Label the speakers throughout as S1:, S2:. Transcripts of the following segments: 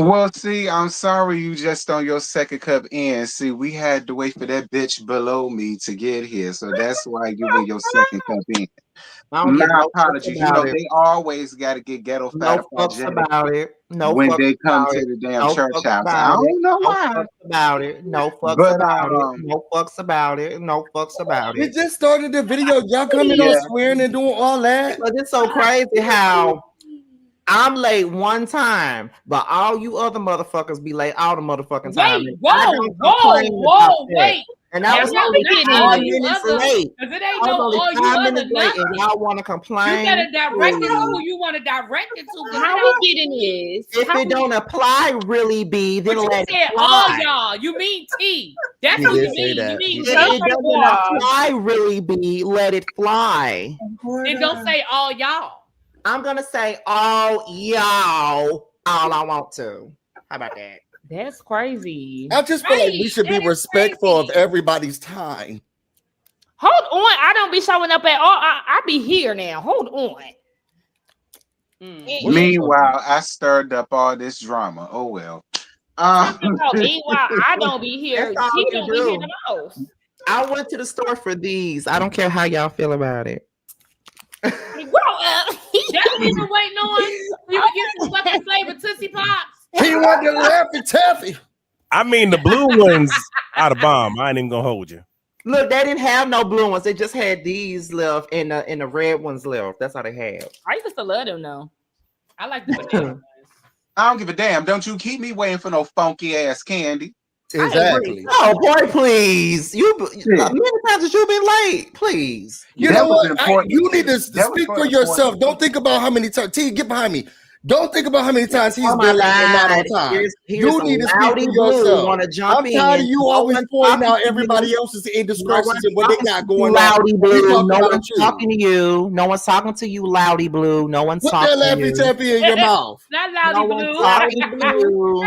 S1: Well, see, I'm sorry you just on your second cup in. See, we had to wait for that bitch below me to get here, so that's why you in your second cup in.
S2: I don't
S1: My
S2: give no fucks
S1: apologies. You
S2: about
S1: know,
S2: it.
S1: they always got to get ghetto
S2: No fucks
S1: apologetic
S2: about it. No
S1: when
S2: fucks
S1: they come
S2: about
S1: to
S2: it.
S1: the damn
S2: No
S1: church
S2: fucks
S1: house. I
S2: about it.
S1: don't know
S2: No
S1: why.
S2: fucks about it. No fucks
S1: But
S2: about it. No fucks about it. No fucks about
S3: We
S2: it.
S3: just started the video. Y'all coming
S1: Yeah.
S3: on swearing and doing all that.
S2: But it's so crazy how I'm late one time, but all you other motherfuckers be late all the motherfucking time.
S4: Wait, wait.
S2: And I was only 5 minutes late.
S4: Because it ain't
S2: I was
S4: no
S2: only
S4: all
S2: 5
S4: you other
S2: minutes late, and y'all want to complain.
S4: You gotta direct it to who you want to direct it to.
S5: How we getting is
S2: if it don't apply, really be then
S4: but you
S2: let
S4: said
S2: it fly.
S4: all y'all. You mean T? That's what you mean. You mean
S2: if it doesn't apply, really be let it fly.
S4: And don't say all y'all.
S2: I'm gonna say all y'all all I want to. How about that?
S5: That's crazy.
S3: I just feel like we should be respectful of everybody's time.
S5: Hold on, I don't be showing up at all. I be here now. Hold on.
S1: Meanwhile, I stirred up all this drama. Oh well.
S5: Meanwhile, I don't be here.
S2: That's all
S5: He
S2: you
S5: don't be
S2: do.
S5: here the most.
S2: I went to the store for these. I don't care how y'all feel about it.
S4: That's what you been waiting on. You can get some fucking flavor Tootsie Pops.
S3: He want the Laffy Taffy.
S6: I mean, the blue ones out of bomb. I ain't even gonna hold you.
S2: Look, they didn't have no blue ones. They just had these left and the red ones left. That's all they had.
S5: I used to love them though.
S4: I like the banana ones.
S1: I don't give a damn. Don't you keep me waiting for no funky ass candy.
S3: Exactly.
S2: Oh boy, please. You many times that you've been late, please.
S3: You know what? You need to speak for yourself. Don't think about how many times. T, get behind me. Don't think about how many times he's been late and not on time. You need to speak for yourself. I'm tired of you always pointing out everybody else's indiscretions and what they got going on.
S2: Loudy Blue. No one's talking to you. No one's talking to you, Loudy Blue. No one's
S3: Put
S2: talking
S3: that
S2: to you.
S3: Laffy Taffy in your mouth.
S4: Not Loudy
S2: Blue.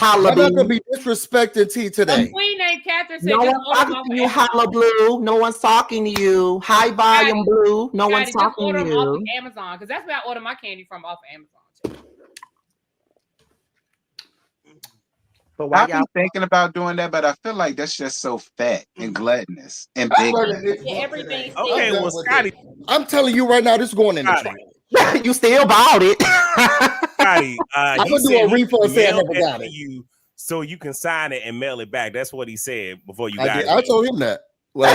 S3: I'm not gonna be disrespecting T today.
S4: The queen named Catherine said,
S2: No one's talking to you, Holla Blue. No one's talking to you. High volume Blue. No one's talking to
S4: order them off
S2: you.
S4: of Amazon, because that's where I order my candy from, off of Amazon.
S2: But
S1: I've been thinking about doing that, but I feel like that's just so fat and gluttonous and big.
S4: Everything.
S6: Okay, well, Scotty,
S3: I'm telling you right now, this is going in the trash.
S2: You still bought it.
S6: Scotty,
S3: I'm
S6: he
S3: gonna do
S6: said
S3: a refund and say I
S6: mail
S3: never
S6: that
S3: got
S6: to
S3: it.
S6: you so you can sign it and mail it back. That's what he said before you got it.
S3: I told him that. Well,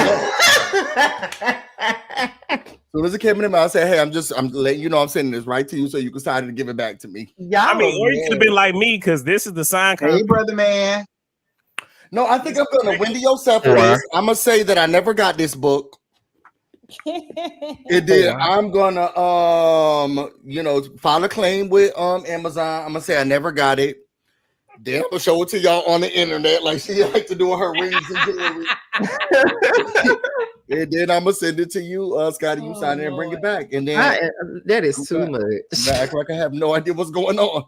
S3: as soon as it came in him, I said, "Hey, I'm letting you know I'm sending this right to you so you can sign it and give it back to me."
S2: Yeah,
S6: I mean, or you could have been like me because this is the sign.
S1: Hey, brother, man.
S3: No, I think I'm gonna window yourself for this. I'm gonna say that I never got this book. It did. I'm gonna file a claim with Amazon. I'm gonna say I never got it. Then I'm gonna show it to y'all on the internet like she like to do on her rings and jewelry. And then I'm gonna send it to you, Scotty. You sign it and bring it back. And then
S2: that is too much.
S3: I act like I have no idea what's going on.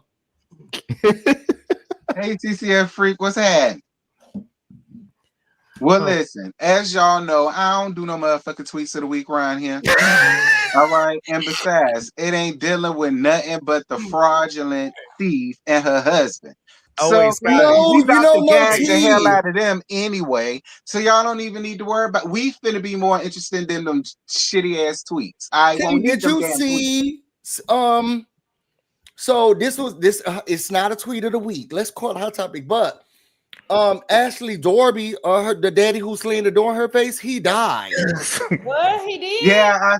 S1: Hey, TCF freak, what's happening? Well, listen, as y'all know, I don't do no motherfucking tweets of the week around here. All right. And besides, it ain't dealing with nothing but the fraudulent thief and her husband.
S6: Oh,
S1: so
S6: wait, Scotty.
S1: we about to gag the hell out of them anyway. So y'all don't even need to worry about. We finna be more interested than them shitty ass tweets.
S3: Did you see? So this it's not a tweet of the week. Let's call it hot topic, but Ashley Dorby, the daddy who slammed the door in her face, he died.
S4: What he did?
S1: Yeah,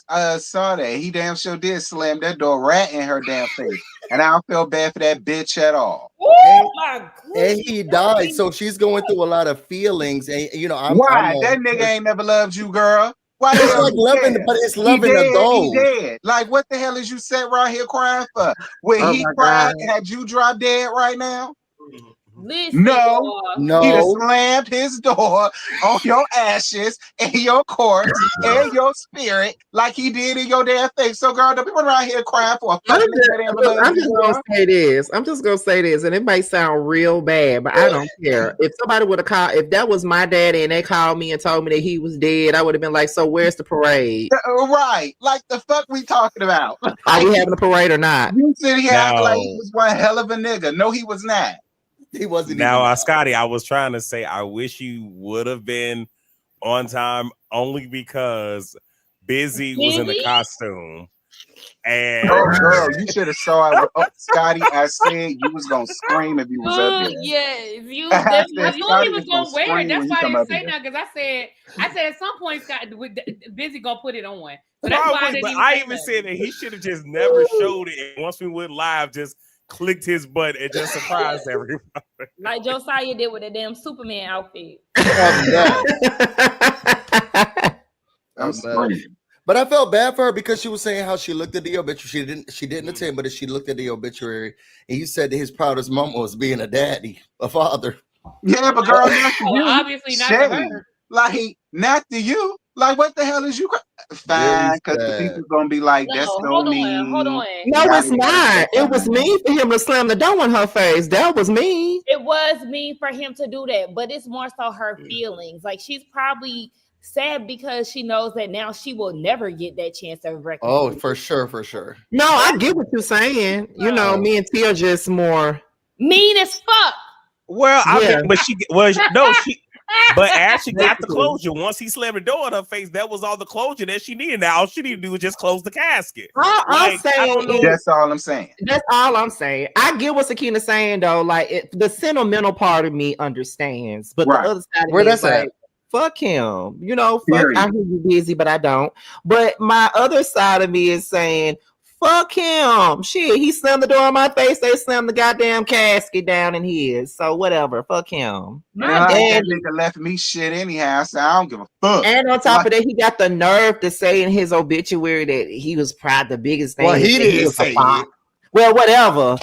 S1: I saw that. He damn sure did slam that door right in her damn face, and I don't feel bad for that bitch at all.
S4: Oh my goodness.
S3: And he died, so she's going through a lot of feelings. And
S1: why that nigga ain't never loved you, girl? Why
S3: it's like loving, but it's loving a goal.
S1: He dead. Like what the hell is you sat right here crying for? When he cried, had you drop dead right now?
S5: Listen,
S1: No. He done slammed his door on your ashes and your corpse and your spirit like he did in your damn face. So, girl, don't be running around here crying for a fucking
S2: I'm just gonna say this. I'm just gonna say this, and it might sound real bad, but I don't care. If somebody would have called, if that was my daddy and they called me and told me that he was dead, I would have been like, "So where's the parade?"
S1: Right? Like the fuck we talking about?
S2: Are we having a parade or not?
S1: You sit here acting like he was one hell of a nigga. No, he was not.
S3: He wasn't.
S6: Now, Scotty, I was trying to say, I wish you would have been on time only because Busy was in the costume. And
S1: girl, you should have saw it. Scotty, I said you was gonna scream if you was up there.
S5: Yes, you
S4: I knew he was gonna wear it. That's why I didn't say nothing, because I said at some point Scott Busy gonna put it on. So that's why
S6: I even said that he should have just never showed it. And once we went live, just clicked his butt and just surprised everybody.
S5: Like Josiah did with the damn Superman outfit.
S3: I'm sorry. But I felt bad for her because she was saying how she looked at the obituary. She didn't attend, but she looked at the obituary and he said that his proudest moment was being a daddy, a father.
S1: Yeah, but girl, not to you.
S4: Obviously not to her.
S1: Like, not to you. Like, what the hell is you? Fine, because the people gonna be like, "That's so mean."
S5: Hold on.
S2: No, it's not. It was mean for him to slam the door in her face. That was mean.
S5: It was mean for him to do that, but it's more so her feelings. Like, she's probably sad because she knows that now she will never get that chance of recognition.
S3: Oh, for sure.
S2: No, I get what you're saying. You know, me and Tia just more
S5: mean as fuck.
S6: Well, but Ashley got the closure. Once he slammed the door in her face, that was all the closure that she needed. Now all she needed to do was just close the casket.
S1: That's all I'm saying.
S2: That's all I'm saying. I get what Sakina's saying though. Like the sentimental part of me understands, but the other side of me is like, fuck him. You know, fuck. I hear you Busy, but I don't. But my other side of me is saying, fuck him. Shit, he slammed the door in my face. They slammed the goddamn casket down in his. So whatever. Fuck him.
S1: That nigga left me shit anyhow, so I don't give a fuck.
S2: And on top of that, he got the nerve to say in his obituary that he was proud the biggest thing.
S3: Well, he didn't say it.
S2: Well, whatever.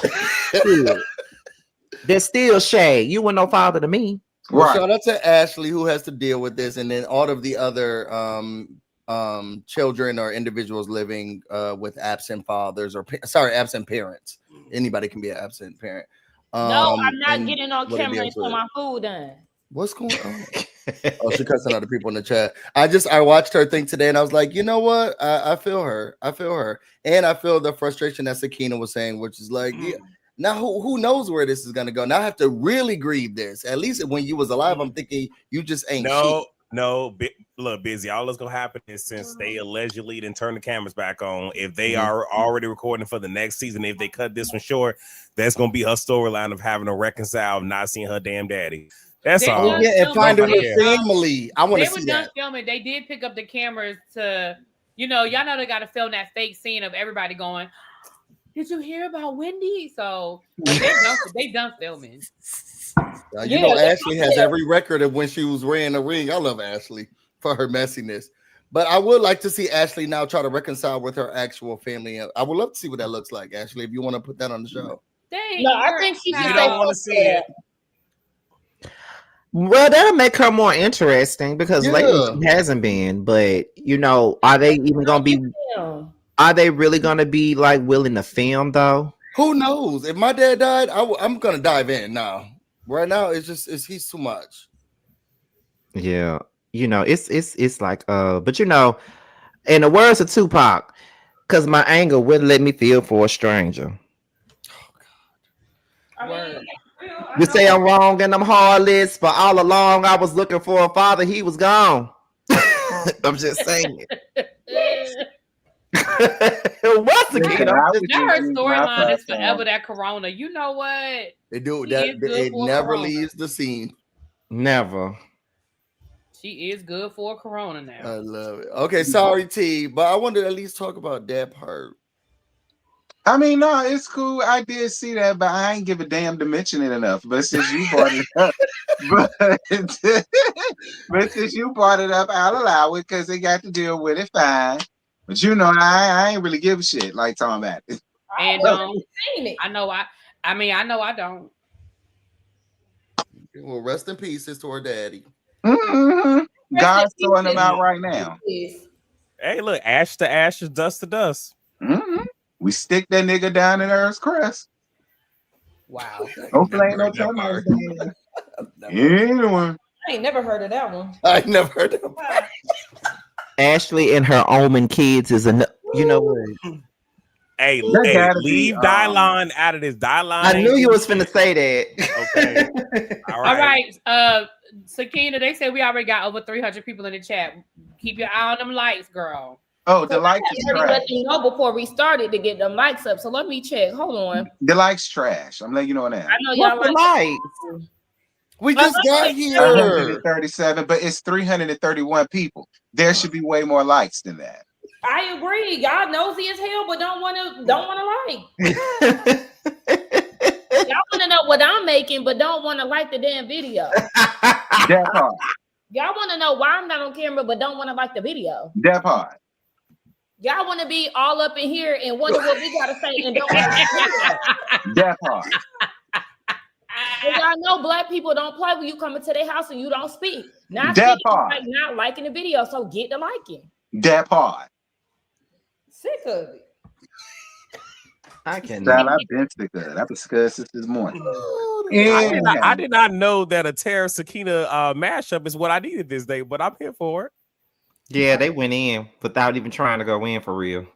S2: There's still shade. You were no father to me.
S3: Well, shout out to Ashley who has to deal with this, and then all of the other children or individuals living with absent fathers or absent parents. Anybody can be an absent parent.
S5: No, I'm not getting on camera until my food done.
S3: What's going on? Oh, she cussing out the people in the chat. I watched her thing today and I was like, you know what? I feel her. And I feel the frustration that Sakina was saying, which is like, yeah, now who knows where this is gonna go? Now I have to really grieve this. At least when you was alive, I'm thinking you just ain't shit.
S6: No, look, Busy. All that's gonna happen is since they allegedly didn't turn the cameras back on, if they are already recording for the next season, if they cut this one short, that's gonna be her storyline of having to reconcile not seeing her damn daddy. That's all.
S3: Yeah, and finding her family. I want to see that.
S4: Filming. They did pick up the cameras to, y'all know they got to film that fake scene of everybody going, "Did you hear about Wendy?" So they done filming.
S3: You know, Ashley has every record of when she was wearing a ring. I love Ashley for her messiness. But I would like to see Ashley now try to reconcile with her actual family. I would love to see what that looks like, Ashley, if you want to put that on the show.
S5: No, I think she
S6: don't want to see it.
S2: Well, that'll make her more interesting because lately she hasn't been. But, are they even going to be... Are they really going to be, willing to film, though?
S3: Who knows? If my dad died, I'm going to dive in now. Right now, he's too much.
S2: Yeah, it's like but in the words of Tupac, because my anger wouldn't let me feel for a stranger.
S4: Oh God.
S2: You say I'm wrong and I'm heartless, but all along I was looking for a father. He was gone. I'm just saying it. What's again?
S4: Her storyline is forever that Corona. You know what?
S3: They do that. It never leaves the scene.
S2: Never.
S4: She is good for Corona now.
S3: I love it. Okay, sorry, T, but I wanted to at least talk about that part.
S1: I mean, no, it's cool. I did see that, but I ain't give a damn to mention it enough. But since you brought it up, but since you brought it up, I'll allow it because they got to deal with it fine. But I ain't really give a shit like talking about it.
S4: And I know I don't.
S3: Well, rest in pieces to her daddy.
S1: Mm-hmm. God's throwing them out right now.
S6: Hey, look, ash to ashes, dust to dust.
S1: Mm-hmm. We stick that nigga down in Earth's crust.
S7: Wow.
S1: Hopefully ain't no termites there. Anyone.
S7: I ain't never heard of that one.
S3: I ain't never heard of that.
S2: Ashley and her omen kids is a, you know what?
S6: Hey, leave Dylon out of this. Dylon.
S2: I knew you was finna say that.
S6: Okay.
S4: All right. Sakina, they said we already got over 300 people in the chat. Keep your eye on them likes, girl.
S1: Oh, the likes is trash.
S5: Let you know before we started to get them likes up. So let me check. Hold on.
S1: The likes trash. I'm letting you know now.
S5: I know y'all
S2: like.
S3: We just got here.
S1: 137, but it's 331 people. There should be way more likes than that.
S5: I agree. Y'all nosy as hell, but don't want to like. Y'all want to know what I'm making, but don't want to like the damn video.
S1: That part.
S5: Y'all want to know why I'm not on camera, but don't want to like the video.
S1: That part.
S5: Y'all want to be all up in here and wonder what we gotta say and don't want to
S1: that part.
S5: Y'all know black people don't play when you come into their house and you don't speak. Not
S1: that part.
S5: Like not liking the video, so get the liking.
S1: That part.
S7: Sick of it.
S1: I cannot. I've been sick of it. I've been scared since this morning.
S6: I did not know that a Tara Sakina mashup is what I needed this day, but I'm here for it.
S2: Yeah, they went in without even trying to go in for real.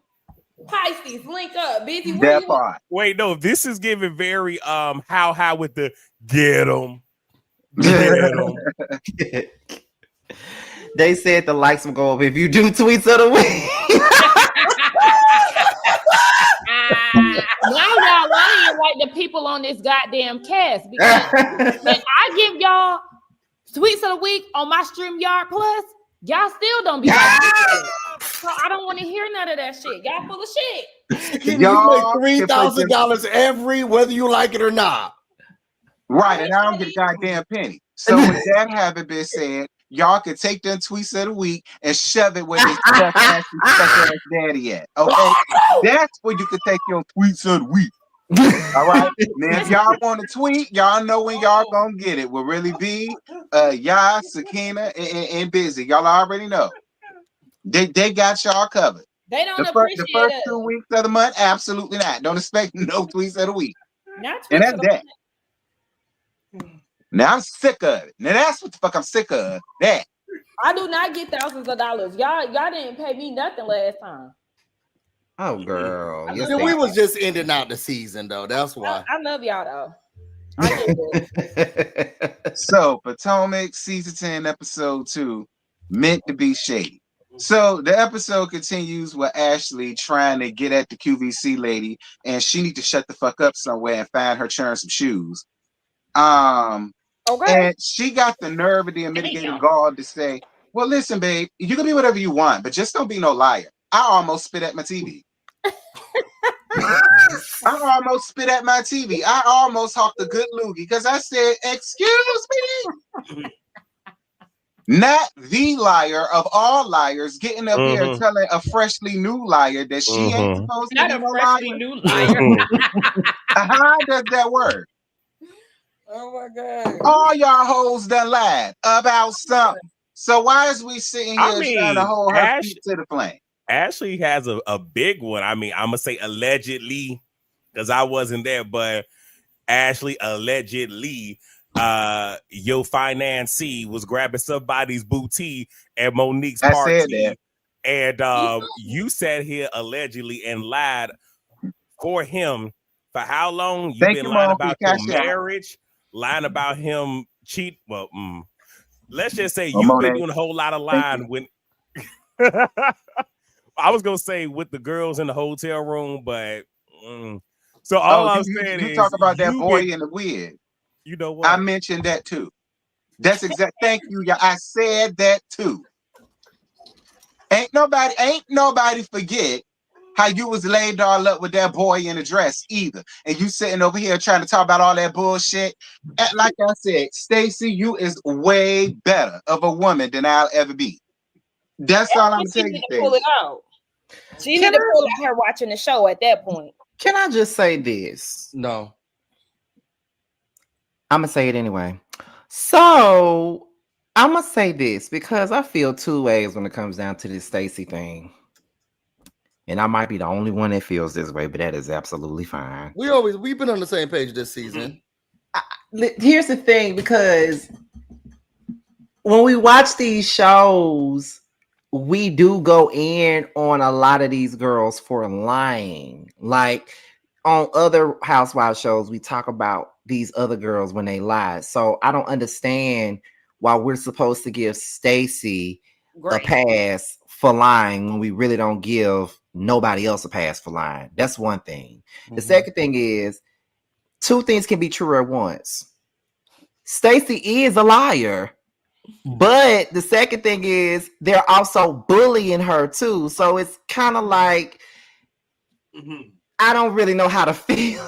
S5: Pisces, link up, busy.
S1: That part.
S6: Wait, no, this is giving very how with the get them.
S2: They said the likes will go up if you do tweets of the week.
S5: Now y'all lying like the people on this goddamn cast because when I give y'all tweets of the week on my StreamYard Plus, y'all still don't be like so I don't want to hear none of that shit. Y'all full of shit.
S3: You make $3,000 every whether you like it or not.
S1: Right, and I don't get a goddamn penny. So with that having been said, y'all can take them tweets of the week and shove it where they stuck ass daddy at. Okay, that's where you can take your tweets of the week. All right. Now, if y'all want to tweet, y'all know when y'all gonna get it. Will really be Yah, Sakina, and Busy. Y'all already know. They got y'all covered.
S5: They don't
S1: appreciate the first 2 weeks of the month. Absolutely not. Don't expect no tweets of the week. And that's that. Now I'm sick of it. Now that's what the fuck I'm sick of. That.
S5: I do not get thousands of dollars. Y'all didn't pay me nothing last time.
S2: Oh, girl.
S3: Yes, we was just ending out the season, though. That's why.
S5: I love y'all, though.
S1: So, Potomac, season 10, episode 2, meant to be shady. So, the episode continues with Ashley trying to get at the QVC lady, and she need to shut the fuck up somewhere and find her churn some shoes.
S5: Okay.
S1: And she got the nerve of the unmitigated gall to say, well, listen, babe, you can be whatever you want, but just don't be no liar. I almost spit at my TV. I almost spit at my TV. I almost hawked a good loogie because I said, excuse me. Not the liar of all liars getting up here telling a freshly new liar that she ain't supposed to be no liar.
S4: New liar.
S1: How does that work?
S7: Oh my God.
S1: All y'all hoes done lied about something. So why is we sitting here trying to hold her feet to the flame?
S6: Ashley has a big one. I mean, I'm gonna say allegedly because I wasn't there, but Ashley allegedly, your financee was grabbing somebody's booty at Monique's party, and you sat here allegedly and lied for him for how long? You've been lying about your marriage, lying about him cheat. Well, let's just say you've been doing a whole lot of lying when. I was gonna say with the girls in the hotel room, but so all I'm saying is
S1: you talk about that boy in the wig.
S6: You know what?
S1: I mentioned that too. That's exact. Thank you, y'all. I said that too. Ain't nobody forget how you was laid all up with that boy in a dress either, and you sitting over here trying to talk about all that bullshit. And like I said, Stacey, you is way better of a woman than I'll ever be. That's all I'm saying.
S5: She need to pull it out. She need to pull out her watching the show at that point.
S2: Can I just say this?
S3: No.
S2: I'm gonna say it anyway. So I'm gonna say this because I feel two ways when it comes down to this Stacey thing. And I might be the only one that feels this way, but that is absolutely fine.
S3: We've been on the same page this season.
S2: Here's the thing, because when we watch these shows, we do go in on a lot of these girls for lying. Like on other housewives shows, we talk about these other girls when they lie. So I don't understand why we're supposed to give Stacey a pass for lying when we really don't give nobody else a pass for lying. That's one thing. The second thing is, two things can be true at once. Stacey is a liar. But the second thing is they're also bullying her too. So it's kind of like I don't really know how to feel.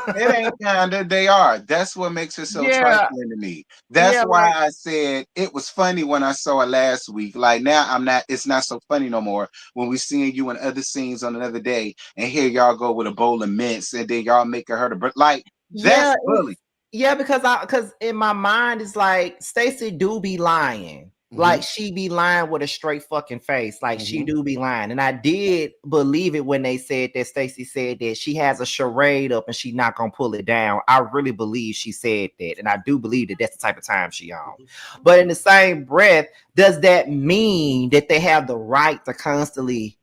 S1: It ain't kinda, they are. That's what makes it so trifling to me. That's why I said it was funny when I saw it last week. Like now it's not so funny no more when we seeing you in other scenes on another day and here y'all go with a bowl of mints and then y'all making her like that's bully.
S2: Yeah, because in my mind it's like Stacey do be lying. Like she be lying with a straight fucking face. Like she do be lying. And I did believe it when they said that Stacey said that she has a charade up and she not gonna pull it down. I really believe she said that. And I do believe that that's the type of time she on. But in the same breath, does that mean that they have the right to constantly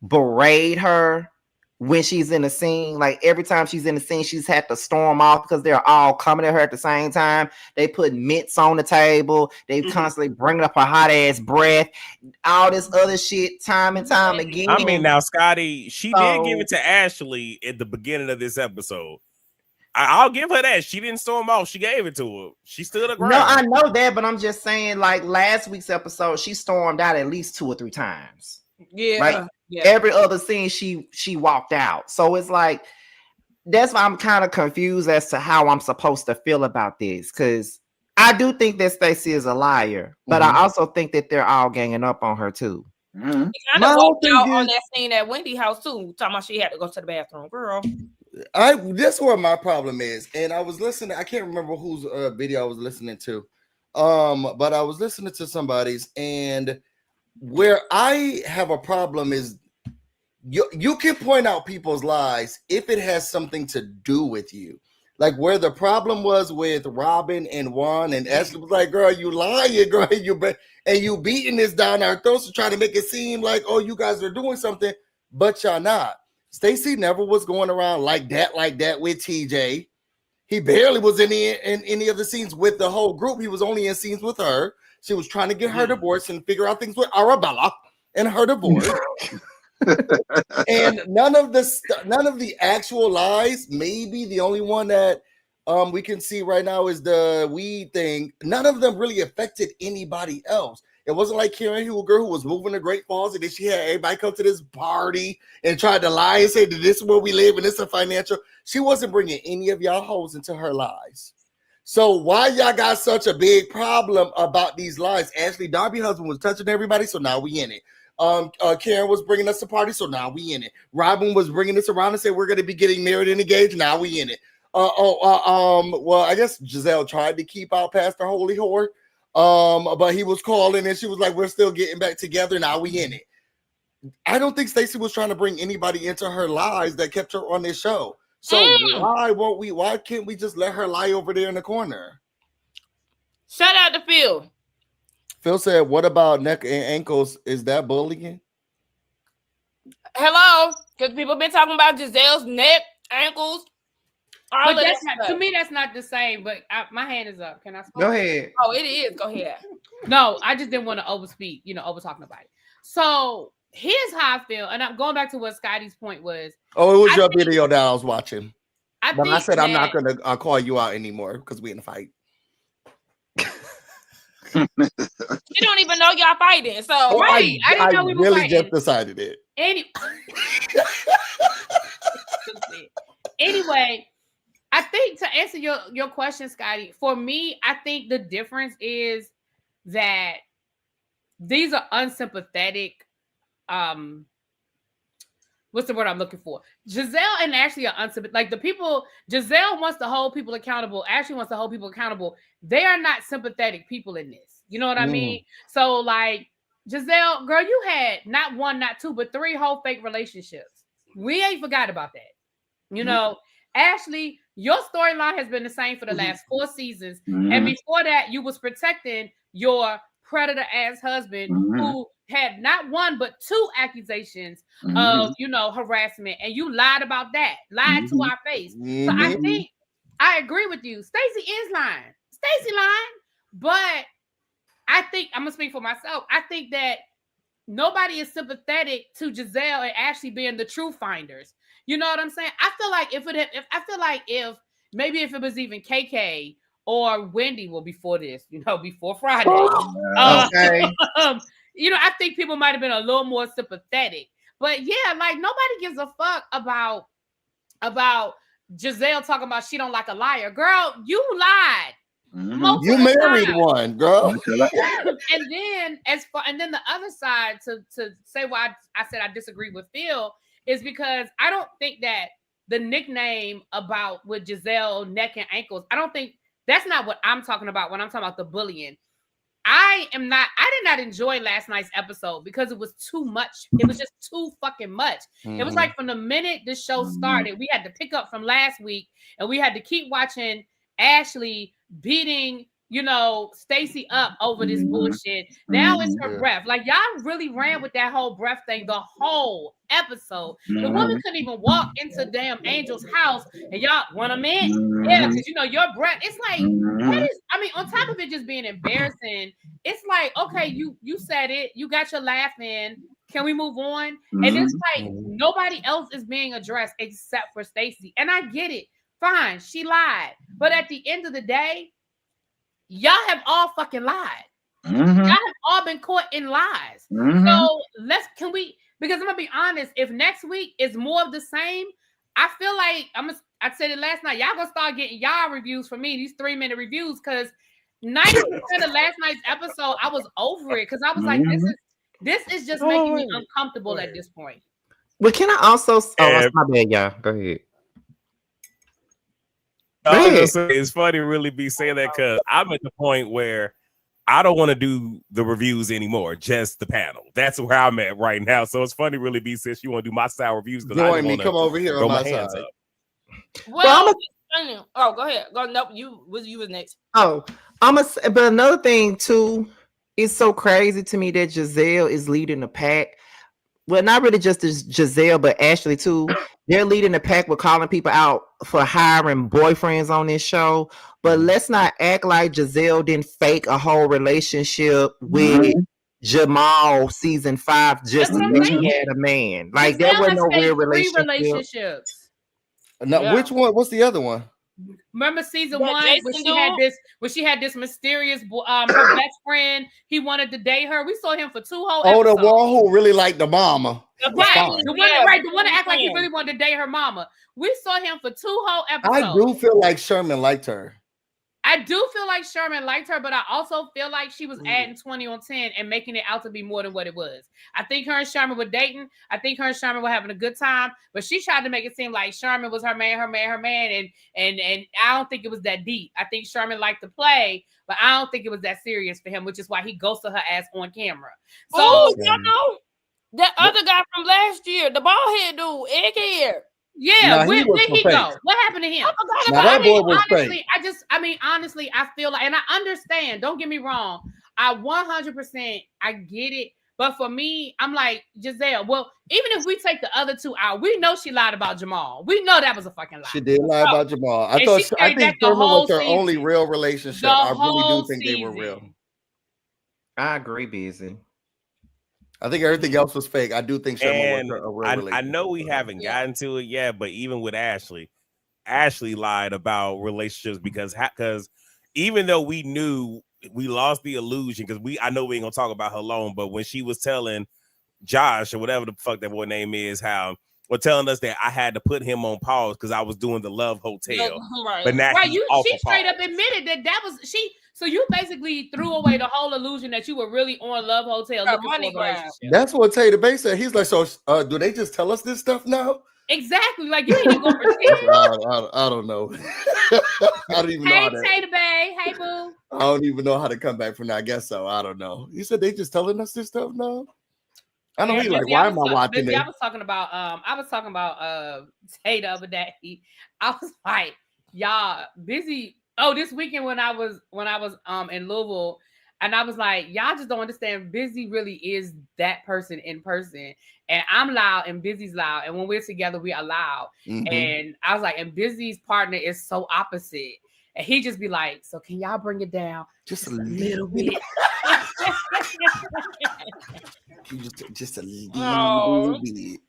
S2: berate her when she's in a scene? Like every time she's in the scene, she's had to storm off because they're all coming at her at the same time. They put mints on the table. They constantly bringing up her hot ass breath, all this other shit, time and time again.
S6: I mean, now Scotty, she did give it to Ashley at the beginning of this episode. I'll give her that. She didn't storm off. She gave it to her. She stood her ground.
S2: No, I know that, but I'm just saying, like last week's episode, she stormed out at least 2 or 3 times.
S7: Yeah.
S2: Like every other scene she walked out. So it's like that's why I'm kind of confused as to how I'm supposed to feel about this, because I do think that Stacey is a liar, but I also think that they're all ganging up on her too.
S5: Kind of walked out on that scene at Wendy's house too, talking about she had to go to the bathroom, girl.
S3: That's where my problem is, and I was listening. I can't remember whose video I was listening to, but I was listening to somebody's, and where I have a problem is you can point out people's lies if it has something to do with you. Like where the problem was with Robin and Juan, and Ashley was like, girl, you lying, girl, you beating this down our throats to try to make it seem like, oh, you guys are doing something, but y'all not. Stacey never was going around like that with TJ. He barely was in any of the scenes with the whole group. He was only in scenes with her. She was trying to get her divorce and figure out things with Arabella and her divorce. And none of the actual lies. Maybe the only one that we can see right now is the weed thing. None of them really affected anybody else. It wasn't like Karen Huger, who was moving to Great Falls, and then she had everybody come to this party and tried to lie and say that this is where we live and this is financial. She wasn't bringing any of y'all hoes into her lies. So why y'all got such a big problem about these lies? Ashley Darby's husband was touching everybody, so now we in it. Karen was bringing us a party, so now we in it. Robin was bringing us around and said we're going to be getting married and engaged. Now we in it. Well, I guess Giselle tried to keep out past her holy whore. But he was calling and she was like, we're still getting back together. Now we in it. I don't think Stacey was trying to bring anybody into her lies that kept her on this show. So why can't we just let her lie over there in the corner?
S5: Shout out to Phil.
S3: Phil said, what about neck and ankles? Is that bullying?
S5: Hello? Because people been talking about Giselle's neck, ankles.
S4: But to me, that's not the same. But my hand is up. Can I speak?
S2: Go ahead.
S5: Oh, it is. Go ahead.
S4: No, I just didn't want to overspeak, over talking about it. So here's how I feel. And I'm going back to what Scotty's point was.
S3: Oh, it was your video that I was watching. I said I'm not going to call you out anymore because we in a fight.
S5: You don't even know y'all fighting. So
S4: I didn't know we were fighting.
S3: Just decided it.
S4: Anyway, I think to answer your question, Scotty, for me, I think the difference is that these are unsympathetic what's the word I'm looking for? Giselle and Ashley are unsympathetic. Like the people, Giselle wants to hold people accountable. Ashley wants to hold people accountable. They are not sympathetic people in this. You know what I mean? So like Giselle, girl, you had not one, not two, but 3 whole fake relationships. We ain't forgot about that. You know, Ashley, your storyline has been the same for the last 4 seasons. And before that, you was protecting your predator ass husband who had not 1 but 2 accusations of, you know, harassment, and you lied about that, lied to our face. So I think I agree with you. Stacey is lying. Stacey lying, but I think I'm gonna speak for myself. I think that nobody is sympathetic to Giselle and Ashley being the truth finders. You know what I'm saying? I feel like if maybe if it was even KK or Wendy, well, before this, you know, before Friday, you know, I think people might have been a little more sympathetic. But yeah, like nobody gives a fuck about Giselle talking about she don't like a liar. Girl, you lied.
S3: You married one, girl.
S4: and then the other side to say why I said I disagree with Phil is because I don't think that the nickname about with Giselle neck and ankles, I don't think that's not what I'm talking about when I'm talking about the bullying. I did not enjoy last night's episode because it was too much. It was just too fucking much. It was like from the minute the show started, we had to pick up from last week and we had to keep watching Ashley beating, you know, Stacey up over this bullshit. Now it's her breath. Like y'all really ran with that whole breath thing the whole episode. The woman couldn't even walk into damn Angel's house and y'all want a man? Yeah, because you know your breath. It's like, what is, I mean, on top of it just being embarrassing, it's like, okay, you said it, you got your laugh in. Can we move on? And it's like nobody else is being addressed except for Stacey. And I get it. Fine, she lied. But at the end of the day, y'all have all fucking lied. Y'all have all been caught in lies. So because I'm gonna be honest, if next week is more of the same, I feel like I said it last night, y'all gonna start getting y'all reviews from me, these 3-minute reviews, because 90% of last night's episode, I was over it because I was like, this is just making me uncomfortable at this point.
S2: Well, can I also that's my bad, y'all. Go ahead.
S6: It's funny to really be saying that because I'm at the point where I don't want to do the reviews anymore, just the panel. That's where I'm at right now. So it's funny really be since you want to do my style reviews because I want to
S3: come over here on my side.
S6: Up.
S5: Well, go ahead. Go. Nope. You was next.
S2: But another thing too, it's so crazy to me that Giselle is leading the pack. Well, not really just Giselle, but Ashley too. They're leading the pack with calling people out for hiring boyfriends on this show. But let's not act like Giselle didn't fake a whole relationship with Jamal season 5 just to say she had a man. Like
S4: Giselle
S2: there was no real
S4: relationships.
S3: No, which one? What's the other one?
S4: Remember season 1 when she had this mysterious her best friend. He wanted to date her. We saw him for 2 whole episodes.
S3: Oh, the one who really liked the mama.
S4: Right, the one that act like he really wanted to date her mama. We saw him for 2 whole episodes.
S3: I do feel like Sherman liked her.
S4: I do feel like Sherman liked her, but I also feel like she was adding 20 on 10 and making it out to be more than what it was. I think her and Sherman were dating. I think her and Sherman were having a good time, but she tried to make it seem like Sherman was her man, and I don't think it was that deep. I think Sherman liked to play, but I don't think it was that serious for him, which is why he ghosted her ass on camera. So
S5: you know that other guy from last year, the bald head dude, egghead.
S4: Yeah, where he go? What happened to him? Honestly, I feel like, and I understand. Don't get me wrong. I 100% I get it. But for me, I'm like, Giselle, well, even if we take the other 2 out, we know she lied about Jamal. We know that was a fucking lie.
S3: She did lie about Jamal. I think Sherman was her only real relationship. I really do think they were real.
S2: I agree, Busy.
S3: I think everything else was fake. I do think Sherman was a real relationship.
S6: I know we haven't gotten to it yet, but even with Ashley lied about relationships because even though we knew, we lost the illusion because I know we ain't gonna talk about her long, but when she was telling Josh or whatever the fuck that boy name is, how were telling us that I had to put him on pause because I was doing the Love Hotel.
S5: Right.
S6: But now
S4: she straight up admitted that was she. So you basically threw away the whole illusion that you were really on Love Hotel looking for a relationship.
S3: That's what Tay the Bay said. He's like, so do they just tell us this stuff now?
S4: Exactly. Like you ain't even gonna pretend.
S3: I don't know. I don't even know.
S4: Hey, Tay the Bay. Hey, boo.
S3: I don't even know how to come back from that. I guess so. I don't know. You said they just telling us this stuff now? I know. He's like, why am I watching it?
S4: I was talking about Tay the other day. I was like, y'all busy. Oh, this weekend when I was in Louisville, and I was like, y'all just don't understand. Busy really is that person in person, and I'm loud and Busy's loud, and when we're together, we are loud.
S3: Mm-hmm.
S4: And I was like, and Busy's partner is so opposite, and he just be like, so can y'all bring it down
S3: just a little bit? just a little bit.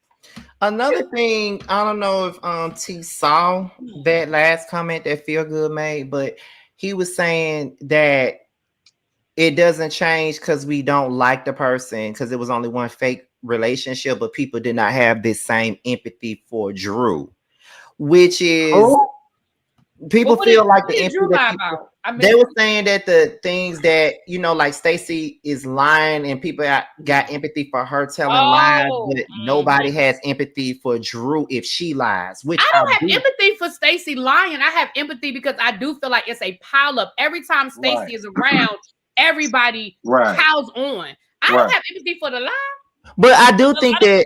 S2: Another thing, I don't know if T saw that last comment that Feel Good made, but he was saying that it doesn't change because we don't like the person because it was only one fake relationship, but people did not have this same empathy for Drew, which is people feel like the empathy that people, they were saying that the things that, you know, like Stacey is lying and people got empathy for her telling lies, but nobody has empathy for Drew if she lies. Which
S4: I don't have empathy for Stacey lying. I have empathy because I do feel like it's a pile up. Every time Stacey is around, everybody piles on. I don't have empathy for the lie.
S2: But I do think that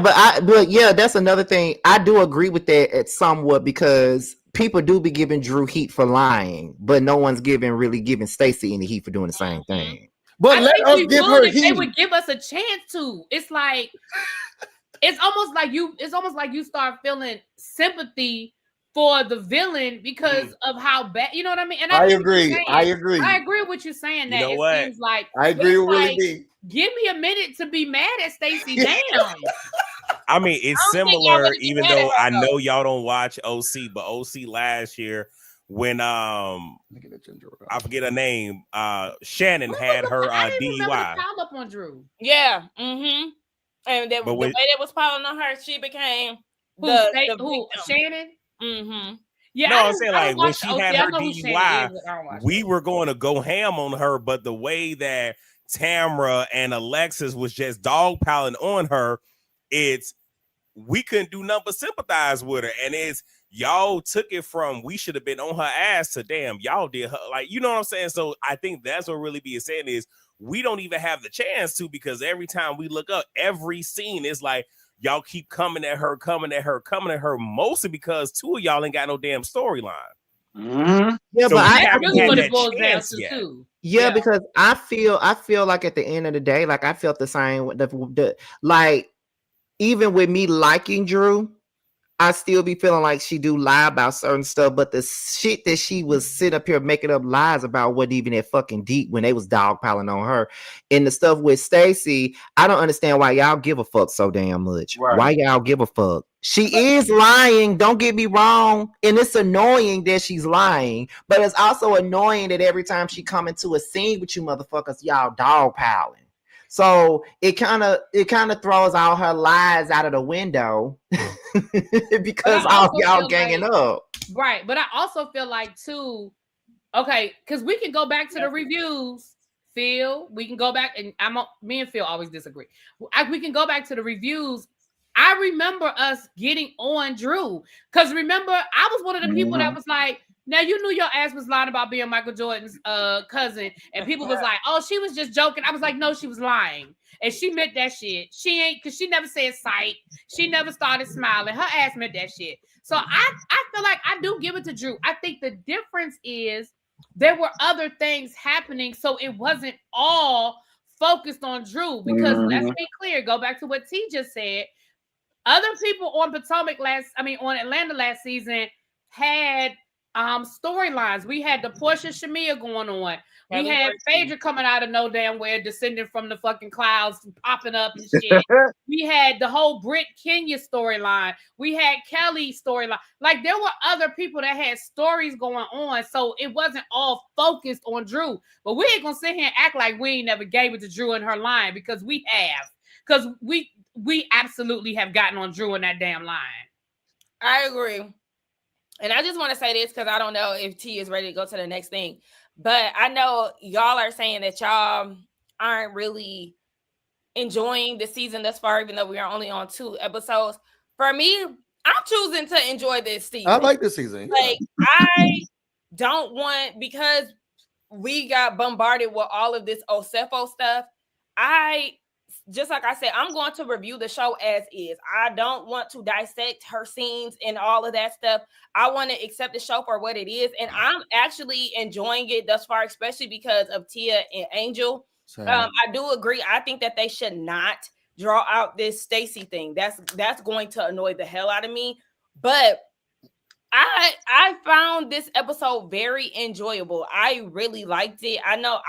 S2: but that's another thing. I do agree with that at somewhat because people do be giving Drew heat for lying, but no one's really giving Stacey any heat for doing the same thing.
S3: But let us give her heat.
S4: They would give us a chance to. It's like it's almost like you start feeling sympathy for the villain because of how bad, you know what I mean? And
S3: I agree. I agree
S4: with what you're saying. That
S6: it
S4: seems like
S3: I agree with
S4: like,
S3: really.
S4: Give me a minute to be mad at Stacey. Damn.
S6: I mean, it's similar, even though I know y'all don't watch OC, but OC last year when I forget her name, Shannon had her DUI.
S4: Pile up on Drew.
S5: Yeah. Mm-hmm. And the way that was piling on her, she became
S4: who Shannon?
S5: Mm-hmm.
S6: Yeah, no, I'm saying like when she had her DUI, we were going to go ham on her, but the way that Tamra and Alexis was just dogpiling on her, we couldn't do nothing but sympathize with her. And it's y'all took it from we should have been on her ass to damn, y'all did her, like, you know what I'm saying? So I think that's what really be saying is we don't even have the chance to, because every time we look up, every scene is like y'all keep coming at her, mostly because two of y'all ain't got no damn storyline.
S2: Mm-hmm. Yeah, so but I
S4: really what it boils down to too.
S2: Yeah, because I feel like at the end of the day, like I felt the same. Like even with me liking Drew, I still be feeling like she do lie about certain stuff, but the shit that she was sitting up here making up lies about wasn't even that fucking deep when they was dogpiling on her. And the stuff with Stacey, I don't understand why y'all give a fuck so damn much. Right. Why y'all give a fuck? She is lying, don't get me wrong, and it's annoying that she's lying, but it's also annoying that every time she come into a scene with you motherfuckers, y'all dogpiling. So it kind of throws all her lies out of the window because all y'all ganging up.
S4: Right. But I also feel like too, okay, because we can go back to the reviews, Phil. We can go back and me and Phil always disagree. We can go back to the reviews. I remember us getting on Drew. Because remember, I was one of the people that was like, now you knew your ass was lying about being Michael Jordan's cousin, and people was like, "Oh, she was just joking." I was like, "No, she was lying," and she meant that shit. She ain't, because she never said sight. She never started smiling. Her ass meant that shit. So I feel like I do give it to Drew. I think the difference is there were other things happening, so it wasn't all focused on Drew. Because let's be clear, go back to what T just said. Other people on on Atlanta last season had storylines. We had the Portia Shamia going on. We had Phaedra coming out of no damn where, descending from the fucking clouds, popping up and shit. We had the whole Brit Kenya storyline. We had Kelly storyline. Like there were other people that had stories going on, so it wasn't all focused on Drew. But we ain't gonna sit here and act like we ain't never gave it to Drew in her line, because we have. Because we absolutely have gotten on Drew in that damn line.
S5: I agree. And I just want to say this because I don't know if T is ready to go to the next thing. But I know y'all are saying that y'all aren't really enjoying the season thus far, even though we are only on 2 episodes. For me, I'm choosing to enjoy this season.
S3: I like this season.
S5: Like, I don't want, because we got bombarded with all of this Osefo stuff. Just like I said, I'm going to review the show as is. I don't want to dissect her scenes and all of that stuff. I want to accept the show for what it is. And I'm actually enjoying it thus far, especially because of Tia and Angel. I do agree. I think that they should not draw out this Stacey thing. That's going to annoy the hell out of me. But I found this episode very enjoyable. I really liked it. I know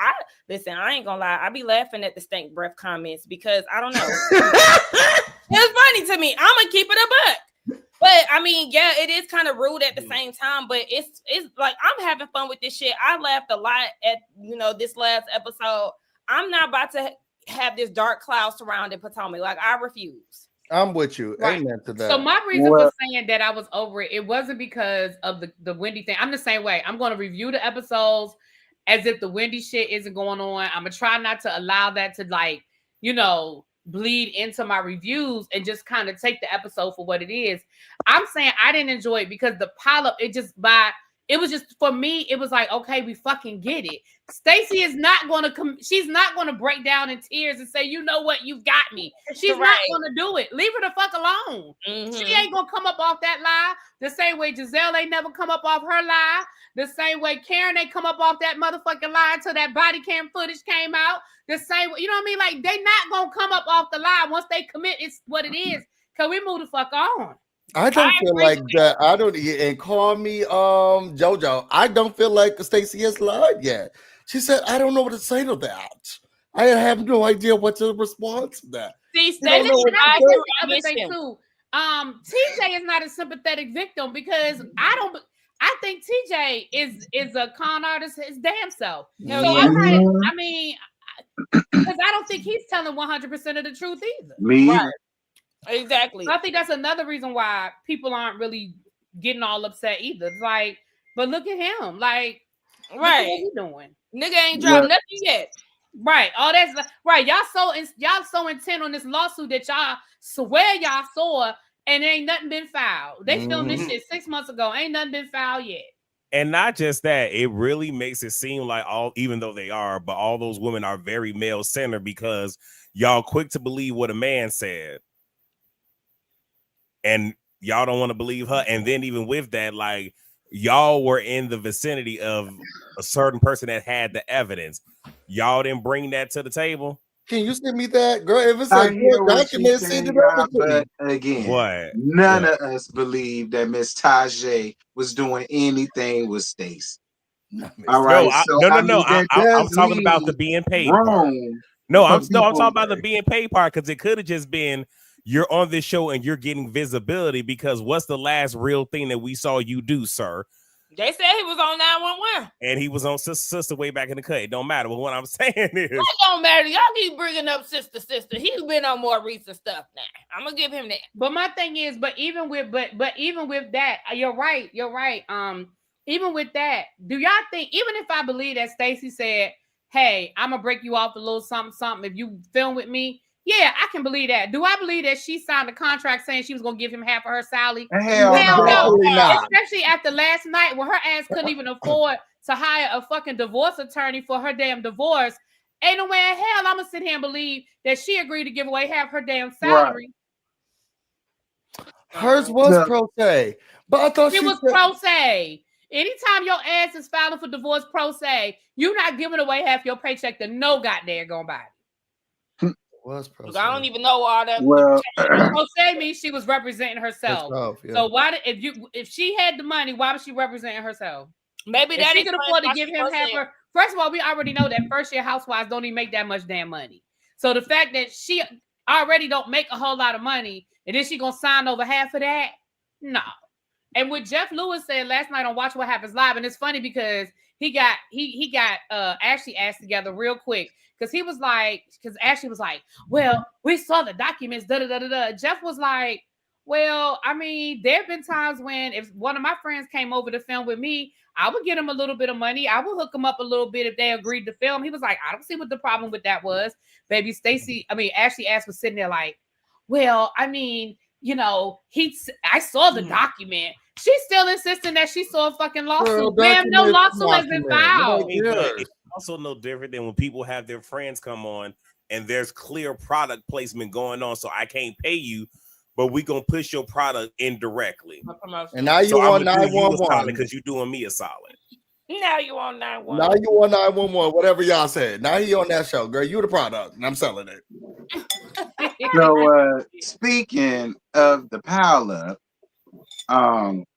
S5: listen, I ain't gonna lie. I be laughing at the stank breath comments because I don't know. It's funny to me. I'm gonna keep it a buck. But I mean, yeah, it is kind of rude at the same time, but it's like I'm having fun with this shit. I laughed a lot at, this last episode. I'm not about to have this dark cloud surrounding Potomac. Like, I refuse.
S3: I'm with you.
S4: Right.
S3: Amen to that.
S4: So my reason for saying that I was over it, it wasn't because of the Wendy thing. I'm the same way. I'm going to review the episodes as if the Wendy shit isn't going on. I'm going to try not to allow that to bleed into my reviews and just kind of take the episode for what it is. I'm saying I didn't enjoy it because the pileup, it was just, for me, it was like, okay, we fucking get it. Stacey is not going to she's not going to break down in tears and say, you know what, you've got me. She's not going to do it. Leave her the fuck alone. Mm-hmm. She ain't going to come up off that lie the same way Giselle ain't never come up off her lie. The same way Karen ain't come up off that motherfucking lie until that body cam footage came out. The same way, you know what I mean? Like, they not going to come up off the lie. Once they commit, it's what it is. Can we move the fuck on?
S3: I don't feel like that. I don't, and call me JoJo. I don't feel like Stacey has lied yet. She said, I don't know what to say to that. I have no idea what to respond to that.
S5: See, Stacey,
S4: the other thing too. TJ is not a sympathetic victim because I think TJ is a con artist his damn self. So I mean, because I don't think he's telling 100% of the truth either.
S1: Right.
S5: Exactly.
S4: So I think that's another reason why people aren't really getting all upset either. It's like, but look at him. Like,
S5: right.
S4: What he doing?
S5: Nigga ain't dropped nothing yet.
S4: Right. Oh, that's right. Y'all so intent on this lawsuit that y'all swear y'all saw and ain't nothing been filed. They filmed this shit 6 months ago. Ain't nothing been filed yet.
S6: And not just that, it really makes it seem like even though they are, but all those women are very male-centered because y'all quick to believe what a man said. And y'all don't want to believe her. And then even with that, like, y'all were in the vicinity of a certain person that had the evidence. Y'all didn't bring that to the table.
S3: Can you send me that, girl? If it's like your document, send it over to
S1: me. Again,
S6: what?
S1: None of us believe that Miss Tajay was doing anything with Stacey. All right.
S6: No. I'm talking about the being paid part. No, I'm talking about the being paid part because it could have just been you're on this show and you're getting visibility because what's the last real thing that we saw you do, sir?
S5: They said he was on 911.
S6: And he was on Sister way back in the cut. It don't matter. But what I'm saying is...
S5: It don't matter. Y'all keep bringing up Sister. He's been on more recent stuff now. I'm going to give him that.
S4: But my thing is, even with that, you're right. Even with that, do y'all think, even if I believe that Stacey said, hey, I'm going to break you off a little something if you film with me, yeah, I can believe that. Do I believe that she signed a contract saying she was going to give him half of her salary?
S1: Hell no.
S4: Especially after last night when her ass couldn't even afford to hire a fucking divorce attorney for her damn divorce. Ain't no way in hell I'm going to sit here and believe that she agreed to give away half her damn salary.
S3: Right. Hers was pro se. But I thought
S4: it was pro se. Anytime your ass is filing for divorce pro se, you're not giving away half your paycheck to no goddamn body.
S5: I don't even know all that.
S1: Well,
S4: pro se means she was representing herself. Yeah. So why if she had the money, why was she representing herself?
S5: Maybe that
S4: she could afford to give him half her. First of all, we already know that first year housewives don't even make that much damn money. So the fact that she already don't make a whole lot of money, and then she gonna sign over half of that, no. And what Jeff Lewis said last night on Watch What Happens Live, and it's funny because he got Ashley ass together real quick. Because Ashley was like, well, we saw the documents, da-da-da-da-da. Jeff was like, well, I mean, there have been times when if one of my friends came over to film with me, I would get him a little bit of money. I would hook him up a little bit if they agreed to film. He was like, I don't see what the problem with that was. Baby Ashley ass was sitting there like, well, I mean, you know, I saw the document. She's still insisting that she saw a fucking lawsuit. Ma'am, no lawsuit has been filed.
S6: It's also no different than when people have their friends come on and there's clear product placement going on. So I can't pay you, but we gonna push your product indirectly.
S3: And now you on 911
S6: because you're doing me a solid.
S5: Now you on 911.
S3: Now you on 911, whatever y'all said. Now he on that show, girl. You the product, and I'm selling it.
S1: So speaking of the pile up,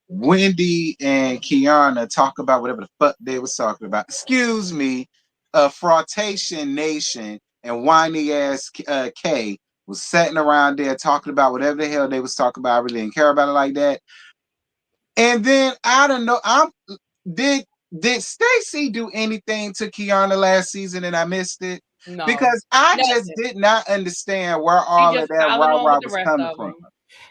S1: Wendy and Kiana talk about whatever the fuck they was talking about. Excuse me, Frautation Nation and whiny ass K was sitting around there talking about whatever the hell they was talking about. I really didn't care about it like that. And then I don't know. Did Stacey do anything to Kiana last season and I missed it? No. Because I just did not understand where all of that rah-rah was coming from.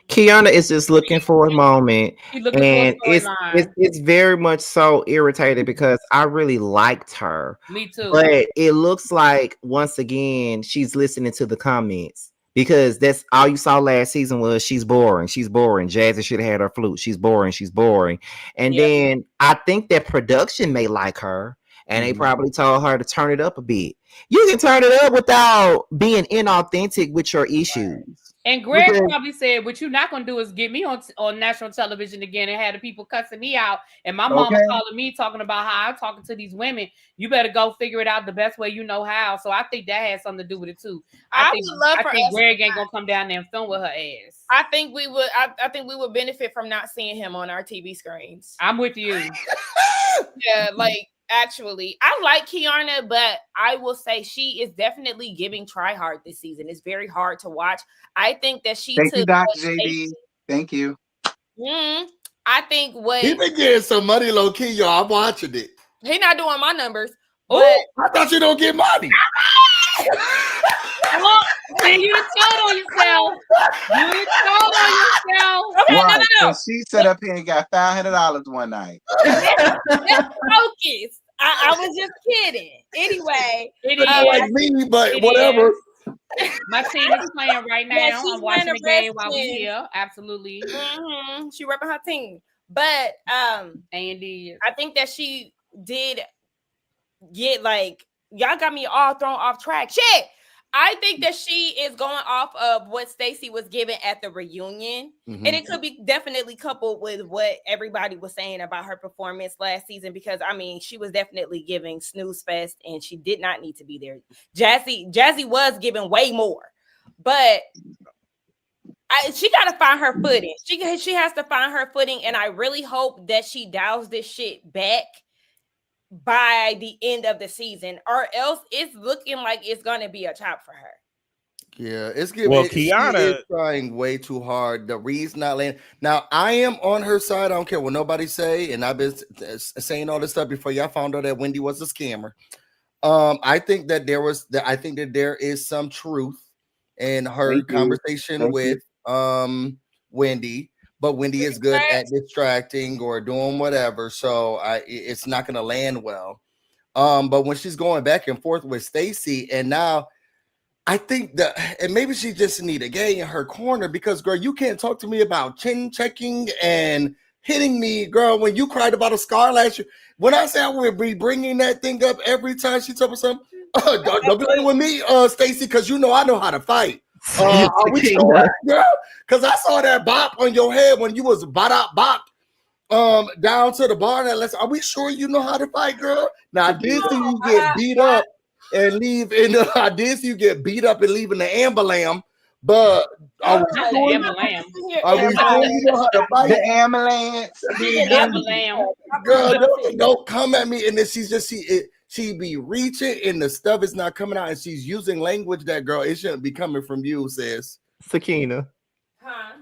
S2: Kiana is just looking for a moment, and it's very much so irritated because I really liked her.
S4: Me too.
S2: But it looks like once again she's listening to the comments because that's all you saw last season was she's boring. She's boring. Jazzy should have had her flute. She's boring. She's boring. And then I think that production may like her, and they probably told her to turn it up a bit. You can turn it up without being inauthentic with your issues.
S4: And Greg probably said, what you're not going to do is get me on national television again and have the people cussing me out. And my mama calling me, talking about how I'm talking to these women. You better go figure it out the best way you know how. So I think that has something to do with it too. I think Greg ain't going to come down there and film with her ass.
S5: I think we would. I think we would benefit from not seeing him on our TV screens.
S4: I'm with you.
S5: Yeah, like. Actually, I like Kiana, but I will say she is definitely giving try hard this season. It's very hard to watch. I think that she
S1: took Dr. JD. Thank you.
S5: I think what
S3: he been getting some money low key, y'all. I'm watching it.
S5: He not doing my numbers.
S3: Oh, I thought you don't get money.
S4: Look, you told on yourself. You told on yourself.
S1: Okay, right. No. So she set up here and got $500 one night.
S5: Let's focus. I was just kidding. Anyway,
S3: like me, but whatever.
S4: My team is playing right now. Yeah, I'm watching the game while we're here. Absolutely.
S5: She repping her team. But
S4: Andy,
S5: I think that she did get like y'all got me all thrown off track. Shit. I think that she is going off of what Stacey was given at the reunion. And it could be definitely coupled with what everybody was saying about her performance last season, because I mean, she was definitely giving snooze fest and she did not need to be there. Jazzy was giving way more, but she got to find her footing. She has to find her footing. And I really hope that she dials this shit back by the end of the season, or else it's looking like it's gonna be a chop for her.
S3: Yeah, it's giving.
S6: Well, Kiana
S3: is trying way too hard. The Reed's not landing. Now, I am on her side. I don't care what nobody say, and I've been saying all this stuff before y'all found out that Wendy was a scammer. I think that there is some truth in her conversation with Wendy. But Wendy is good at distracting or doing whatever, so it's not going to land well. But when she's going back and forth with Stacey, and now I think and maybe she just need a gay in her corner, because girl, you can't talk to me about chin checking and hitting me, girl. When you cried about a scar last year, when I say I would be bringing that thing up every time she talks about something, don't be playing with me, Stacey, because you know I know how to fight. Are we sure, girl? Because I saw that bop on your head when you was bop down to the bar. Are we sure you know how to fight, girl? Now I did see you get beat up and leave in the. I did see you get beat up and leave in the ambulance. But are we sure you know how to fight?
S1: The ambulance.
S3: Girl, don't come at me. And then she be reaching and the stuff is not coming out, and she's using language that, girl, it shouldn't be coming from you, sis.
S2: Sakina.
S5: Huh?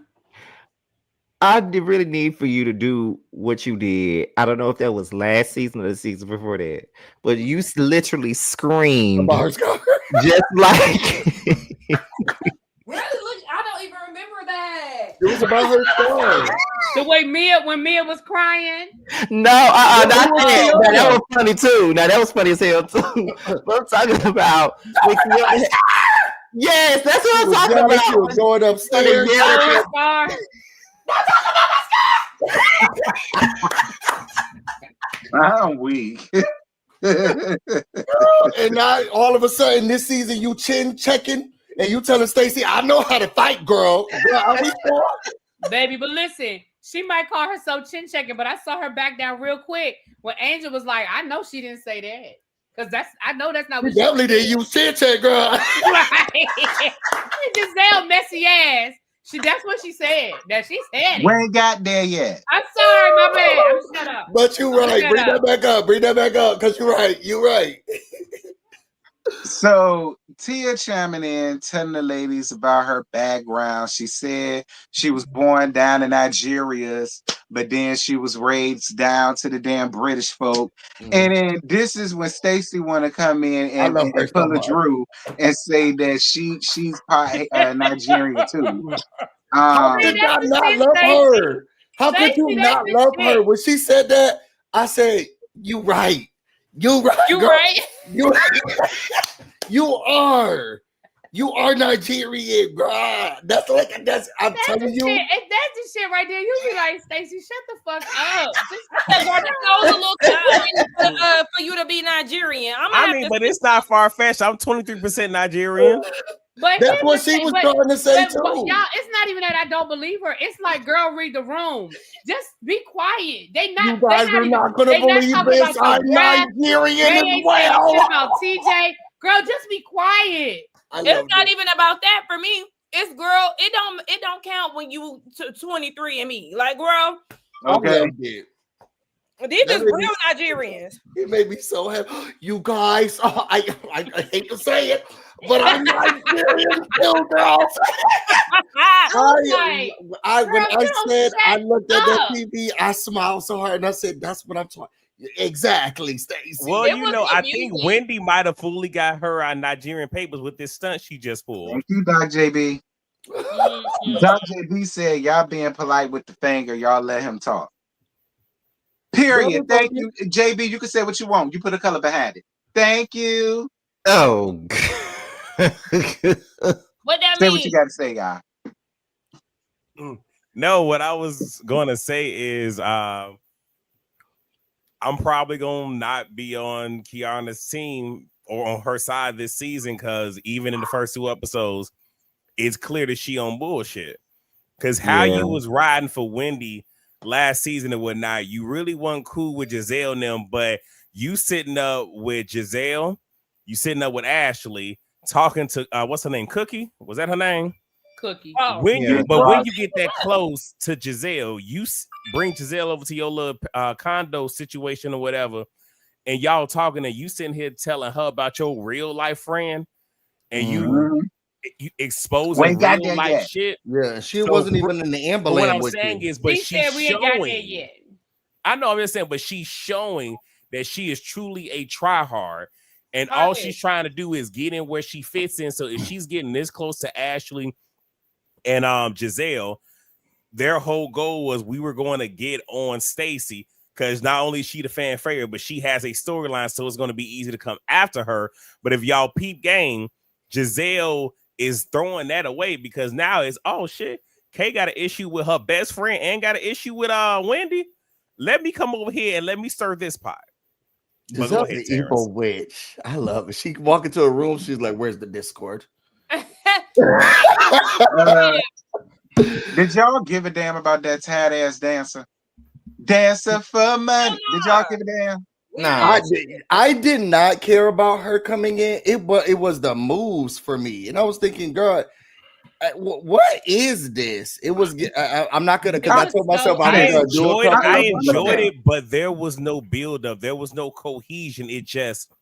S2: I really need for you to do what you did. I don't know if that was last season or the season before that, but you literally screamed just like.
S5: Really? Look, I don't even remember that.
S3: It was about her story.
S4: The way when Mia was crying.
S2: No, not that. That was funny too. Now that was funny as hell too. But I'm talking about. Yes, that's what I'm talking about.
S3: She was going upstairs.
S1: I'm weak.
S3: And now all of a sudden this season you chin checking and you telling Stacey, I know how to fight, girl.
S4: Baby, but listen, she might call herself chin checking, but I saw her back down real quick when Angel was like, I know she didn't say that. Because I know that's not what
S3: she definitely didn't use chin check, girl.
S4: Right. Giselle messy ass. That's what she said. That she said it.
S1: We ain't got there yet.
S4: I'm sorry, my bad. I'm shut up.
S3: But you're right. Bring that back up. Bring that back up. Because you're right. You're right.
S1: So Tia chiming in, telling the ladies about her background. She said she was born down in Nigeria, but then she was raised down to the damn British folk. And then this is when Stacey want to come in and pull a Drew and say that she's part Nigerian too.
S3: How could I not love her? How could you not love her? When she said that, I said, "You right. You right.
S5: You
S3: girl.
S5: right.
S3: You are. You are Nigerian, bro. I'm telling you.
S4: If that's the shit right there, you be like, Stacey, shut the fuck up.
S5: Just a little time for you to be Nigerian.
S6: But it's not far fetched. I'm 23% Nigerian.
S4: But
S3: that's what she was trying to say too.
S4: Y'all, it's not even that I don't believe her. It's like, girl, read the room. Just be quiet. You guys
S3: are not gonna believe this. I'm Nigerian as well.
S4: About TJ, girl, just be quiet.
S5: It's not even about that for me. It's girl. It don't count when you 23 and me. Like, girl.
S1: Okay.
S5: These is real Nigerians.
S3: It made me so happy. You guys, I hate to say it, but I'm Nigerian too, girls. I looked at that TV, I smiled so hard and I said, that's what I'm talking. Exactly, Stacey.
S6: Well, I think Wendy might have fully got her Nigerian papers with this stunt she just pulled.
S1: Thank you, Doc JB. Doc JB said, y'all being polite with the finger, y'all let him talk. Period. Thank you, JB. You can say what you want. You put a color behind it. Thank you.
S2: Oh.
S5: What that
S1: say what you got to say, guy.
S6: No, what I was going to say is I'm probably going to not be on Kiana's team or on her side this season because even in the first 2 episodes, it's clear that she on bullshit. Because how you was riding for Wendy last season and whatnot, you really wasn't cool with Giselle and them, but you sitting up with Giselle, you sitting up with Ashley, talking to what's her name? Cookie? Was that her name?
S4: Cookie.
S6: When you get that close to Giselle, you bring Giselle over to your little condo situation or whatever, and y'all talking, and you sitting here telling her about your real life friend, and you exposing real life shit.
S3: Yeah, she wasn't even in the ambulance.
S6: What I'm saying is, but she's
S4: we ain't got there yet.
S6: I know, I'm just saying, but she's showing that she is truly a tryhard, and all she's trying to do is get in where she fits in. So if she's getting this close to Ashley and Giselle, their whole goal was we were going to get on Stacey because not only is she the fan favorite, but she has a storyline, so it's going to be easy to come after her. But if y'all peep game, Giselle is throwing that away because now it's, oh shit, Kay got an issue with her best friend and got an issue with Wendy. Let me come over here and let me stir this pot.
S3: Giselle's the evil witch. I love it. She walk into a room, she's like, where's the Discord?
S1: Did y'all give a damn about that tight ass dancer? Dancer for money. Did y'all give a damn?
S3: No, I did not care about her coming in. It was the moves for me, and I was thinking, girl, what is this? It was. I'm not gonna, because I told myself I
S6: enjoyed it, but there was no build up. There was no cohesion. It just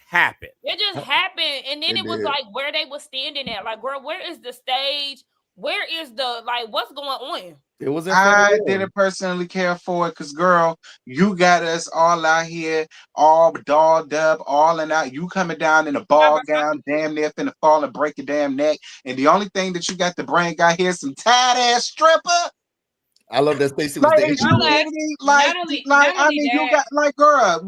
S6: happened.
S5: It just happened, and then it was like where they were standing at. Like, girl, where is the stage? Where is the what's going on?
S3: It was in
S1: I didn't personally care for it because, girl, you got us all out here, all dolled up, all in out. You coming down in a ball gown, damn near finna fall and break your damn neck. And the only thing that you got to bring out here is some tight ass stripper.
S3: I love that Stacey was
S1: like,
S3: there.
S1: You got girl,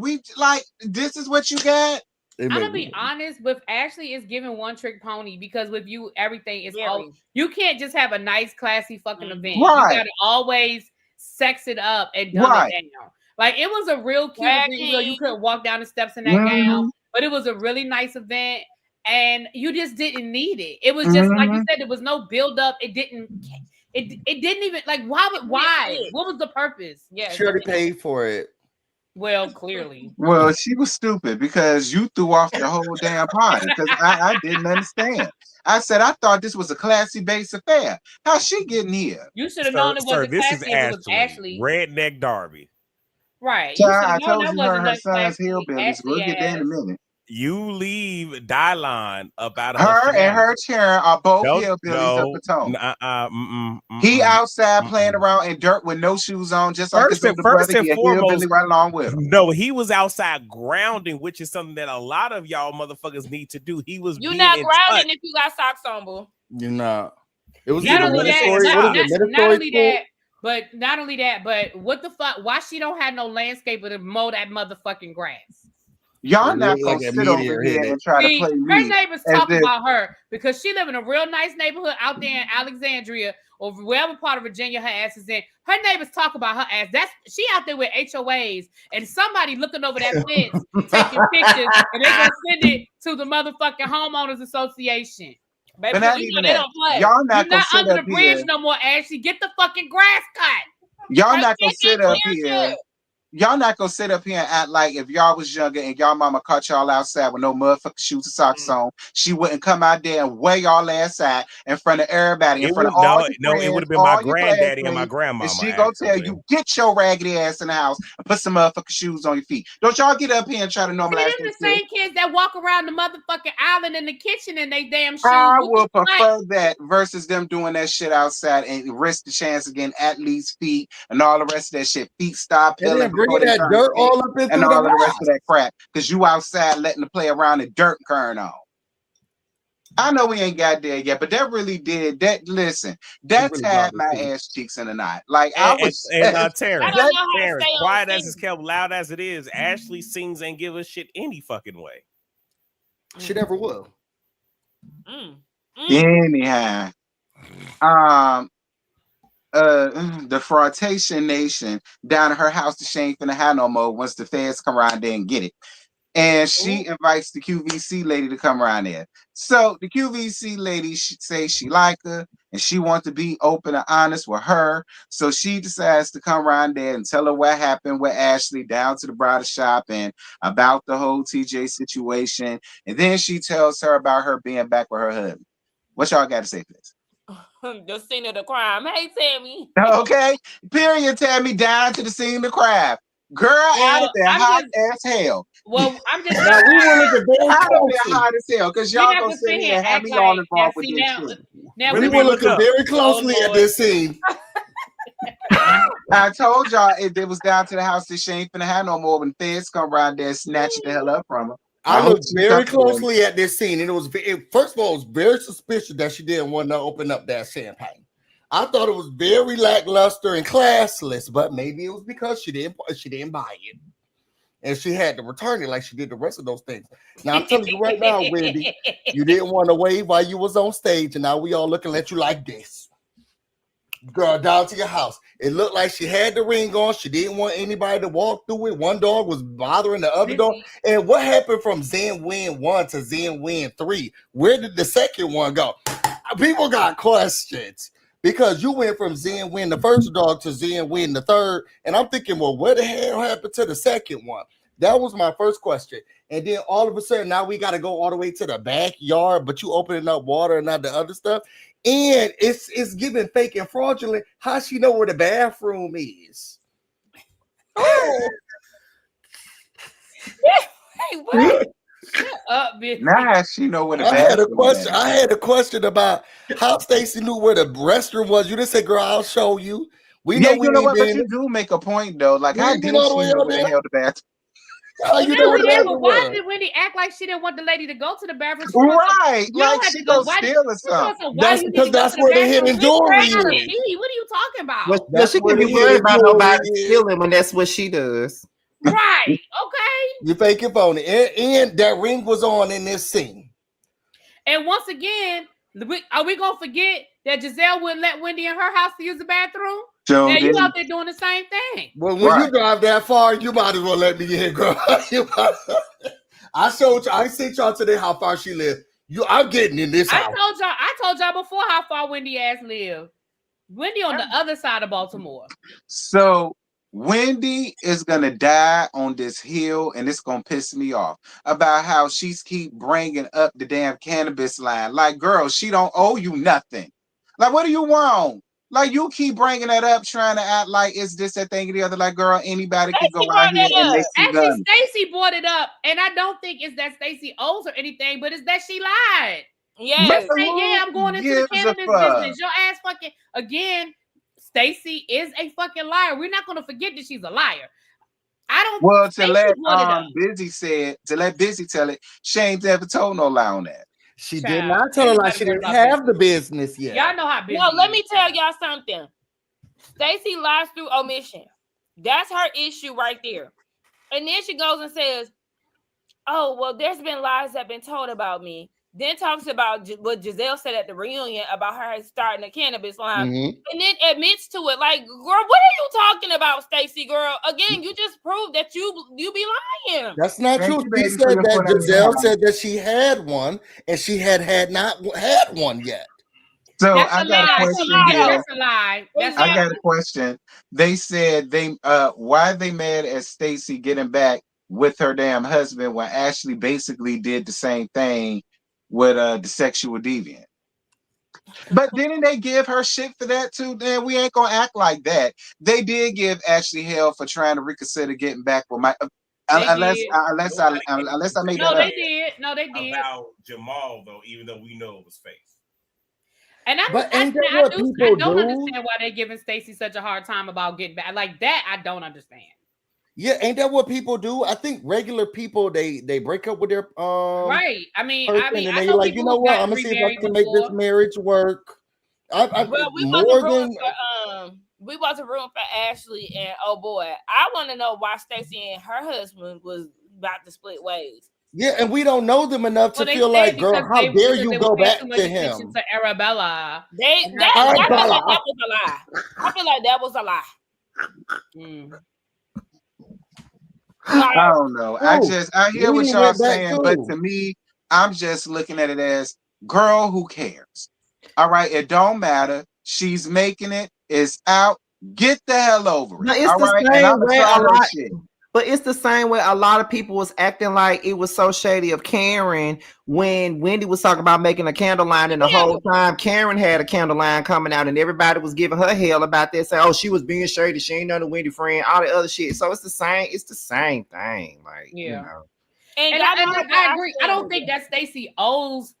S1: this is what you got.
S4: I'm gonna be honest with Ashley. Is giving one trick pony because with you, everything is all. You can't just have a nice, classy fucking event.
S1: Right.
S4: You gotta always sex it up and dumb it down. Like it was a real cute event. You could walk down the steps in that gown, but it was a really nice event, and you just didn't need it. It was just like you said. There was no build up. It didn't. It didn't even why? What was the purpose?
S3: Yeah, she already paid for it.
S4: Well, clearly.
S1: Well, she was stupid because you threw off the whole damn party because I didn't understand. I said I thought this was a classy base affair. How's she getting here?
S4: You should have known it wasn't classy. It was Ashley.
S6: Redneck Darby.
S4: Right.
S1: I told you her son's hillbillies. We'll get there in a minute.
S6: You leave Dylon about
S1: her and her Sharon are both hillbillies of Potomac. He outside playing around in dirt with no shoes on, just like his older brother. He a hillbilly right along with him.
S6: No, he was outside grounding, which is something that a lot of y'all motherfuckers need to do. He was.
S5: You're not grounding if you got socks on, boo.
S3: You're not. It was
S4: not only that, but what the fuck? Why she don't have no landscaper to mow that motherfucking grass?
S1: Y'all not gonna sit over here and try to play me.
S4: Her neighbors talk about her because she live in a real nice neighborhood out there in Alexandria or wherever part of Virginia her ass is in. Her neighbors talk about her ass. She out there with HOAs and somebody looking over that fence taking pictures and they gonna send it to the motherfucking homeowners association. Baby,
S1: but not even that. Y'all not gonna sit
S4: under
S1: up
S4: the bridge
S1: here.
S4: No more, Ashley. Get the fucking grass cut.
S1: Y'all not gonna sit up here. Y'all not gonna sit up here and act like if y'all was younger and y'all mama caught y'all outside with no motherfucking shoes or socks on, she wouldn't come out there and weigh y'all ass out in front of everybody, in front of all your friends,
S6: it would have been my granddaddy and my grandmama.
S1: And she gonna tell you, get your raggedy ass in the house and put some motherfucking shoes on your feet. Don't y'all get up here and try to normalize
S4: the same kids that walk around the motherfucking island in the kitchen in they damn shoes.
S1: I would prefer that versus them doing that shit outside and risk the chance of getting athlete's feet and all the rest of that shit. Feet stop peeling.
S3: Bringing that dirt all up into
S1: and all of the rest of that crap because you outside letting the play around in dirt current on. I know we ain't got there yet, but that really did that. Listen, that really tied my ass cheeks in a knot. Like I was.
S6: Terrence, quiet as it's kept, loud as it is, Ashley sings and give a shit any fucking way.
S3: She never will.
S1: Anyhow, the Frautation Nation down at her house, she ain't finna have no more once the feds come around there and get it. And she invites the QVC lady to come around there. So the QVC lady says she like her and she wants to be open and honest with her. So she decides to come around there and tell her what happened with Ashley down to the bridal shop and about the whole TJ situation. And then she tells her about her being back with her husband. What y'all got to say for this?
S5: The scene of the crime. Hey, Tammy.
S1: Okay. Period, Tammy. Down to the scene of the crime. Girl, out of there hot as hell.
S4: Well, I'm just
S3: now we were looking very
S1: out of there hot as hell because y'all gonna sit here and have me all involved with this shit.
S3: Now we were looking very closely at this scene.
S1: I told y'all it was down to the house that she ain't finna have no more when feds come around there and snatch the hell up from her.
S3: I looked very closely at this scene, and first of all, it was very suspicious that she didn't want to open up that champagne. I thought it was very lackluster and classless, but maybe it was because she didn't buy it, and she had to return it like she did the rest of those things. Now I'm telling you right now, Wendy, you didn't want to wave while you was on stage, and now we all looking at you like this. Girl, down to your house. It looked like she had the ring on. She didn't want anybody to walk through it. One dog was bothering the other dog. And what happened from Zen Win 1 to Zen Win 3? Where did the second one go? People got questions because you went from Zen Win the first dog to Zen Win the third. And I'm thinking, well, what the hell happened to the second one? That was my first question. And then all of a sudden, now we got to go all the way to the backyard, but you opening up water and not the other stuff. And it's giving fake and fraudulent. How she know where the bathroom is?
S5: Oh. Hey, what?
S4: Shut up, bitch.
S1: Now she know where the
S3: I had a
S1: bathroom
S3: question.
S1: is.
S3: I had a question about how Stacy knew where the restroom was. You didn't say, "Girl, I'll show you." We know we
S1: you know
S3: ain't
S1: what? But
S3: been.
S1: you do make a point though. Like,
S3: We
S1: how
S3: ain't been
S1: did
S3: all the
S1: she
S3: way
S1: know
S3: out
S1: where the
S3: there.
S1: hell the bathroom?
S3: How you know where the bathroom
S4: Why
S3: was?
S4: did Wendy act like she didn't want the lady to go to the bathroom?
S1: Right,
S4: You don't
S1: like
S4: have
S1: she
S4: to go.
S1: go steal or something.
S3: That's because that's where the hidden door is.
S4: What are you talking about?
S2: Well, she can be worried about nobody stealing when that's what she does.
S4: Right. Okay.
S3: You fake your phone, and that ring was on in this scene.
S4: And once again, are we gonna forget that Giselle wouldn't let Wendy in her house to use the bathroom?
S1: So
S4: now you out there doing the same thing.
S3: Well, when you drive that far, you might as well let me in, girl. I showed you. I sent y'all today how far she lived. I'm getting in this house.
S4: I told y'all before how far Wendy ass lived. Wendy on the other side of Baltimore.
S1: So Wendy is gonna die on this hill, and it's gonna piss me off about how she's keep bringing up the damn cannabis line. Like, girl, she don't owe you nothing. Like, what do you want? Like, you keep bringing that up, trying to act like it's this, that thing, or the other. Like, girl, anybody can go out here and make some guns.
S4: Stacey brought it up, and I don't think it's that Stacey owes her anything, but it's that she lied.
S5: Yes.
S4: I'm going into the cannabis business. Your ass fucking again. Stacey is a fucking liar. We're not going to forget that she's a liar. I don't.
S1: Well, to let Busy tell it, she ain't ever told no lie on that.
S3: She did not tell a lie. She didn't have the business yet.
S4: Y'all know how busy.
S5: No, let me tell y'all something. Stacey lies through omission. That's her issue right there. And then she goes and says, "Oh, well, there's been lies that have been told about me." Then talks about what Giselle said at the reunion about her starting a cannabis line, and then admits to it. Like, girl, what are you talking about, Stacey? Girl, again, you just proved that you be lying.
S3: That's not true. She said that Giselle said that she had one, and she had not had one yet.
S1: So I got a question here.
S4: That's a lie.
S1: I got a question. They said why they mad at Stacey getting back with her damn husband when Ashley basically did the same thing with the sexual deviant. But didn't they give her shit for that too? Then we ain't gonna act like that. They did give Ashley hell for trying to reconsider getting back with my unless I made that up.
S4: No, they did.
S6: About Jamal though, even though we know it was fake.
S4: And I don't understand why they're giving Stacey such a hard time about getting back. Like that, I don't understand.
S3: Yeah, ain't that what people do? I think regular people they break up with their
S4: right. I mean,
S3: and they like, you know what? I'm gonna see if I can make this marriage work.
S5: We was a room for Ashley, and oh boy, I want to know why Stacey and her husband was about to split ways.
S3: Yeah, and we don't know them enough to feel like, girl, how dare you go back to him?
S4: To Arabella.
S5: That was a lie. I feel like that was a lie.
S1: I don't know. I hear what y'all saying, but to me, I'm just looking at it as, girl, who cares? All right, it don't matter. She's making it. It's out. Get the hell over it.
S2: It's the same way but it's the same way a lot of people was acting like it was so shady of Karen when Wendy was talking about making a candle line, and the whole time Karen had a candle line coming out, and everybody was giving her hell about this, saying, "Oh, she was being shady. She ain't none of Wendy friend." All the other shit. So it's the same. It's the same thing. Like, you know.
S4: And I agree. I don't think that Stacey owes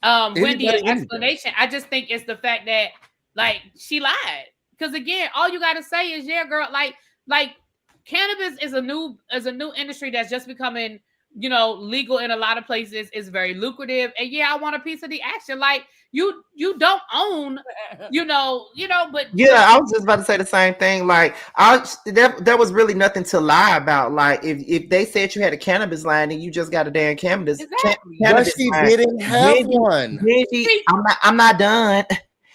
S4: Wendy an explanation. I just think it's the fact that like she lied. Because again, all you got to say is, yeah, girl, like. Cannabis is a new industry that's just becoming, legal in a lot of places. It's very lucrative, and yeah, I want a piece of the action. Like you don't own, but
S2: yeah, I was just about to say the same thing. Like there was really nothing to lie about. Like if they said you had a cannabis line and you just got a damn cannabis,
S3: but she didn't have one.
S2: I'm not done.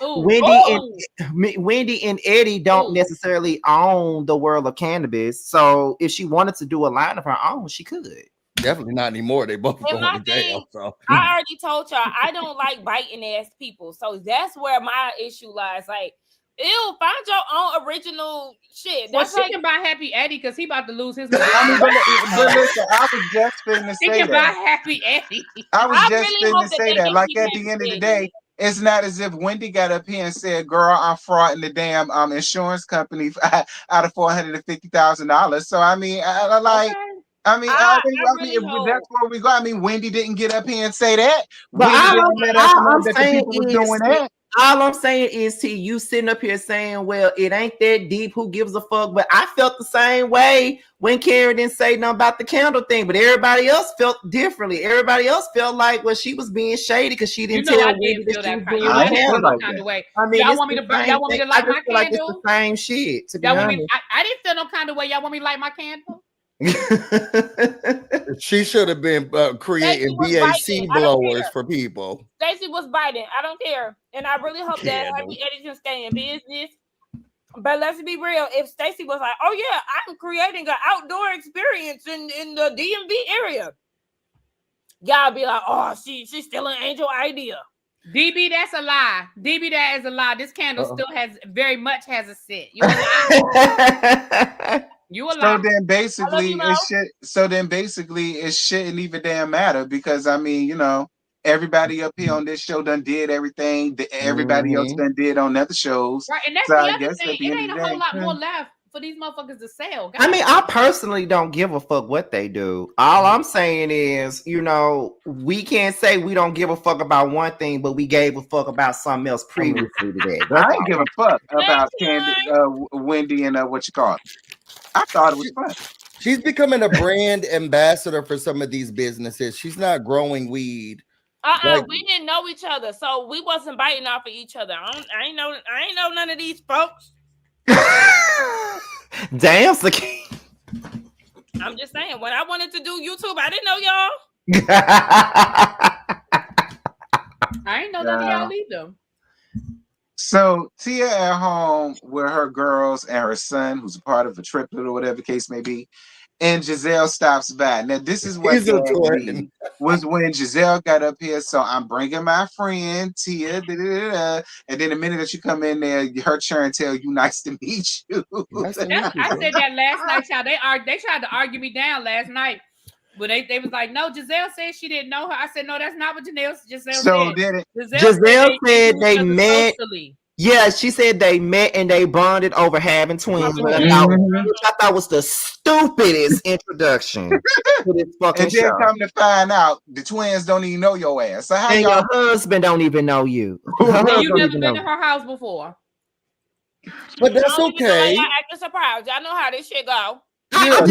S2: Wendy and Eddie don't necessarily own the world of cannabis, so if she wanted to do a line of her own, she could.
S3: Definitely not anymore. They both going to jail. So
S5: I already told y'all I don't like biting ass people, so that's where my issue lies. Like, ew, find your own original shit.
S4: That's she can buy Happy Eddie because he about to lose his money.
S1: But listen, I was just finna say that.
S4: He can buy Happy Eddie.
S1: I was just finna say that. Like at the end of the day, it's not as if Wendy got up here and said, "Girl, I'm frauding the damn insurance company out of $450,000." So I mean, I mean, that's where we go. I mean, Wendy didn't get up here and say that.
S2: But
S1: Wendy didn't let us know that the people were doing that.
S2: All I'm saying is, T, you sitting up here saying, well, it ain't that deep. Who gives a fuck? But I felt the same way when Karen didn't say nothing about the candle thing, but everybody else felt differently. Everybody else felt like, well, she was being shady because she didn't tell Wendy that she was doing the candle.
S4: Kind of way.
S2: I mean,
S4: y'all want me to light my candle?
S2: Like it's the same shit. To be honest.
S4: I didn't feel no kind of way. Y'all want me to light my candle?
S3: She should have been creating BAC blowers for people.
S5: Stacey was biting. I don't care, and I really hope that Heavy Eddie can stay in business. But let's be real. If Stacey was like, "Oh yeah, I'm creating an outdoor experience in the DMV area," y'all be like, "Oh, she's still an Angel idea."
S4: DB, that's a lie. DB, that is a lie. This candle still very much has a scent. You
S1: So then basically it shouldn't even damn matter, because I mean, you know, everybody up here on this show done did everything that everybody else done did on other shows.
S4: Right, and that's the other thing. It ain't a whole lot more left for these motherfuckers to sell.
S2: I mean, I personally don't give a fuck what they do. All I'm saying is, you know, we can't say we don't give a fuck about one thing, but we gave a fuck about something else previously to that.
S1: I didn't give a fuck about Wendy and what you call it. I thought it was fun.
S3: She's becoming a brand ambassador for some of these businesses. She's not growing weed.
S5: We didn't know each other, so we wasn't biting off of each other. I ain't know none of these folks.
S2: Damn, Sakina.
S5: I'm just saying, when I wanted to do YouTube, I didn't know y'all.
S4: I ain't know none of y'all either.
S1: So Tia at home with her girls and her son, who's a part of a triplet or whatever the case may be, and Giselle stops by. Now this is what was when Giselle got up here. So I'm bringing my friend Tia, and then the minute that you come in there, her turn tell you nice to meet you.
S4: I said that last night, y'all. They tried to argue me down last night. But they was like, no, Giselle said she didn't know her. I said, no, that's not what Giselle said.
S2: Giselle said they met. Socially. Yeah, she said they met and they bonded over having twins, which I thought was the stupidest introduction to this fucking
S1: and then
S2: show.
S1: Come to find out, the twins don't even know your ass. So how
S2: your husband don't even know you.
S4: You never been to her house before.
S3: But that's okay.
S5: Y'all acting surprised. Y'all know how this shit go.
S2: Yeah,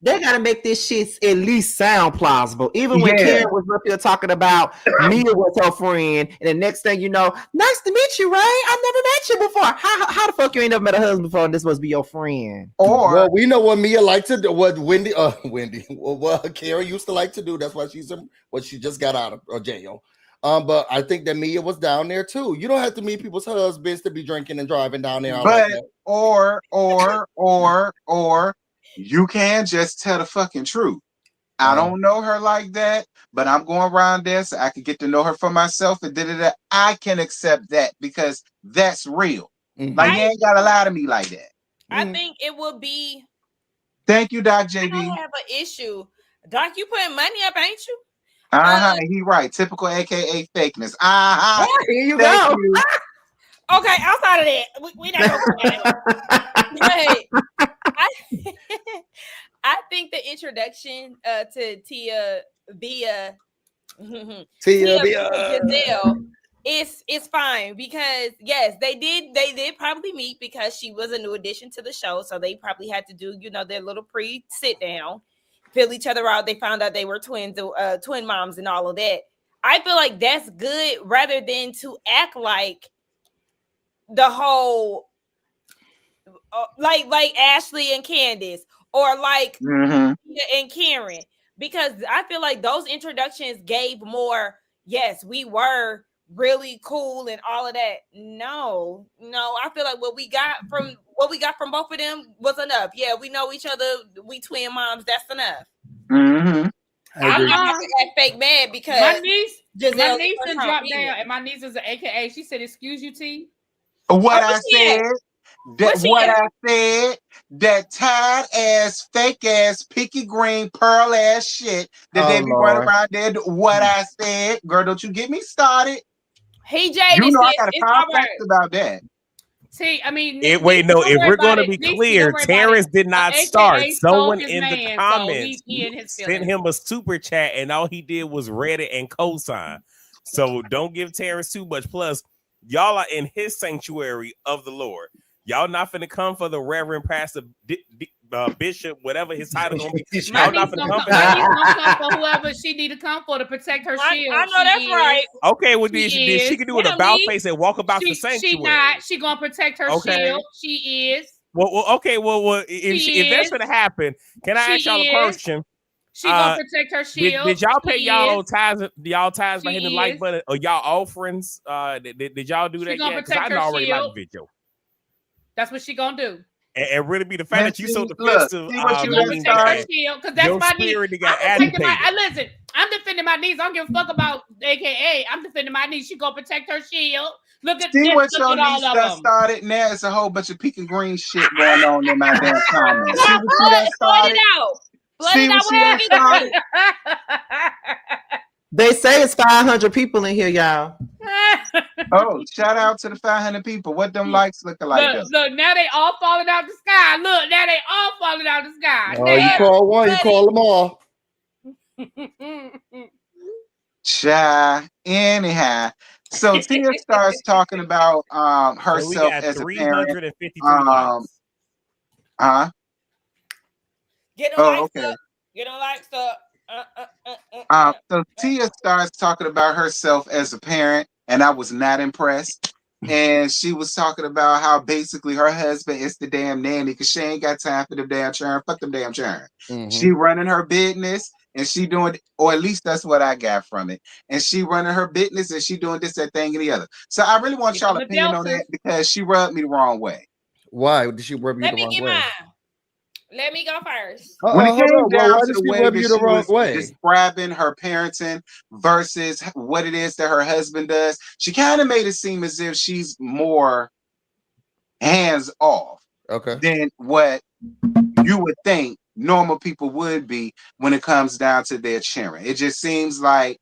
S2: they gotta make this shit at least sound plausible. Even when Karen was up here talking about Mia was her friend, and the next thing you know, nice to meet you, right? I've never met you before. How the fuck you ain't never met a husband before, and this must be your friend?
S3: Well, we know what Mia liked to do. What what Karen used to like to do. That's why she just got out of jail. But I think that Mia was down there too. You don't have to meet people's husbands to be drinking and driving down there.
S1: But or you can just tell the fucking truth. I don't know her like that, but I'm going around there so I can get to know her for myself, and I can accept that because that's real. Like you ain't gotta lie to me like that.
S5: I think it would be.
S1: Thank you, Doc JB.
S5: I don't have an issue. Doc, you putting money up, ain't you?
S1: He right. Typical, aka fakeness.
S2: Here you go.
S5: Okay, outside of that, we not gonna I think the introduction to Tia via Giselle is fine because yes, they did probably meet because she was a new addition to the show, so they probably had to do their little pre-sit down. Fill each other out. They found out they were twins, twin moms, and all of that. I feel like that's good rather than to act like the whole like Ashley and Candace or like and Karen, because I feel like those introductions gave more. Yes, we were really cool and all of that. No, I feel like what we got from both of them was enough. Yeah, we know each other. We twin moms. That's enough.
S1: Mm-hmm.
S5: I'm not gonna fake mad because
S4: my niece dropped down, and my niece is an AKA. She said, "Excuse you, T."
S1: I said, that tied ass, fake ass, picky green, pearl ass shit that they be running around there. What I said, girl, don't you get me started.
S5: Hey, Jay,
S1: you know I got a complex about that.
S6: If we're going to be clear, Terrence did not start. Someone in the comments sent him a super chat, and all he did was read it and co-sign. So don't give Terrence too much. Plus, y'all are in his sanctuary of the Lord. Y'all not finna come for the Reverend Pastor Bishop, whatever his title gonna be. Y'all not finna come for
S4: that. For whoever she need to come for to protect her shield.
S5: I know that's right.
S6: Okay, well then she can do an about face and walk about the sanctuary.
S4: She gonna protect her shield. She is.
S6: Well, okay. Well, if that's gonna happen, can I ask y'all a question?
S4: She gonna protect her shield.
S6: Did y'all pay y'all tithes by hitting the like button or y'all offerings? Did y'all do that yet? Because I already like the video.
S4: That's what she gonna do.
S6: And really be the fact that you so defensive.
S4: Because that's my niece. Listen, I'm defending my niece. I don't give a fuck about AKA. I'm defending my niece. She gonna protect her shield. Look at
S1: see what your niece that started now. It's a whole bunch of pink and green shit going on in my damn comments. See what that started? See what that started?
S2: They say it's 500 people in here, y'all.
S1: Oh, shout out to the 500 people. What them likes looking like?
S4: Look, now they all falling out the sky. Look, now they all falling out the sky.
S3: Oh, you call one, you call them all.
S1: Anyhow, so Tia starts talking about herself as a parent.
S5: Get them likes up. Get them likes up.
S1: So Tia starts talking about herself as a parent, and I was not impressed. And she was talking about how basically her husband is the damn nanny because she ain't got time for the damn churn. Fuck them damn churn. Mm-hmm. She running her business and she doing, or at least that's what I got from it. And she running her business and she doing this, that thing, and the other. So I really want y'all opinion on that because she rubbed me the wrong way.
S3: Why did she rub you the wrong way?
S5: Mine. Let me go first.
S1: When it came down to the way that she was describing her parenting versus what it is that her husband does, she kind of made it seem as if she's more hands off than what you would think normal people would be when it comes down to their children. It just seems like,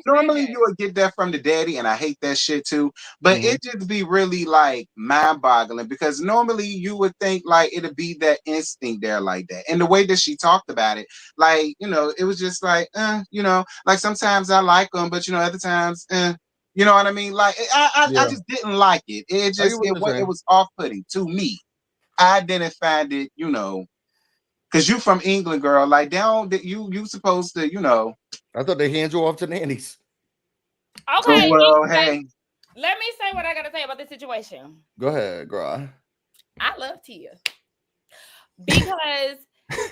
S1: normally you would get that from the daddy, and I hate that shit too, but it just be really like mind-boggling because normally you would think like it'd be that instinct there like that. And the way that she talked about it, like, it was just like, like sometimes I like them, but other times, you know what I mean? Like I just didn't like it. It just, it was off-putting to me. I didn't find it, because you from England, girl. Like, you supposed to,
S3: I thought they hand you off to nannies.
S5: Okay.
S1: Well, hey.
S5: Let me say what I got to say about this situation.
S3: Go ahead, girl.
S5: I love Tia. Because,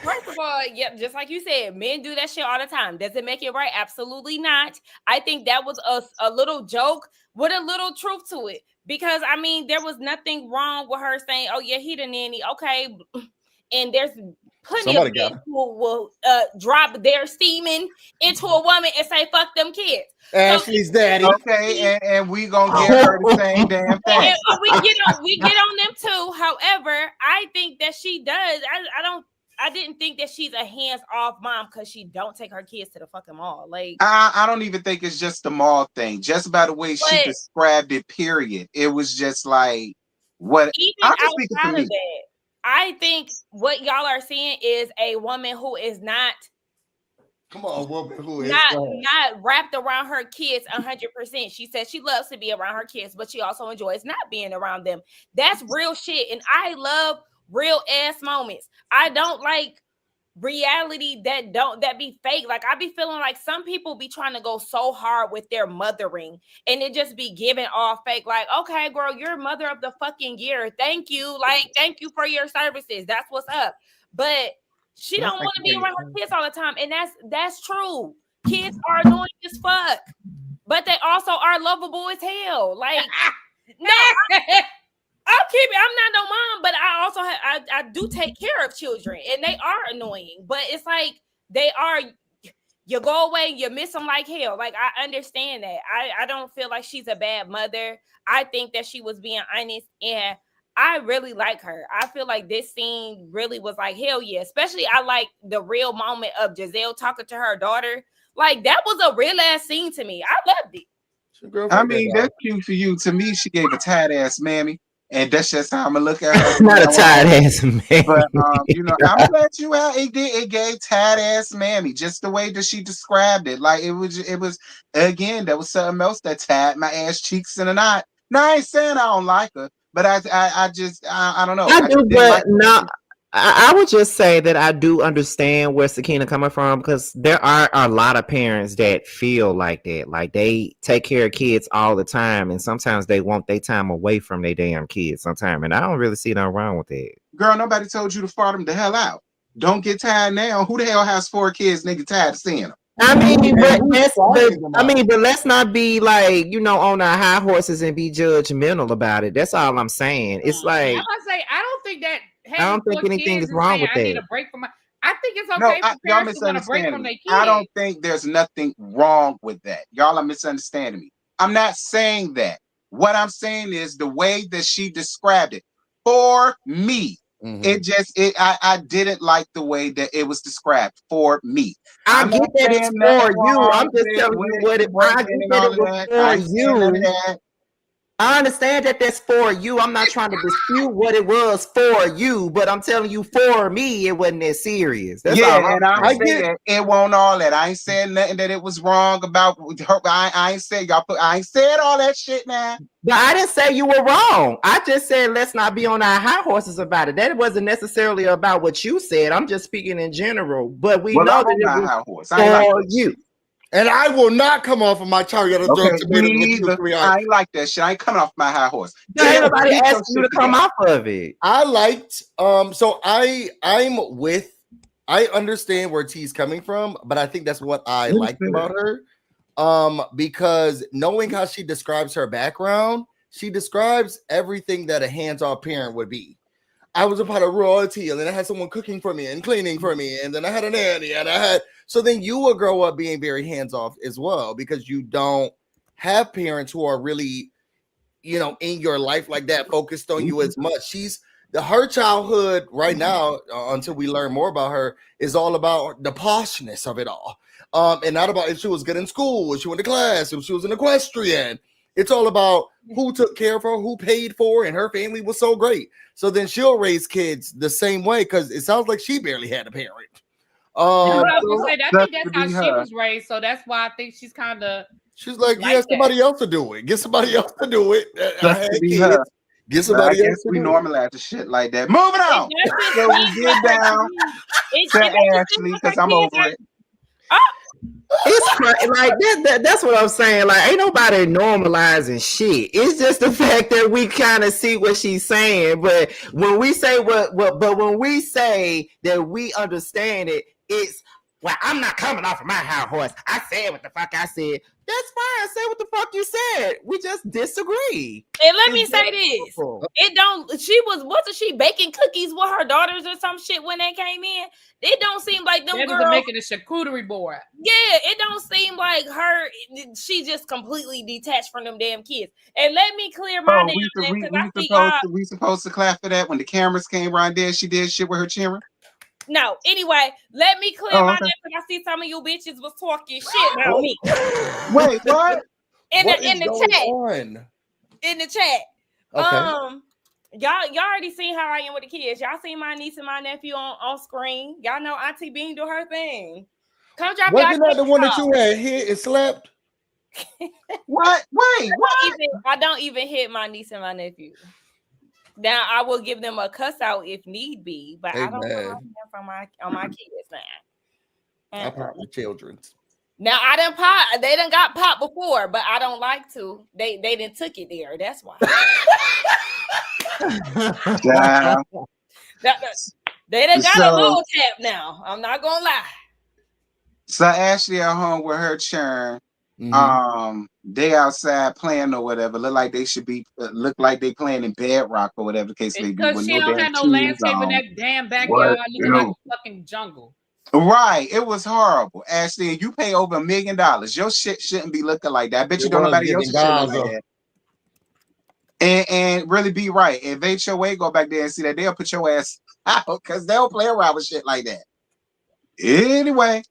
S5: first of all, just like you said, men do that shit all the time. Does it make it right? Absolutely not. I think that was a little joke with a little truth to it. Because, there was nothing wrong with her saying, oh, yeah, he the nanny. Okay. And there's plenty of men who will drop their semen into a woman and say, fuck them kids.
S3: Ashley's daddy.
S1: Okay, and we gonna give her the same damn thing.
S5: We get on them too. However, I think that she does. I didn't think that she's a hands-off mom because she don't take her kids to the fucking mall. Like
S1: I don't even think it's just the mall thing. Just by the way she described it, period. It was just like what
S5: even outside of that. I think what y'all are seeing is a woman who is not not wrapped around her kids 100%. She says she loves to be around her kids, but she also enjoys not being around them. That's real shit, and I love real ass moments. I don't like reality that be fake. Like I be feeling like some people be trying to go so hard with their mothering and it just be giving all fake. Like, okay, girl, you're mother of the fucking year. Thank you. Like, thank you for your services. That's what's up. But she don't want to be around her kids all the time. And that's true. Kids are annoying as fuck, but they also are lovable as hell. Like, no, I'm not no mom, but I also I do take care of children, and they are annoying. But it's like you go away, you miss them like hell. Like I understand that. I don't feel like she's a bad mother. I think that she was being honest, and I really like her. I feel like this scene really was like hell yeah. Especially I like the real moment of Giselle talking to her daughter. Like that was a real ass scene to me. I loved it.
S1: I mean, that's cute for you. To me, she gave a tight ass mammy. And that's just how I'm gonna look at her.
S2: Not a tired ass man.
S1: But you know, I'm glad you out. It gave tired ass mammy, just the way that she described it. Like it was again, there was something else that tied my ass cheeks in a knot. Now I ain't saying I don't like her, but I don't know.
S2: I do, but no. I would just say that I do understand where Sakina coming from, because there are a lot of parents that feel like that. Like they take care of kids all the time, and sometimes they want their time away from their damn kids sometimes. And I don't really see nothing wrong with that.
S1: Girl, nobody told you to fart them the hell out. Don't get tired now. Who the hell has 4 kids, nigga, tired of seeing them?
S2: I mean, but let's not be like, you know, on our high horses and be judgmental about it. That's all I'm saying. It's like,
S4: I don't think that.
S2: I don't think anything is wrong with that.
S4: I need a break from I think it's okay for parents to want a break from their kids.
S1: I don't think there's nothing wrong with that. Y'all are misunderstanding me. I'm not saying that. What I'm saying is the way that she described it. For me, I didn't like the way that it was described for me.
S2: I get that it's for you. I'm just telling you what it was for you. I understand that that's for you. I'm not trying to dispute what it was for you, but I'm telling you, for me, it wasn't that serious. That's all.
S1: And I said it won't all that. I ain't saying nothing that it was wrong about her. I ain't say I ain't said all that shit now.
S2: But I didn't say you were wrong. I just said let's not be on our high horses about it. That wasn't necessarily about what you said. I'm just speaking in general. But we know that it was for you.
S3: And I will not come off of my chariot of
S1: I ain't like that shit. I ain't coming off my high horse.
S2: Nobody asked you to come off of it.
S3: I liked so I understand where T's coming from, but I think that's what I liked about her. Because knowing how she describes her background, she describes everything that a hands-off parent would be. I was a part of royalty, and then I had someone cooking for me and cleaning for me, and then I had a nanny, and I had. So then you will grow up being very hands-off as well, because you don't have parents who are really, you know, in your life like that, focused on you as much. Her childhood right now, until we learn more about her, is all about the poshness of it all. And not about if she was good in school, if she went to class, if she was an equestrian. It's all about who took care of her, who paid for her, and her family was so great. So then she'll raise kids the same way, because it sounds like she barely had a parent.
S4: I think that's how she was raised, so that's why I think she's kind of.
S3: She's like, yeah, somebody else to do it. Get somebody else to do it. I had kids. Get somebody else to do it.
S1: We normalize the shit like that. Moving on. So we get down to Ashley, because I'm over it.
S2: It's like that's what I'm saying. Like, ain't nobody normalizing shit. It's just the fact that we kind of see what she's saying. But when we say when we say that we understand it, it's well, I'm not coming off of my high horse. I said what the fuck I said. That's fine. Say what the fuck you said. We just disagree.
S5: And let me say this. Wasn't she baking cookies with her daughters or some shit when they came in? It don't seem like them girls
S4: making a charcuterie board.
S5: Yeah, it don't seem like she just completely detached from them damn kids. And let me clear my name.
S1: We supposed to clap for that when the cameras came around there. She did shit with her children.
S5: No, anyway, let me clear my name, because I see some of you bitches was talking shit about me.
S1: Wait, what?
S5: In the chat. In the chat.
S3: Okay.
S5: Y'all already seen how I am with the kids. Y'all seen my niece and my nephew on screen. Y'all know Auntie Bean do her thing. Come drop.
S3: Wasn't that the one that you had hit and slapped?
S1: What? Wait, what?
S5: I don't even hit my niece and my nephew. Now I will give them a cuss out if need be, but I don't know on my kids now.
S3: I pop the children's.
S5: Now I done pop. They done got popped before, but I don't like to. They didn't took it there. That's why. They done got a little tap now. I'm not gonna lie.
S1: So Ashley at home with her churn. They outside playing or whatever. Look like they should be. Look like they playing in bedrock or whatever the case may be.
S4: Because she don't have no landscape in that damn backyard. Looking like a fucking jungle.
S1: Right, it was horrible, Ashley. You pay over $1 million. Your shit shouldn't be looking like that. I bet you don't nobody else shit like that. And really be right. If HOA go back there and see that, they'll put your ass out, because they'll play around with shit like that. Anyway,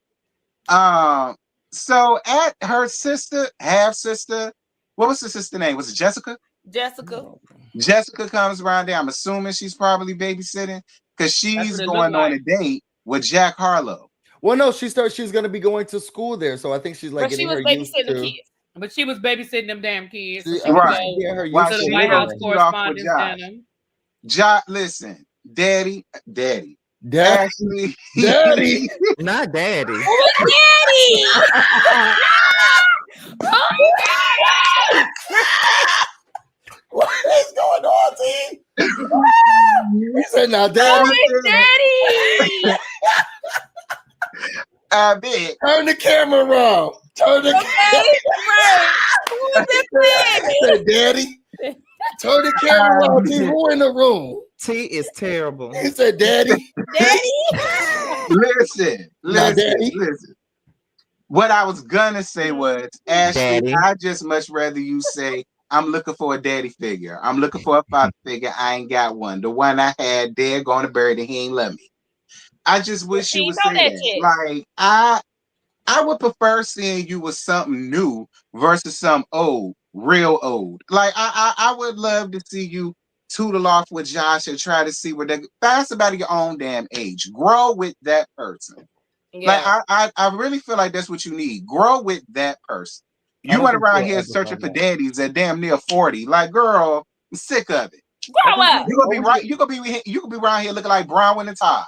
S1: so at her sister, half sister, what was the sister name? Was it Jessica?
S5: Jessica.
S1: Jessica comes around there. I'm assuming she's probably babysitting because she's going on a date with Jack Harlow.
S3: Well, no, she's going to be going to school there, so I think she's like getting her used to.
S4: The kids. But she was babysitting them damn kids.
S3: She,
S4: so
S1: right.
S3: Getting her
S1: used
S3: to
S1: the
S4: White House correspondence.
S1: Listen, Daddy.
S3: Daddy.
S1: Daddy.
S2: Not Daddy.
S5: Daddy.
S3: What is going on, T? He said, "Now, Daddy."
S5: Daddy.
S1: I bet.
S3: Turn the camera around. Turn the camera.
S5: Who's this
S3: Daddy. Turn the camera around. T, who in the room?
S2: T is terrible.
S3: He said, "Daddy."
S1: Listen.
S3: Daddy.
S1: Listen. What I was gonna say was, Ashley,
S2: Daddy.
S1: I just much rather you say, I'm looking for a daddy figure. I'm looking for a father figure. I ain't got one. The one I had, dead, going to bury, and he ain't love me. I just wish you would say that. Like, I would prefer seeing you with something new versus some old, real old. Like, I would love to see you tootle off with Josh and try to see where they find somebody your own damn age. Grow with that person. Yeah. Like, I really feel like that's what you need. Grow with that person. You went around here searching for daddies at damn near 40. Like, girl, I'm sick of it.
S5: Grow up.
S1: You gonna be right. You could be around here looking like Bronwyn and Todd.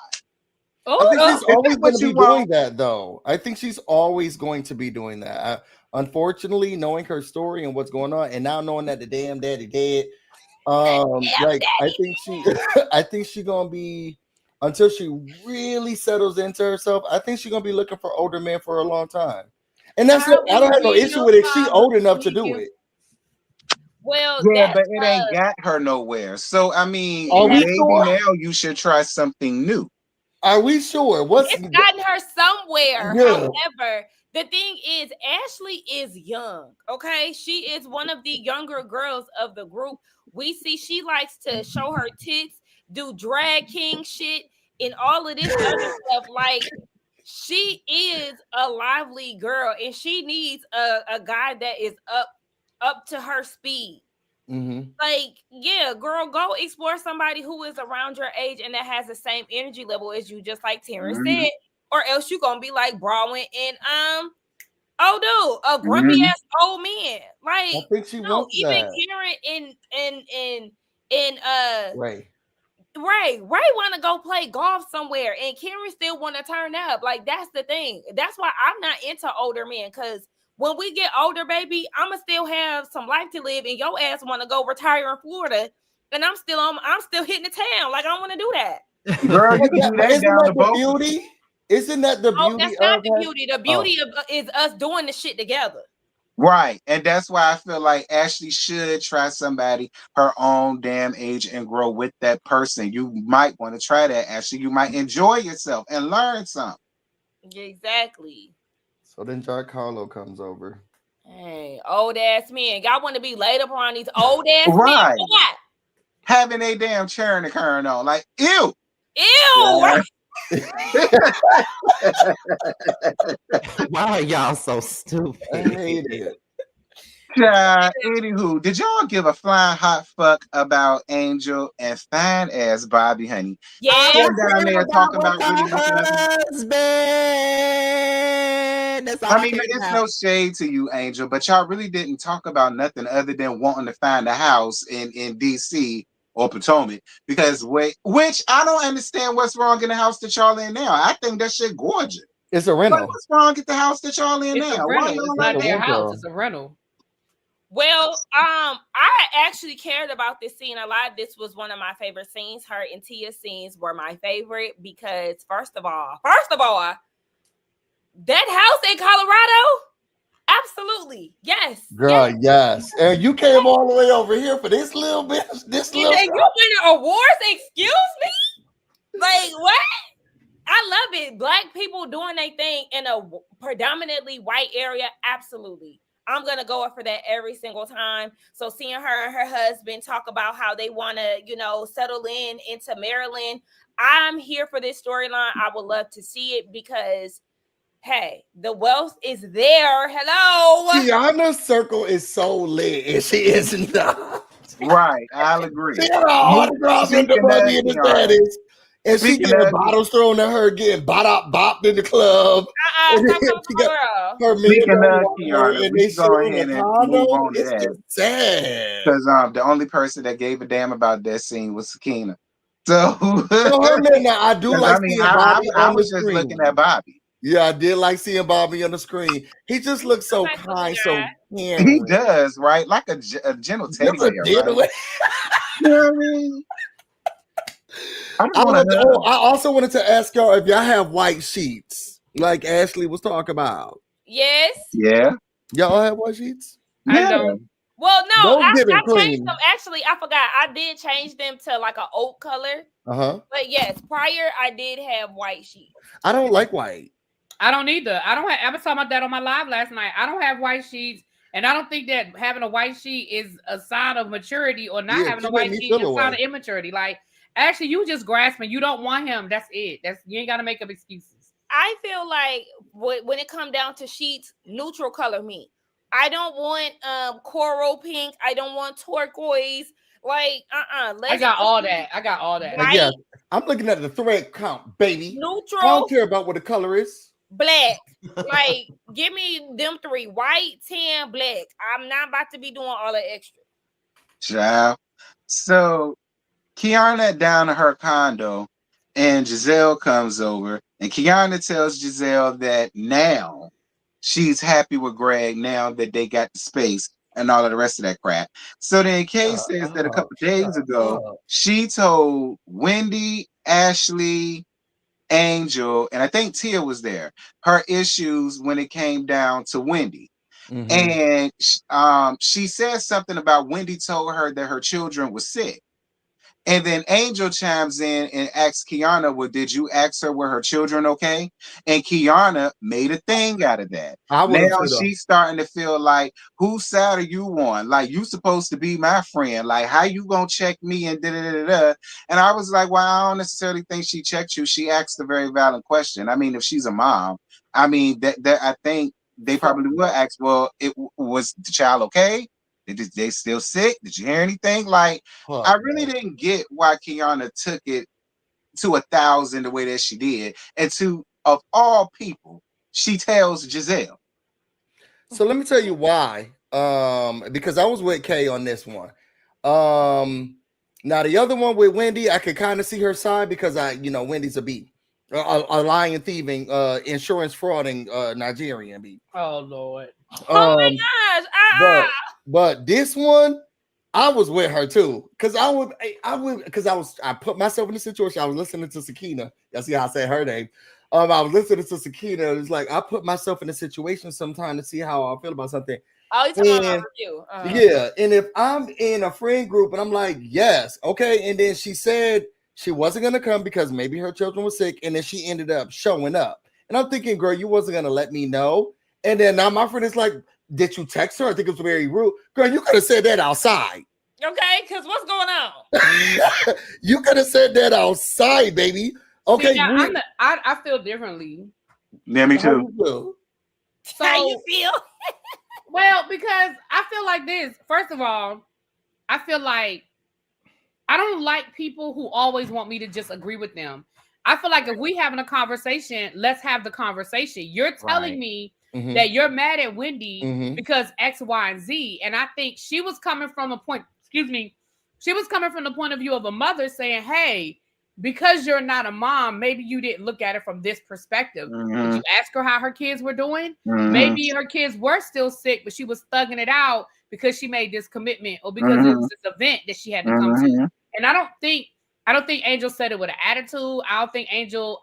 S3: I think she's always going to be doing that, though. I think she's always going to be doing that. Unfortunately, knowing her story and what's going on, and now knowing that the damn daddy dead, like daddy. I think she's gonna be, until she really settles into herself. I think she's gonna be looking for older men for a long time. And that's I don't have no issue with it. She's old enough to do it.
S5: Well,
S1: yeah, but it ain't got her nowhere. So I mean, maybe now you should try something new.
S3: Are we sure?
S5: It's gotten her somewhere. Yeah. However, the thing is, Ashley is young. Okay, she is one of the younger girls of the group. We see she likes to show her tits, do drag king shit, and all of this other stuff. Like, she is a lively girl, and she needs a guy that is up to her speed.
S3: Mm-hmm.
S5: Like, yeah, girl, go explore somebody who is around your age and that has the same energy level as you, just like Terrence said, or else you're gonna be like Bronwyn and a grumpy ass old man. Like,
S3: I think she wants
S5: even
S3: that.
S5: Karen and Ray want to go play golf somewhere, and Karen still want to turn up. Like, that's the thing. That's why I'm not into older men, because when we get older, baby, I'ma still have some life to live, and your ass want to go retire in Florida, and I'm still hitting the town. Like, I don't want to do that.
S1: Girl, you can do that down the boat.
S3: Beauty? Isn't that the beauty?
S5: That's not the beauty. The beauty is us doing the shit together.
S1: Right. And that's why I feel like Ashley should try somebody her own damn age and grow with that person. You might want to try that, Ashley. You might enjoy yourself and learn something.
S5: Exactly.
S3: So then Jack Harlow comes over.
S5: Hey, old ass men. Y'all want to be laid up around these old ass men?
S1: What? Having a damn chair and a current on. Like, ew.
S5: Ew.
S2: Why are y'all so stupid?
S3: I hate it.
S1: Anywho, did y'all give a flying hot fuck about Angel and fine ass Bobby, honey?
S5: Yeah,
S1: I'm down there talking about husband. I mean, it's no shade to you, Angel, but y'all really didn't talk about nothing other than wanting to find a house in DC or Potomac, because which I don't understand what's wrong in the house that y'all in now. I think that shit gorgeous.
S3: It's a rental.
S1: What's wrong at the house that y'all in
S4: it's
S1: now?
S4: A rental. It's not their house. It's a rental.
S5: Well, I actually cared about this scene a lot. This was one of my favorite scenes. Her and Tia's scenes were my favorite because first of all, that house in Colorado, absolutely, yes,
S3: girl, yes. And you came all the way over here for this little bit.
S5: You winning awards? Excuse me? Like, what? I love it. Black people doing their thing in a predominantly white area, absolutely. I'm going to go up for that every single time. So seeing her and her husband talk about how they want to, settle into Maryland, I'm here for this storyline. I would love to see it because, hey, the wealth is there. Hello.
S3: Tiana's circle is so lit, and she is not.
S1: Right, I'll agree.
S3: She had all the girls with the money in the status. And she getting bottles thrown at her, getting bopped in the club. And then she got her
S1: speaking of Kiana, we can go ahead and move on to that.
S3: Sad.
S1: Because the only person that gave a damn about that scene was Sakina. So
S3: her man, now, I do like seeing Bobby
S1: I was just looking at Bobby.
S3: Yeah, I did like seeing Bobby on the screen. He just looks so kind, so caring.
S1: He does, right? Like a gentle teddy bear. Right? You know what I mean?
S3: I also wanted to ask y'all if y'all have white sheets, like Ashley was talking about.
S5: Yes.
S1: Yeah.
S3: Y'all have white sheets?
S5: I don't. Well, no, I
S3: clean.
S5: changed them. Actually, I forgot. I did change them to like an oak color. But yes, prior I did have white sheets.
S3: I don't like white.
S4: I don't either. I don't have. I was talking about that on my live last night. I don't have white sheets, and I don't think that having a white sheet is a sign of maturity, or not having a white sheet is a sign of immaturity. Like, actually, you just grasping. You don't want him. That's it. You ain't got to make up excuses.
S5: I feel like when it comes down to sheets, neutral color me. I don't want coral pink. I don't want turquoise. Like,
S4: I got all that. I got all that.
S3: Yeah, I'm looking at the thread count, baby.
S5: Neutral.
S3: I don't care about what the color is.
S5: Black. Like, give me them three: white, tan, black. I'm not about to be doing all the extra.
S1: Child. So Kiana down to her condo, and Giselle comes over, and Kiana tells Giselle that now she's happy with Greg now that they got the space and all of the rest of that crap. So then Kay says that a couple days ago, she told Wendy, Ashley, Angel, and I think Tia was there, her issues when it came down to Wendy. And she said something about Wendy told her that her children were sick. And then Angel chimes in and asks Kiana, well, did you ask her were her children okay? And Kiana made a thing out of that. Now she's starting to feel like, whose side are you on? Like, you supposed to be my friend. Like, how you gonna check me and da-da-da-da-da? And I was like, well, I don't necessarily think she checked you. She asked a very valid question. I mean, if she's a mom, I mean, that I think they probably will ask, well, was the child okay? Did they still sick? Did you hear anything? Like, I really didn't get why Kiana took it to 1,000 the way that she did. And of all people, she tells Giselle.
S3: So let me tell you why. Because I was with Kay on this one. Now the other one with Wendy, I could kind of see her side because Wendy's a B. A lying, thieving, insurance frauding Nigerian B.
S4: Oh Lord.
S5: Oh my gosh.
S3: But this one, I was with her too. Cause I put myself in the situation. I was listening to Sakina. Y'all see how I say her name. I was listening to Sakina. It's like I put myself in a situation sometime to see how I feel about something.
S5: Oh, you're talking about you.
S3: Yeah. And if I'm in a friend group and I'm like, yes, okay. And then she said she wasn't gonna come because maybe her children were sick, and then she ended up showing up. And I'm thinking, girl, you wasn't gonna let me know. And then now my friend is like, did you text her? I think it was very rude. Girl, you could have said that outside.
S5: Okay, because what's going on?
S3: You could have said that outside, baby. Okay.
S4: See, now, I feel differently.
S1: Yeah, me too.
S5: How you feel?
S4: Well, because I feel like this. First of all, I feel like I don't like people who always want me to just agree with them. I feel like if we having a conversation, let's have the conversation. You're telling me that you're mad at Wendy because X, Y, and Z. And I think she was coming from a point, she was coming from the point of view of a mother saying, hey, because you're not a mom, maybe you didn't look at it from this perspective. Did you ask her how her kids were doing? Maybe her kids were still sick, but she was thugging it out because she made this commitment or because it was this event that she had to come to. And I don't think Angel said it with an attitude. I think Angel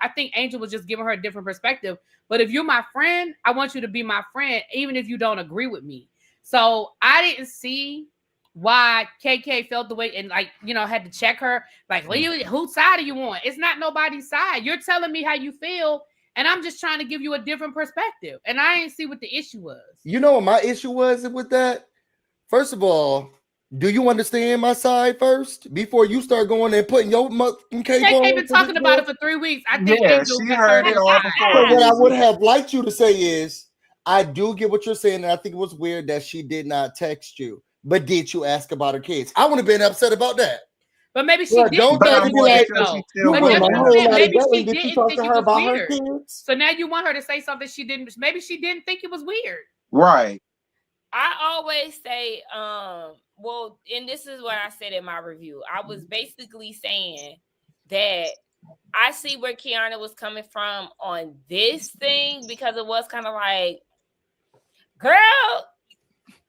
S4: was just giving her a different perspective. But if you're my friend, I want you to be my friend, even if you don't agree with me. So I didn't see why KK felt the way and had to check her. Like, whose side are you on? It's not nobody's side. You're telling me how you feel, and I'm just trying to give you a different perspective. And I didn't see what the issue was.
S3: You know what my issue was with that? First of all, do you understand my side first before you start going and putting your cake on?
S4: KK been talking about it for 3 weeks. I think
S1: she heard it all before.
S3: What I would have liked you to say is, I do get what you're saying, and I think it was weird that she did not text you But did you ask about her kids? I would have been upset about that.
S4: But maybe she didn't.
S3: Don't that be like,
S4: maybe she didn't think it was weird. So now you want her to say something she didn't. Maybe she didn't think it was weird.
S1: Right.
S5: I always say, well, and this is what I said in my review. I was basically saying that I see where Kiana was coming from on this thing, because it was kind of like, girl,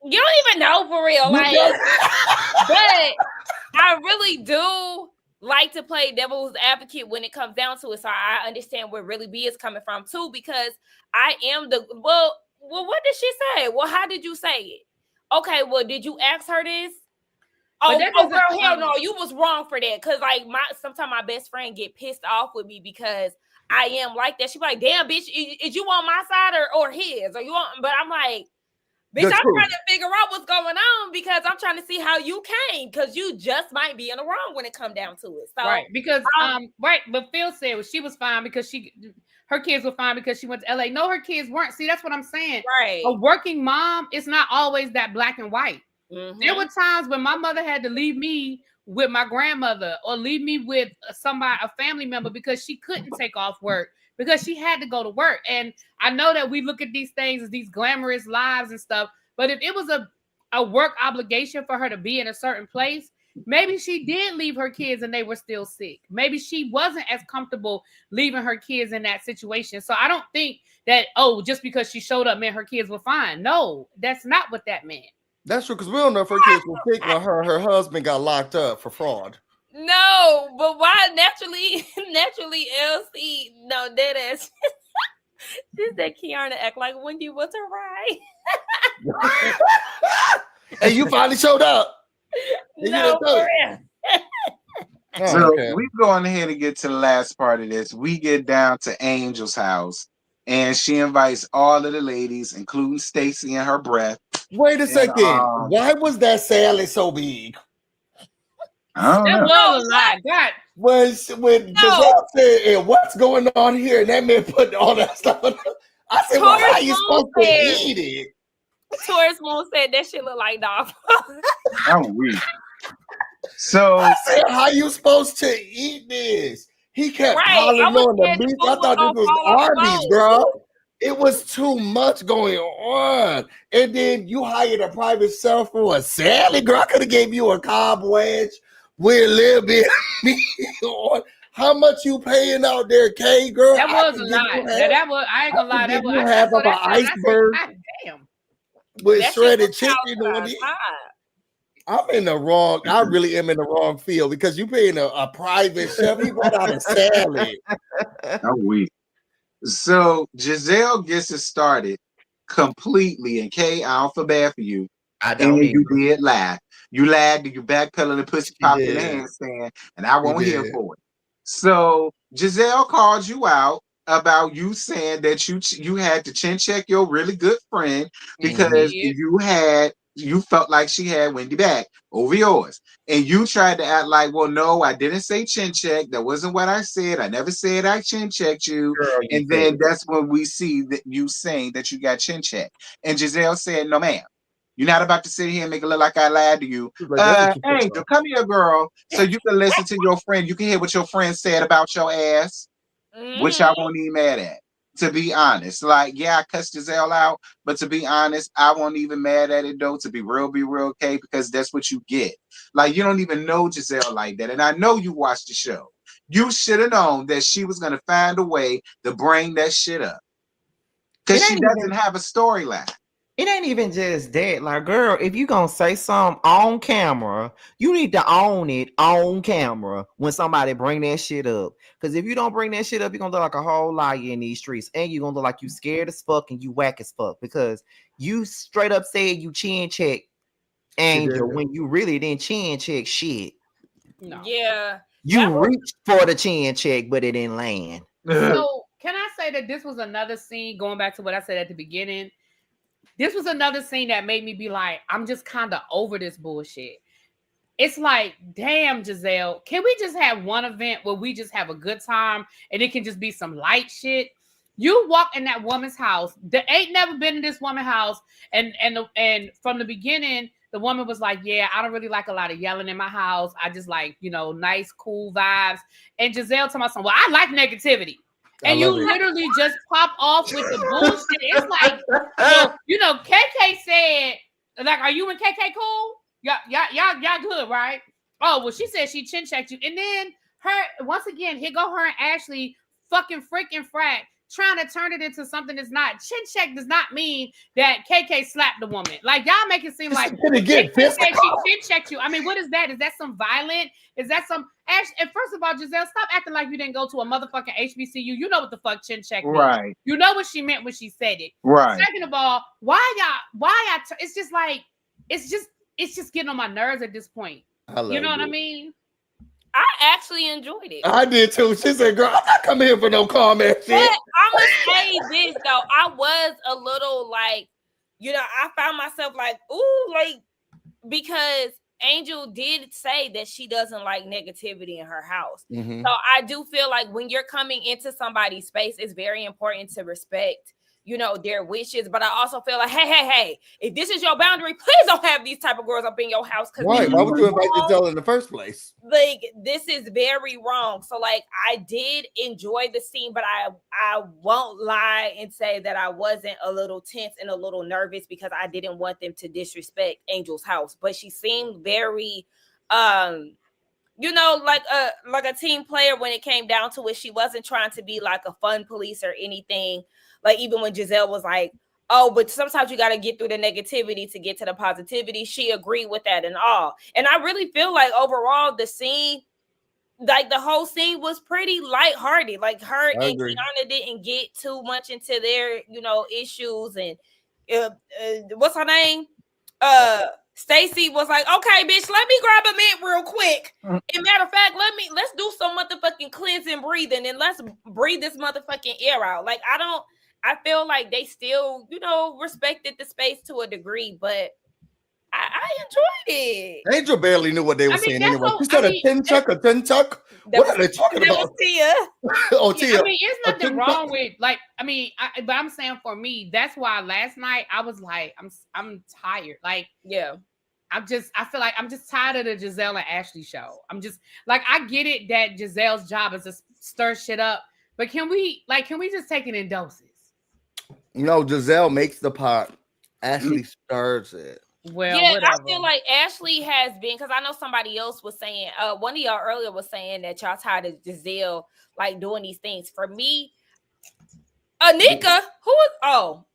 S5: you don't even know for real. Like, but I really do like to play devil's advocate when it comes down to it. So I understand where Really B is coming from too, because I am well, what did she say? Well, how did you say it? Okay, well, did you ask her this? Oh, girl, hell no, you was wrong for that. Cause like sometimes my best friend get pissed off with me because I am like that. She be like, damn, bitch, is you on my side or his? Or you on? But I'm like, bitch, I'm trying to figure out what's going on, because I'm trying to see how you came, because you just might be in the wrong when it come down to it. So
S4: right, because but Phil said she was fine because her kids were fine because she went to LA. No, her kids weren't. See, that's what I'm saying.
S5: Right.
S4: A working mom is not always that black and white. Mm-hmm. There were times when my mother had to leave me with my grandmother or leave me with a family member, because she couldn't take off work because she had to go to work. And I know that we look at these things as these glamorous lives and stuff, but if it was a work obligation for her to be in a certain place, maybe she did leave her kids and they were still sick. Maybe she wasn't as comfortable leaving her kids in that situation. So I don't think that, just because she showed up meant her kids were fine. No, that's not what that meant.
S3: That's true, because we don't know if her kids were sick or her husband got locked up for fraud.
S5: No, but why naturally LC? No, that is. This that Kiana act like Wendy was a ride.
S3: And you finally showed up.
S5: No, for real.
S1: So we go on ahead and get to the last part of this. We get down to Angel's house, and she invites all of the ladies, including Stacy and her breath.
S3: Wait a second. Why was that salad so big?
S1: I don't know.
S4: Was a lot. God.
S3: When Giselle said, and what's going on here? And that man put all that stuff on. I said, well, how are you supposed to eat it?
S5: Taurus Moon said that shit look like dog.
S1: I'm weak. So
S3: I said, how you supposed to eat this? He kept calling on the beef. I thought this was Arby's, bro. It was too much going on. And then you hired a private chef for a salad, girl. I could have gave you a cob wedge with a little bit of meat on. How much you paying out there, K, girl?
S4: That was a lot. That was, I ain't gonna lie. That was
S3: half of an iceberg with shredded chicken on it. I'm in the wrong. I really am in the wrong field, because you paying a private chef. He brought out a salad.
S1: I'm weak. So Giselle gets it started completely, and Kay, I don't feel bad for you.
S2: I don't.
S1: And you did lie. You lied. You backpedaled and pussy popped in the handstand, and I won't hear for it. So Giselle called you out about you saying that you had to chin check your really good friend because you felt like she had Wendy back over yours. And you tried to act like, well, no, I didn't say chin check. That wasn't what I said. I never said I chin checked you. Girl, and then that's when we see that you saying that you got chin checked. And Giselle said, no, ma'am. You're not about to sit here and make it look like I lied to you. Angel, come here, girl, so you can listen to your friend. You can hear what your friend said about your ass, which I won't even mad at. To be honest, like, yeah, I cussed Giselle out, but to be honest, I won't even mad at it though. To be real, okay, because that's what you get. Like, you don't even know Giselle like that, and I know you watched the show. You should have known that she was gonna find a way to bring that shit up, because she doesn't have a storyline.
S2: It ain't even just that. Like, girl, if you gonna say something on camera, you need to own it on camera when somebody bring that shit up. Because if you don't bring that shit up, you're gonna look like a whole liar in these streets. And you're gonna look like you scared as fuck and you whack as fuck. Because you straight up said you chin check Angel when you really didn't chin check shit.
S5: No. Yeah.
S2: You reached for the chin check, but it didn't land.
S4: So can I say that this was another scene, going back to what I said at the beginning? This was another scene that made me be like, I'm just kind of over this bullshit. It's like, damn, Giselle, can we just have one event where we just have a good time and it can just be some light shit? You walk in that woman's house. There ain't never been in this woman's house. And from the beginning, the woman was like, yeah, I don't really like a lot of yelling in my house. I just like, nice, cool vibes. And Giselle told me something, well, I like negativity. And you literally just pop off with the bullshit. It's like, KK said, like, are you and KK cool? Y'all good, right? Oh, well, she said she chin checked you. And then once again, here go her and Ashley fucking freaking frat trying to turn it into something that's not. Chin check does not mean that KK slapped the woman. Like, y'all make it seem like KK said she chin checked you. I mean, what is that? Is that some violent? Is that some and first of all, Giselle, stop acting like you didn't go to a motherfucking HBCU. You know what the fuck chin check means. Right. You know what she meant when she said it. Right. Second of all, why y'all it's just like it's just getting on my nerves at this point. You know what I mean?
S5: I actually enjoyed it.
S3: I did too. She said, girl, I'm not coming here for no comment.
S5: But I'm going to say this, though. I was a little like, I found myself like, ooh, like, because Angel did say that she doesn't like negativity in her house. Mm-hmm. So I do feel like when you're coming into somebody's space, it's very important to respect their wishes, but I also feel like, hey, if this is your boundary, please don't have these type of girls up in your house.
S3: Right? Why would you invite Giselle in the first place?
S5: Like, this is very wrong. So, like, I did enjoy the scene, but I won't lie and say that I wasn't a little tense and a little nervous because I didn't want them to disrespect Angel's house. But she seemed very, like a team player when it came down to it. She wasn't trying to be like a fun police or anything. Like, even when Giselle was like, oh, but sometimes you got to get through the negativity to get to the positivity. She agreed with that and all. And I really feel like overall the scene, like the whole scene was pretty lighthearted. Like her and Kiana didn't get too much into their, issues. And what's her name? Stacy was like, okay, bitch, let me grab a mint real quick. And matter of fact, let's do some motherfucking cleansing breathing and let's breathe this motherfucking air out. Like, I feel like they still, respected the space to a degree, but I enjoyed it.
S3: Angel barely knew what they were saying anyway. She said a tin chuck. What are they talking about?
S5: Was Tia.
S3: Tia.
S4: I mean, it's nothing wrong with but I'm saying for me, that's why last night I was like, I'm tired. Like, yeah. I feel like I'm just tired of the Giselle and Ashley show. I'm just like, I get it that Giselle's job is to stir shit up, but can we just take it in doses?
S3: No, Giselle makes the pot. Ashley stirs it.
S5: Well, yeah, whatever. I feel like Ashley has been, because I know somebody else was saying, one of y'all earlier was saying that y'all tired of Giselle like doing these things. For me, Anika,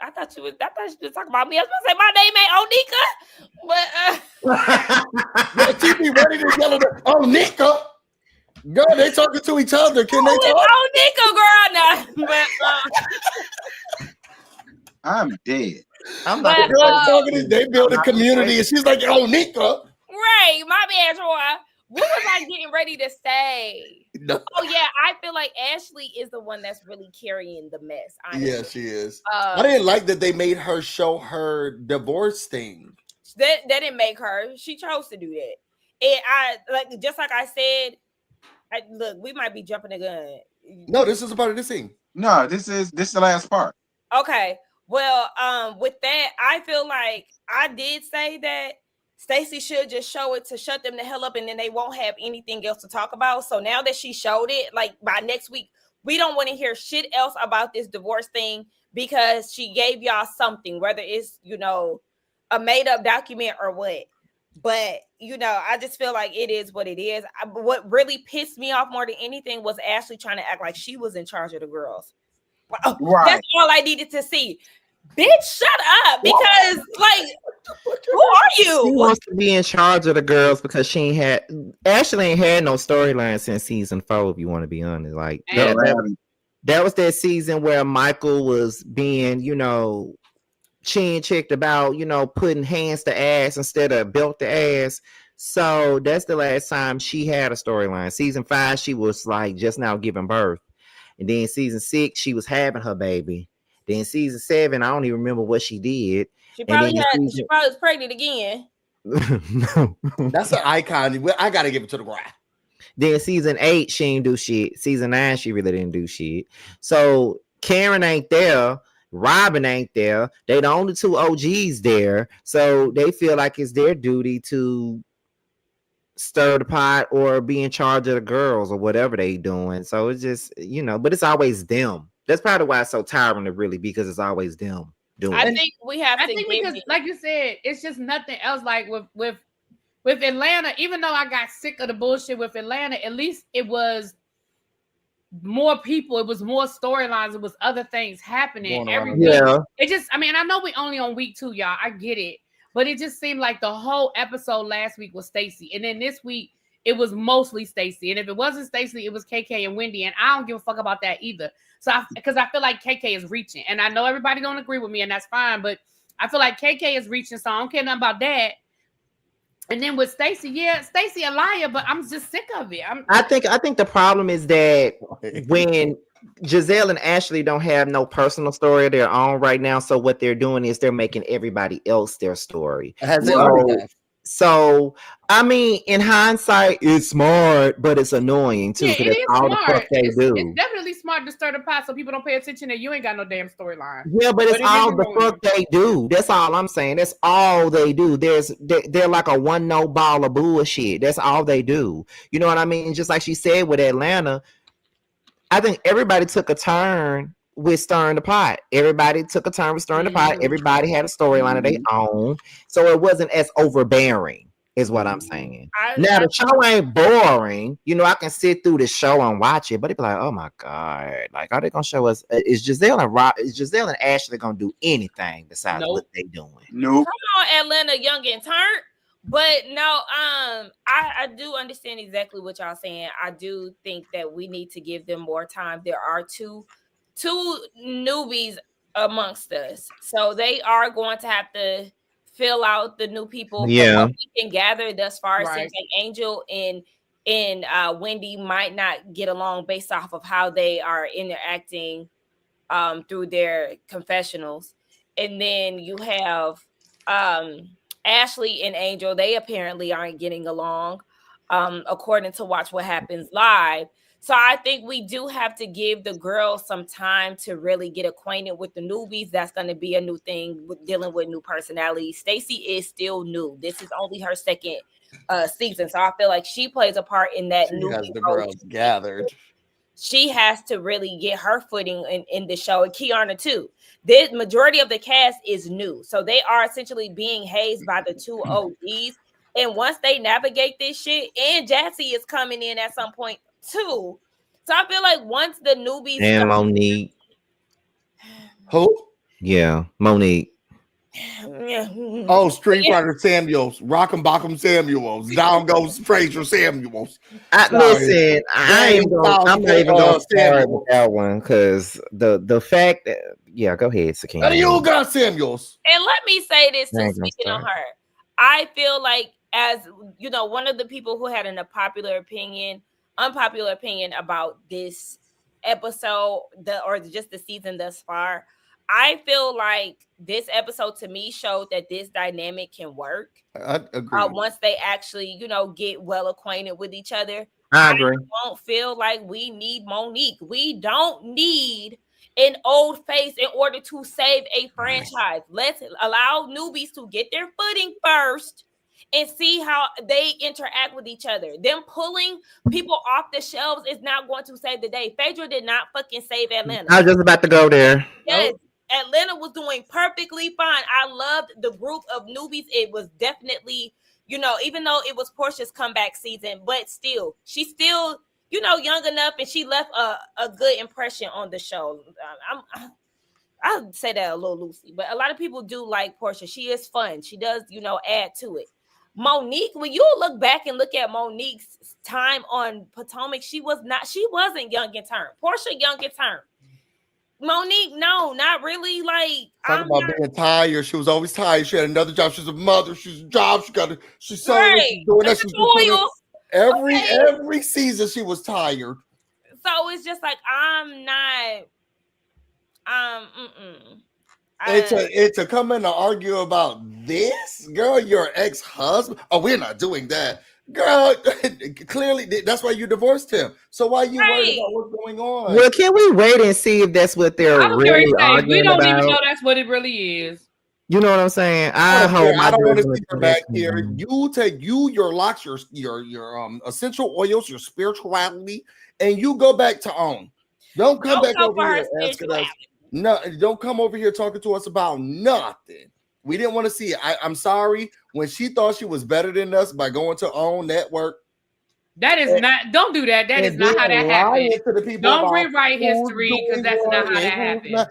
S5: I thought you was talking about me. I was gonna say my name ain't Onika, but
S3: she be ready to yell at her, Onika. Girl, they talking to each other. Can they talk?
S5: Onika, girl, now.
S1: I'm dead.
S3: They build a community, and she's like, Onika.
S5: Right, my bad, Troy. What was I getting ready to say? No. Oh yeah, I feel like Ashley is the one that's really carrying the mess. Honestly.
S3: Yeah, she is. I didn't like that they made her show her divorce thing.
S5: That didn't make her. She chose to do that. And just like I said, look, we might be jumping the gun.
S3: No, this is a part of the scene.
S1: No, this is the last part.
S5: Okay. Well, with that, I feel like I did say that Stacey should just show it to shut them the hell up, and then they won't have anything else to talk about. So now that she showed it, like by next week, we don't want to hear shit else about this divorce thing because she gave y'all something, whether it's, a made up document or what. But, I just feel like it is what it is. What really pissed me off more than anything was Ashley trying to act like she was in charge of the girls. Right. That's all I needed to see. Bitch, shut up. Because, who are you?
S2: She wants to be in charge of the girls because Ashley ain't had no storyline since season 4, if you want to be honest. Like, that was that season where Michael was being, chin checked about, putting hands to ass instead of belt to ass. So that's the last time she had a storyline. Season 5, she was like just now giving birth. And then season 6, she was having her baby. Then season 7, I don't even remember what she did.
S5: She probably was pregnant again.
S3: No. That's an icon. I gotta give it to the ground.
S2: Then season 8, she didn't do shit. Season 9, she really didn't do shit. So Karen ain't there. Robin ain't there. They the only two OGs there. So they feel like it's their duty to stir the pot or be in charge of the girls or whatever they doing. So it's just, but it's always them. That's probably why it's so tiring to really, because it's always them doing
S5: I
S2: it.
S5: think we have to
S4: because, like you said, it's just nothing else. Like with Atlanta, even though I got sick of the bullshit with Atlanta, at least it was more people, it was more storylines, it was other things happening every week.
S2: Yeah.
S4: It just, I mean, I know we only on week 2, y'all. I get it. But it just seemed like the whole episode last week was Stacey. And then this week, it was mostly Stacey. And if it wasn't Stacey, it was KK and Wendy. And I don't give a fuck about that either. So, because I feel like KK is reaching. And I know everybody don't agree with me, and that's fine. But I feel like KK is reaching, so I don't care nothing about that. And then with Stacey, Stacey a liar, but I'm just sick of it.
S2: I think the problem is that when Giselle and Ashley don't have no personal story of their own right now, so what they're doing is they're making everybody else their story. So I mean, in hindsight, it's smart, but it's annoying too.
S4: Yeah, it is
S2: all
S4: smart.
S2: The fuck they do.
S4: It's definitely smart to stir the pot so people don't pay attention that you ain't got no damn storyline.
S2: Yeah, but it's all the fuck they do. That's all I'm saying. That's all they do. They're like a one no ball of bullshit. That's all they do. You know what I mean? Just like she said with Atlanta, I think everybody took a turn with stirring the pot. Everybody took a turn with stirring the pot. Everybody had a storyline of their own. So it wasn't as overbearing, is what I'm saying. Now, the show ain't boring. I can sit through the show and watch it, but it'd be like, oh my God. Like, are they going to show us? Is Giselle and Ashley going to do anything besides what they doing?
S1: Nope.
S5: Come on, Atlanta, young and turned. But no, I do understand exactly what y'all saying. I do think that we need to give them more time. There are two newbies amongst us, so they are going to have to fill out the new people.
S2: Yeah,
S5: what we can gather thus far, it seems like Angel and Wendy might not get along based off of how they are interacting through their confessionals. And then you have Ashley and Angel. They apparently aren't getting along, according to Watch What Happens Live. So I think we do have to give the girls some time to really get acquainted with the newbies. That's going to be a new thing with dealing with new personalities. Stacey is still new. This is only her second season. So I feel like she plays a part in that. She has the girls gathered. She has to really get her footing in the show. And Kiana too. The majority of the cast is new. So they are essentially being hazed by the two OGs. And once they navigate this shit, and Jassy is coming in at some point too. So I feel like once the newbies
S2: and Monique.
S3: Who?
S2: Yeah, Monique.
S3: Oh, Street Fighter Samuels, Rock'em Bock'em Samuels, Down Goes Fraser Samuels.
S2: Listen, I'm not even going to start with that one because the fact that go ahead, Sakina.
S3: You got Samuels.
S5: And let me say this too, speaking on her, I feel like, as you know, one of the people who had an unpopular opinion about this episode, or just the season thus far, I feel like this episode to me showed that this dynamic can work.
S3: I agree.
S5: Once they actually, get well acquainted with each other.
S2: I agree.
S5: I don't feel like we need Monique. We don't need an old face in order to save a franchise. Let's allow newbies to get their footing first and see how they interact with each other. Them pulling people off the shelves is not going to save the day. Phaedra did not fucking save Atlanta.
S2: I was just about to go there.
S5: Yes, Atlanta was doing perfectly fine. I loved the group of newbies. It was definitely, even though it was Portia's comeback season, but still, she's still, young enough, and she left a good impression on the show. I'll say that a little loosely, but a lot of people do like Portia. She is fun. She does, add to it. Monique, when you look back and look at Monique's time on Potomac, she wasn't young and turned. Portia young and turned. Monique, no, not really. Like,
S3: talking about being tired. She was always tired. She had another job. She's a mother. She's a job. She's selling this, she's doing that. She's doing every season she was tired.
S5: So it's just like, I'm not.
S3: It's to come in and argue about this, girl, your ex-husband. Oh, we're not doing that. Girl, clearly that's why you divorced him. So why you worried about what's going on?
S2: Well, can we wait and see if that's what they're really arguing
S4: we don't
S2: about?
S4: even know that's what it really is.
S2: You know what I'm saying?
S3: I don't want to see her back here. You take your locks, your essential oils, your spirituality, and you go back to own. Don't come back over here asking us. No, don't come over here talking to us about nothing. We didn't want to see it. I'm sorry. When she thought she was better than us by going to OWN network.
S4: That is not. Don't do that. That is not how that happened. Don't rewrite history because that's not how that happened.
S1: That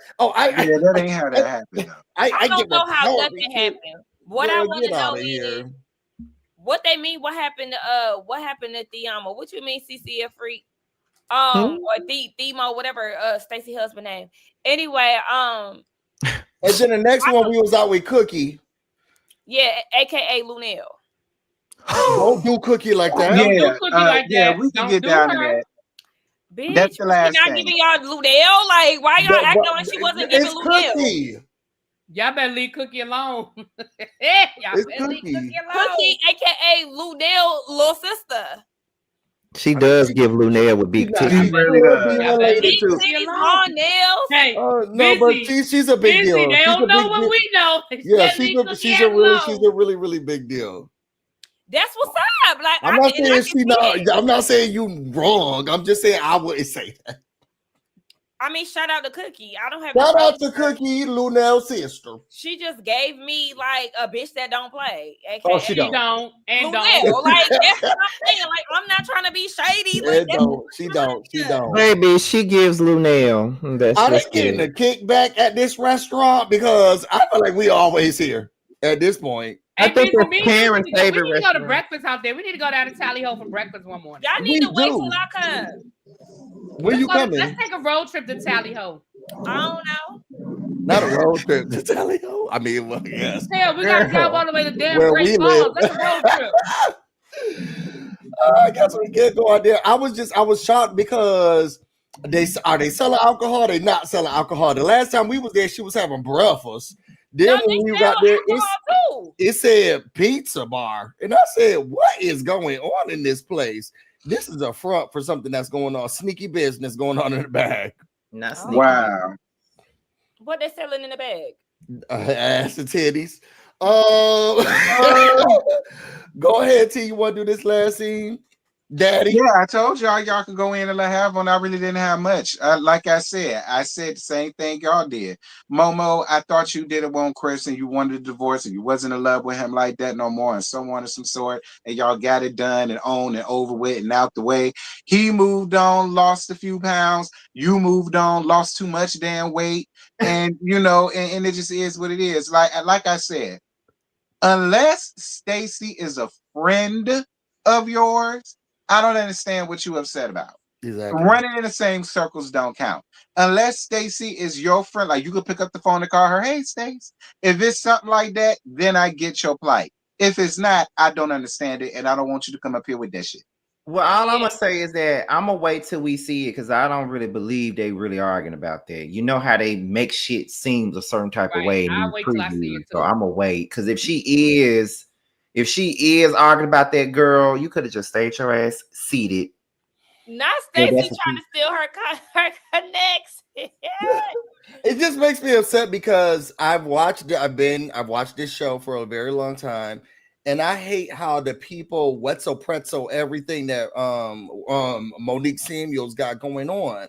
S1: ain't how that happened.
S5: I don't know how nothing happened. What I want to know is what they mean. What happened to Theamo? What you mean, CCF freak? Or Themo, whatever. Stacey husband name. Anyway,
S3: and then the next one we was out with Cookie.
S5: Yeah, aka Lunel.
S3: Don't do Cookie like that.
S1: We can get down to that.
S5: Bitch,
S1: that's the last
S5: thing. Not giving y'all Lunel. Like, why y'all acting like she wasn't giving Lunel?
S3: Cookie.
S4: Y'all better leave Cookie alone.
S5: Y'all better leave Cookie alone. Cookie, aka Lunel, little sister.
S2: She does give Lunel with big titties.
S3: She really does.
S5: Big titties, long nails.
S4: Hey,
S3: no, but she's a big deal.
S4: They don't know what we know.
S3: Yeah, she's a really, really big deal.
S5: That's what's up. Like
S3: I'm not saying you wrong. I'm just saying I wouldn't say that.
S5: I mean, shout out to Cookie. I don't have
S3: shout out to Cookie, Lunel's sister.
S5: She just gave me like a bitch that don't play. AKA.
S3: Oh, she don't.
S5: And don't. Like that's what I'm saying. Like I'm not trying to be shady. Like,
S3: she don't.
S2: Baby, she gives Lunel.
S3: Are they getting a kickback at this restaurant? Because I feel like we always here at this point.
S2: I think it's parents' favorite
S4: restaurant. We need to go to breakfast out there. We need to go down to Tally Ho for breakfast one morning.
S5: Y'all need to wait till I come.
S3: When you coming?
S4: Let's take a road trip to Tally Ho.
S5: I don't know.
S3: Not a road trip to Tally Ho. I mean, well, yes.
S4: Hell, we gotta drive all the way to damn Great Falls. That's a road trip.
S3: I guess we can't go out there. I was shocked because they selling alcohol? They not selling alcohol. The last time we was there, she was having breakfast. Then when we got there, it said pizza bar. And I said, what is going on in this place? This is a front for something that's going on. Sneaky business going on in the bag.
S2: Not sneaky.
S1: Wow.
S5: What they selling in the bag?
S3: Ass and titties. Go ahead, T. You want to do this last scene? Daddy.
S1: Yeah, I told y'all could go in and have one. I really didn't have much. Like I said the same thing y'all did. Momo, I thought you did it on Chris and you wanted a divorce and you wasn't in love with him like that no more and so on of some sort. And y'all got it done and on and over with and out the way. He moved on, lost a few pounds. You moved on, lost too much damn weight. And you know, and it just is what it is. Like I said, unless Stacy is a friend of yours, I don't understand what you're upset about.
S3: Exactly.
S1: Running in the same circles don't count. Unless Stacy is your friend, like you could pick up the phone and call her, hey, Stace. If it's something like that, then I get your plight. If it's not, I don't understand it, and I don't want you to come up here with that shit.
S2: Well, all I'm gonna say is that I'm gonna wait till we see it because I don't really believe they really arguing about that. You know how they make shit seem a certain type of way.
S4: I'll wait till I see it.
S2: So I'm gonna wait because if she is arguing about that girl, you could have just stayed your ass seated.
S5: Not Stacey trying to steal her connects.
S3: It just makes me upset because I've watched this show for a very long time, and I hate how the people wetzel pretzel everything that Monique Samuels got going on,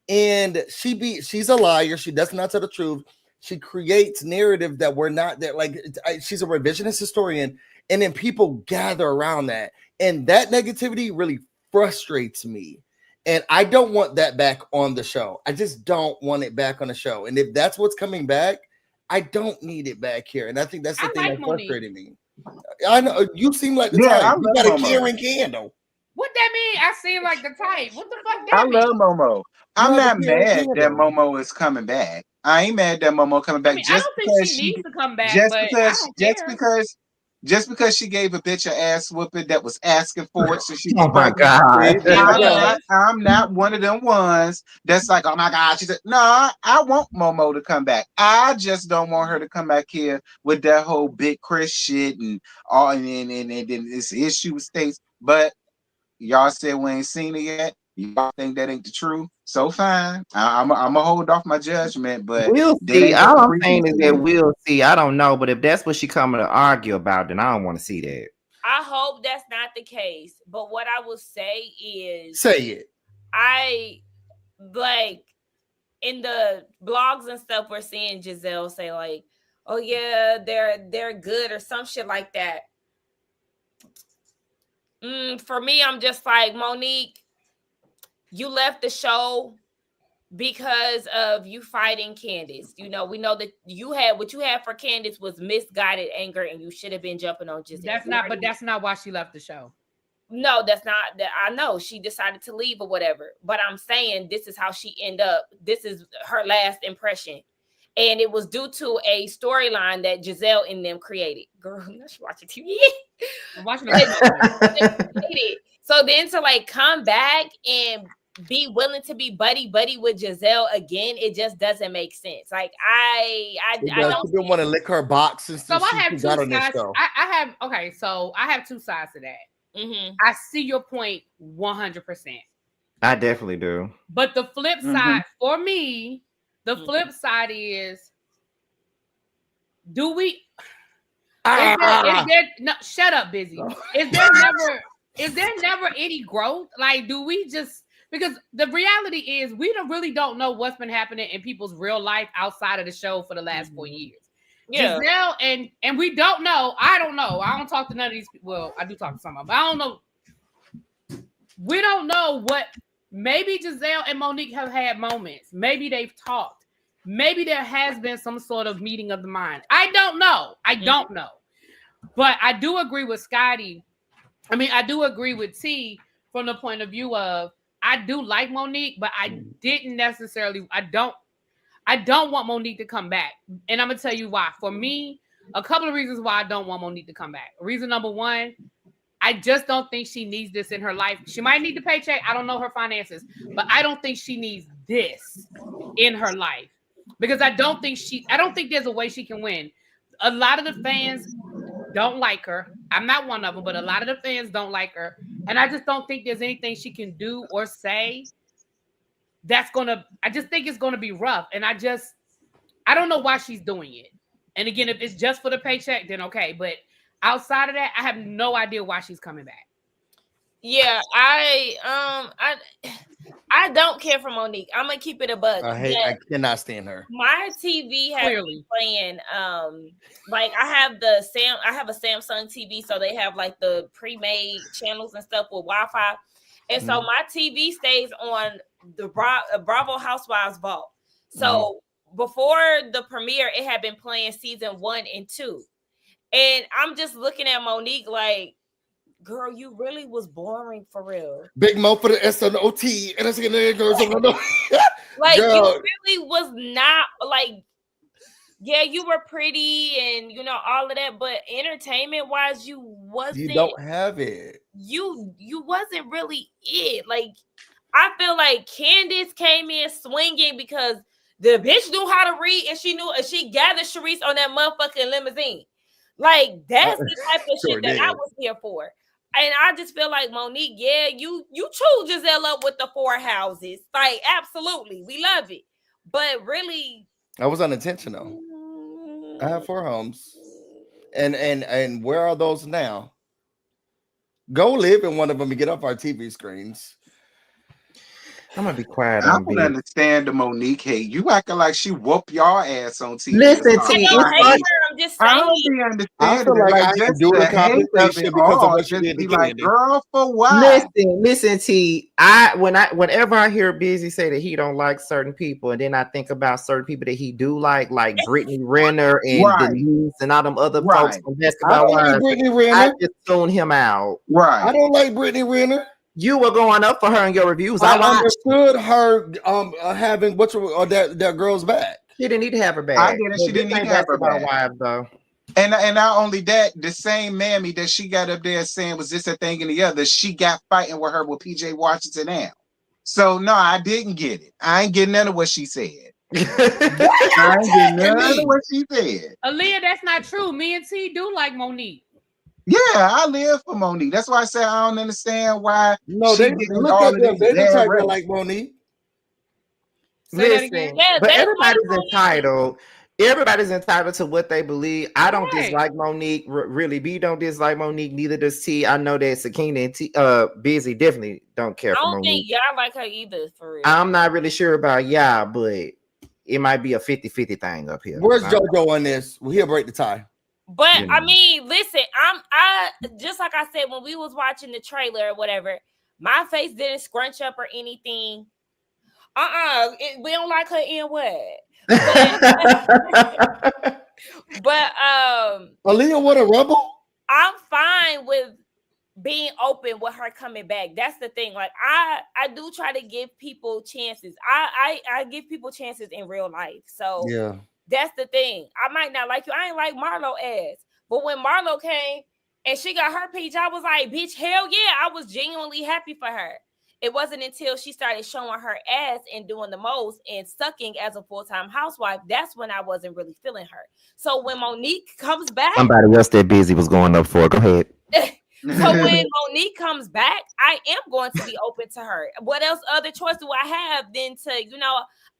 S3: and she's a liar. She does not tell the truth. She creates narrative that we're not that like she's a revisionist historian. And then people gather around that. And that negativity really frustrates me. And I don't want that back on the show. I just don't want it back on the show. And if that's what's coming back, I don't need it back here. And I think that's the thing that frustrated me. I know you seem like the type. You got a Karen candle.
S4: What that mean? I seem like the type. What the fuck that mean?
S1: I love Momo. I'm not mad that Momo is coming back. I ain't mad that Momo coming back.
S4: I don't think she needs to come back.
S1: Just because she gave a bitch an ass whooping that was asking for it, so she.
S2: Oh my god!
S1: I'm not one of them ones that's like, oh my god. She said, no, I want Momo to come back. I just don't want her to come back here with that whole big Chris shit and all, and this issue with States. But y'all said we ain't seen it yet. Y'all think that ain't the truth? So fine. I'm gonna hold off my judgment, but
S2: we'll see. All I'm saying is that we'll see. I don't know, but if that's what she coming to argue about, then I don't want to see that.
S5: I hope that's not the case. But what I will say is,
S3: say it.
S5: I like in the blogs and stuff, we're seeing Giselle say like, "Oh yeah, they're good" or some shit like that. For me, I'm just like, Monique, you left the show because of you fighting Candace. You know, we know that you had what you had for Candace was misguided anger, and you should have been jumping on Giselle.
S4: That's not why she left the show.
S5: No, that's not that. I know she decided to leave or whatever, but I'm saying this is how she ended up. This is her last impression. And it was due to a storyline that Giselle and them created. Girl, I'm not watching TV.
S4: I'm watching
S5: it. So then to like come back and be willing to be buddy with Giselle again, it just doesn't make sense. Like I don't
S3: want to lick her box. And
S4: so I have two sides. I have two sides to that.
S5: Mm-hmm.
S4: I see your point 100%.
S2: I definitely do.
S4: But the flip side for me. The flip side is, do we? Is there no? Shut up, busy. Is there never any growth? Like, do we just because the reality is we really don't know what's been happening in people's real life outside of the show for the last 4 years. Yeah, Giselle and we don't know. I don't know. I don't talk to none of these people. Well, I do talk to some of them. But I don't know. We don't know what. Maybe Giselle and Monique have had moments. Maybe they've talked. Maybe there has been some sort of meeting of the mind. I don't know. But I do agree with Scotty. I mean, I do agree with T from the point of view of I do like Monique, but I didn't necessarily. I don't want Monique to come back. And I'm going to tell you why. For me, a couple of reasons why I don't want Monique to come back. Reason number one, I just don't think she needs this in her life. She might need the paycheck. I don't know her finances, but I don't think she needs this in her life because I don't think there's a way she can win. A lot of the fans don't like her. I'm not one of them, but a lot of the fans don't like her. And I just don't think there's anything she can do or say I just think it's going to be rough. And I don't know why she's doing it. And again, if it's just for the paycheck, then okay. But outside of that, I have no idea why she's coming back.
S5: Yeah, I don't care for Monique. I'm gonna keep it a buck.
S3: I cannot stand her.
S5: My TV has been playing. Like I have a Samsung TV, so they have like the pre-made channels and stuff with Wi-Fi, and so my TV stays on the Bravo Housewives vault. So before the premiere, it had been playing season 1 and 2. And I'm just looking at Monique like, girl, you really was boring for real.
S3: Big Mo for the SNOT. And that's
S5: like, girl. You really was not like, yeah, you were pretty and, you know, all of that. But entertainment wise, you wasn't.
S3: You don't have it.
S5: You wasn't really it. Like, I feel like Candace came in swinging because the bitch knew how to read and she gathered Sharice on that motherfucking limousine. Like, that's the type of shit that I was here for. And I just feel like, Monique, yeah, you chose Giselle up with the 4 houses. Like, absolutely. We love it. But really...
S3: That was unintentional. I have 4 homes. And where are those now? Go live in one of them and get off our TV screens.
S2: I'm gonna be quiet.
S1: I don't understand the Monique hate. You acting like she whoop y'all ass on TV.
S2: Listen, T,
S5: I'm just saying.
S1: I don't be understanding.
S3: I feel like I can do the competition because of what she did.
S1: Be like, girl, for what?
S2: Listen, T. Whenever I hear Busy say that he don't like certain people, and then I think about certain people that he do like Brittany Renner and Denise and all them other folks from Basketball Wives. I just tune him out.
S1: Right.
S3: I don't like Brittany Renner.
S2: You were going up for her in your reviews.
S3: I understood her having that girl's back.
S2: She didn't need to have her back.
S1: I get it. She didn't need to have her back.
S2: Wives, though.
S1: And not only that, the same mammy that she got up there saying was this a thing and the other, she got fighting with her with PJ Washington now. So no, I didn't get it. I ain't getting none of what she said. I ain't getting none of what she said.
S4: Aaliyah, that's not true. Me and T do like Monique.
S1: Yeah, I live for Monique. That's why I say I don't understand why.
S3: No, they look at them. They the type that like Monique.
S2: Listen, but everybody's entitled. Everybody's entitled to what they believe. I don't dislike Monique. Really, B don't dislike Monique. Neither does T. I know that Sakina and Busy definitely don't care for Monique.
S5: I don't think y'all like her either, for real.
S2: I'm not really sure about y'all, but it might be a 50-50 thing up here.
S3: Where's JoJo on this? Well, he'll break the tie.
S5: But I mean, listen, I just like I said when we was watching the trailer or whatever, my face didn't scrunch up or anything. We don't like her in what? But
S3: Aaliyah want a rumble?
S5: I'm fine with being open with her coming back. That's the thing. Like I do try to give people chances. I give people chances in real life. So yeah, that's the thing. I might not like you. I ain't like Marlo ass. But when Marlo came and she got her peach, I was like, bitch, hell yeah. I was genuinely happy for her. It wasn't until she started showing her ass and doing the most and sucking as a full-time housewife, that's when I wasn't really feeling her. So when Monique comes back,
S2: somebody else that Busy was going up for. Go ahead.
S5: So when Monique comes back, I am going to be open to her. What else other choice do I have than to,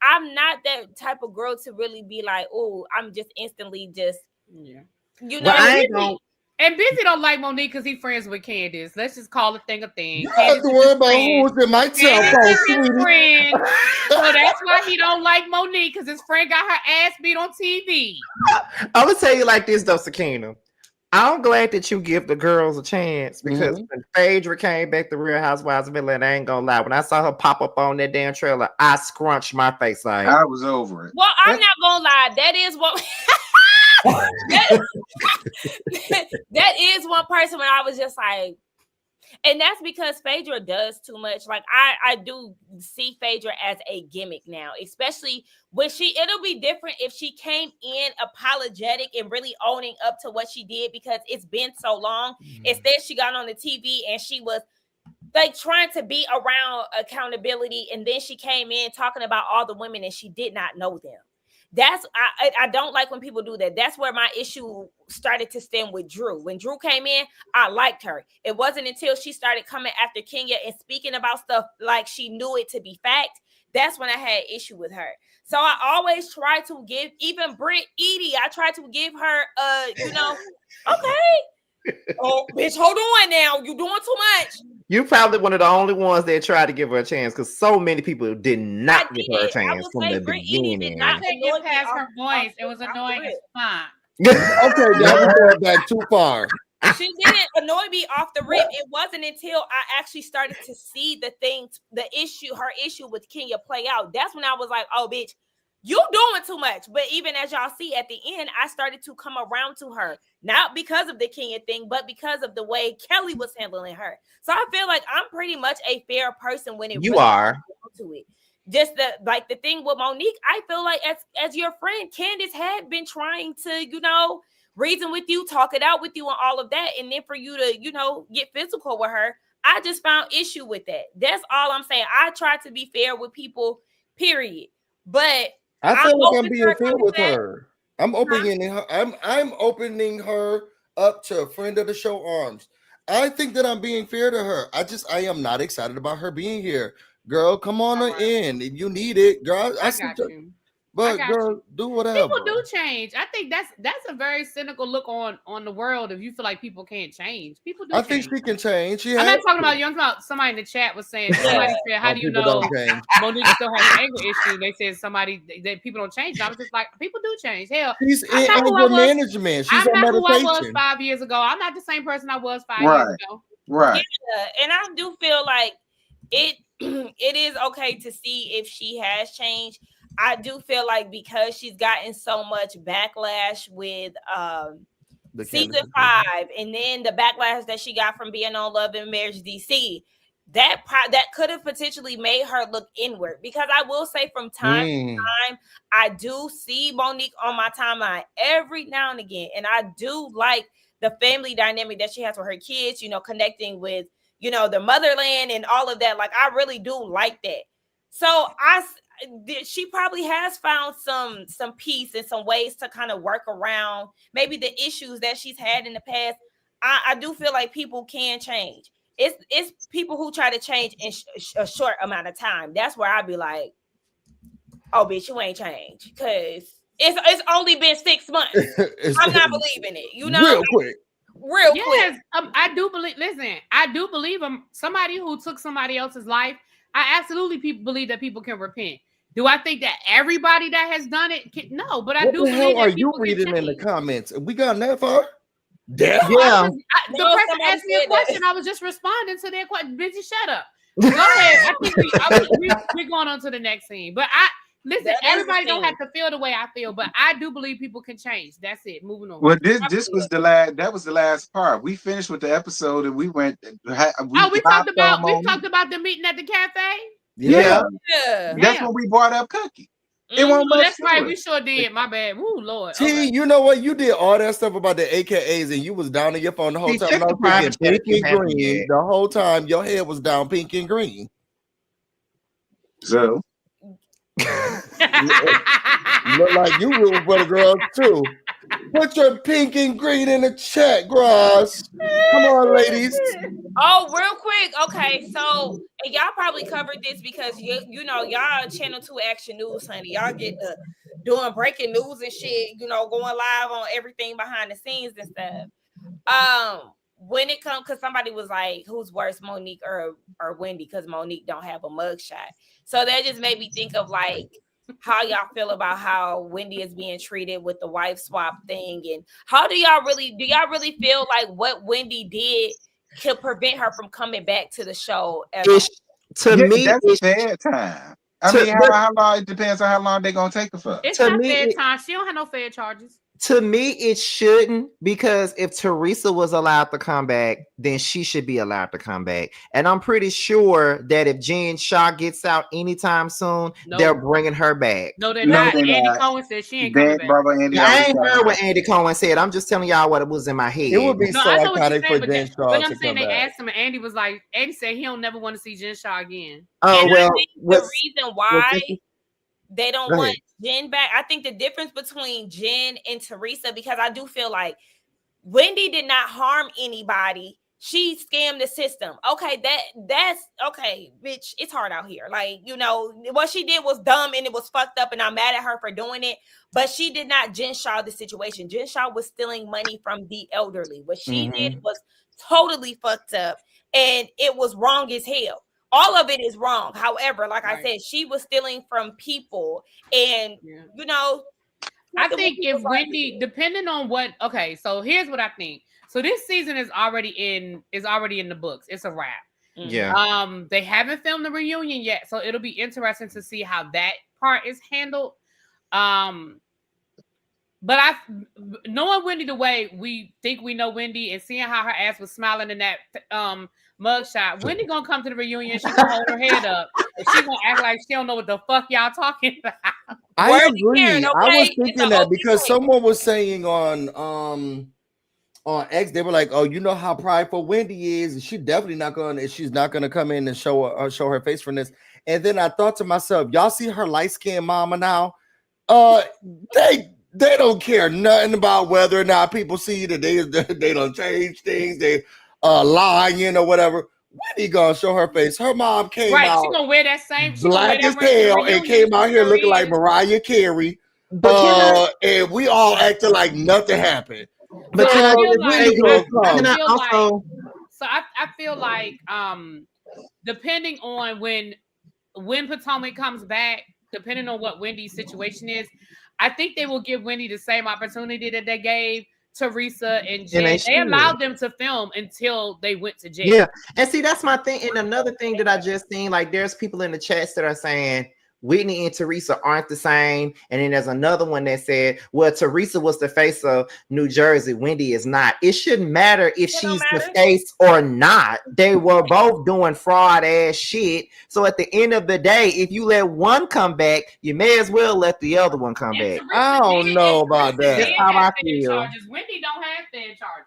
S5: I'm not that type of girl to really be like, oh, I'm just instantly just,
S2: I ain't gonna.
S4: And Busy don't like Monique because he's friends with Candace. Let's just call a thing a thing.
S3: You have to worry about who's in my telephone,
S4: sweetie. So that's why he don't like Monique, because his friend got her ass beat on TV.
S2: I'm gonna tell you like this though, Sakina. I'm glad that you give the girls a chance because when Phaedra came back to Real Housewives of Atlanta, I ain't gonna lie. When I saw her pop up on that damn trailer, I scrunched my face like
S1: I was over it.
S5: Well, I'm not gonna lie. That is what that is one person when I was just like, and that's because Phaedra does too much. Like I do see Phaedra as a gimmick now, especially when it'll be different if she came in apologetic and really owning up to what she did because it's been so long. Instead, she got on the TV and she was like trying to be around accountability, and then she came in talking about all the women and she did not know them. I don't like when people do that. That's where my issue started to stem with Drew. When Drew came in, I liked her. It wasn't until she started coming after Kenya and speaking about stuff like she knew it to be fact. That's when I had issue with her. So I always try to give, even Britt Edie, I try to give her okay. Oh, bitch, hold on now. You doing too much.
S2: You probably one of the only ones that tried to give her a chance because so many people did not give her a chance from the beginning.
S4: I couldn't get past her voice. It was annoying as fuck.
S3: Okay, now we're going back too far.
S5: She didn't annoy me off the rip. It wasn't until I actually started to see her issue with Kenya play out. That's when I was like, oh, bitch, you doing too much. But even as y'all see at the end, I started to come around to her. Not because of the Kenya thing, but because of the way Kelly was handling her. So I feel like I'm pretty much a fair person when it
S2: you really are
S5: to it. Just the thing with Monique, I feel like as your friend, Candace had been trying to, reason with you, talk it out with you and all of that. And then for you to, get physical with her, I just found issue with that. That's all I'm saying. I try to be fair with people, period. But
S3: I feel like I'm being fair with her. I'm opening her. I'm opening her up to a friend of the show arms. I think that I'm being fair to her. I am not excited about her being here. Girl, come on in. If you need it, girl. I got you. But girl, do whatever.
S4: People do change. I think that's a very cynical look on the world. If you feel like people can't change, people do.
S3: I think she can change.
S4: I'm not talking about young. Somebody in the chat was saying. Somebody said, "How do you know Monique still has an anger issue?" They said that people don't change. And I was just like, people do change. Hell,
S3: she's in anger management. She's on meditation.
S4: I'm not who I was 5 years ago. I'm not the same person I was 5 years ago.
S1: Right.
S5: Yeah, and I do feel like it is okay to see if she has changed. I do feel like because she's gotten so much backlash with season 5 and then the backlash that she got from being on Love and Marriage DC, that could have potentially made her look inward. Because I will say from time to time, I do see Monique on my timeline every now and again. And I do like the family dynamic that she has with her kids, connecting with, the motherland and all of that. Like, I really do like that. So she probably has found some peace and some ways to kind of work around maybe the issues that she's had in the past. I do feel like people can change. It's people who try to change in a short amount of time. That's where I'd be like, oh, bitch, you ain't changed because it's only been 6 months. I'm not believing it. You know,
S3: real quick.
S4: I do believe. Listen, I do believe somebody who took somebody else's life. I absolutely believe that people can repent. Do I think that everybody that has done it can? No, but I do believe.
S3: What the hell are
S4: that
S3: you reading in the comments? We got that far?
S4: Yeah. The person asked me a question. I was just responding to their question. Busy, shut up. Go ahead. I think we're going on to the next scene. But listen, everybody don't have to feel the way I feel, but I do believe people can change. That's it. Moving on.
S1: Well, this was the last. That was the last part. We finished with the episode, and we went. We talked
S4: about the meeting at the cafe.
S1: Yeah. That's when we brought up Cookie. It won't much.
S4: That's right. We sure did. My bad. Woo, Lord.
S3: T, you know what? You did all that stuff about the AKAs, and you was down on your phone the whole time. Pink and green. The whole time, your head was down pink and green.
S1: So.
S3: Look like you rooting for the girls too. Put your pink and green in the chat, Gross. Come on, ladies.
S5: Oh, real quick. Okay, so and y'all probably covered this because you know y'all Channel 2 Action News, honey. Y'all get doing breaking news and shit. You know, going live on everything behind the scenes and stuff. When it comes, because somebody was like, "Who's worse, Monique or Wendy?" Because Monique don't have a mugshot. So that just made me think of like how y'all feel about how Wendy is being treated with the wife swap thing, and how do y'all really feel like what Wendy did could prevent her from coming back to the show?
S1: To me, that's fair time. I mean, how long? It depends on how long they're gonna take her for.
S4: It's not fair time. She don't have no fair charges.
S2: To me, it shouldn't, because if Teresa was allowed to come back, then she should be allowed to come back. And I'm pretty sure that if Jen Shaw gets out anytime soon, they're bringing her back.
S4: No, they're not. Andy Cohen said she ain't coming back.
S2: I ain't heard what Andy Cohen said. I'm just telling y'all what it was in my head.
S3: It would be so iconic for Jen Shaw.
S4: But I'm saying they asked him, and Andy was like, Andy said he don't never want to see Jen Shaw again.
S2: Oh,
S5: and
S2: well,
S5: I think the reason why they don't want Jen back, I think the difference between Jen and Teresa, because I do feel like Wendy did not harm anybody. She scammed the system. Okay, that's okay, bitch. It's hard out here. Like, you know, what she did was dumb and it was fucked up, and I'm mad at her for doing it. But she did not Jen Shaw the situation. Jen Shaw was stealing money from the elderly. What she did was totally fucked up, and it was wrong as hell. All of it is wrong. However, like I said, she was stealing from people, and you know,
S4: I think if Wendy, depending on what, okay, so here's what I think. So this season is already in the books. It's a wrap.
S2: Yeah.
S4: They haven't filmed the reunion yet, so it'll be interesting to see how that part is handled. But knowing Wendy the way we think we know Wendy, and seeing how her ass was smiling in that mugshot, Wendy gonna come to the reunion, she gonna hold her head up, and she gonna act like she don't know what the fuck y'all talking about.
S3: I agree. I was thinking that because someone was saying on X, they were like, "Oh, you know how prideful Wendy is, and she's not gonna come in and show her face from this." And then I thought to myself, y'all see her light-skinned mama now? They don't care nothing about whether or not people see that they don't change things. They lying or whatever. Wendy gonna show her face. Her mom came out
S4: she gonna wear that same
S3: black as hell and came out here looking like Mariah Carey. And we all acted like nothing happened.
S4: But
S3: I
S4: feel like depending on when Potomac comes back, depending on what Wendy's situation is, I think they will give Wendy the same opportunity that they gave Teresa and Jen. They allowed them to film until they went to jail.
S2: Yeah, and see, that's my thing. And another thing that I just seen, like, there's people in the chats that are saying Whitney and Teresa aren't the same. And then there's another one that said, well, Teresa was the face of New Jersey. Wendy is not. It shouldn't matter if she's the face or not. They were both doing fraud ass shit. So at the end of the day, if you let one come back, you may as well let the other one come back.
S3: I don't know about that.
S2: That's how I feel.
S4: Wendy don't have fair charges.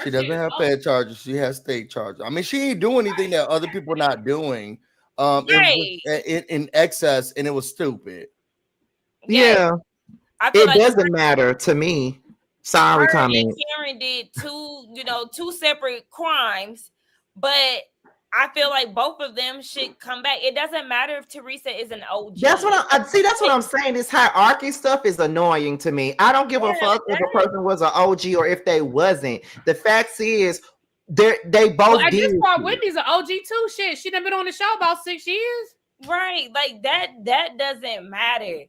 S3: She doesn't have fair charges. She has state charges. I mean, she ain't doing anything that other people are not doing. In excess, and it was stupid.
S2: Yeah, it doesn't matter to me. Sorry, comment.
S5: Karen did two separate crimes, but I feel like both of them should come back. It doesn't matter if Teresa is an OG.
S2: That's what I see. That's what I'm saying. This hierarchy stuff is annoying to me. I don't give a fuck if a person was an OG or if they wasn't. The fact is, they both.
S4: At this point, Whitney's an OG too. Shit, she done been on the show about 6 years.
S5: Right, like that doesn't matter.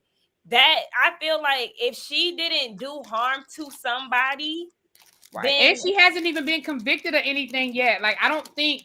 S5: That I feel like if she didn't do harm to somebody,
S4: right, and she hasn't even been convicted of anything yet. Like I don't think.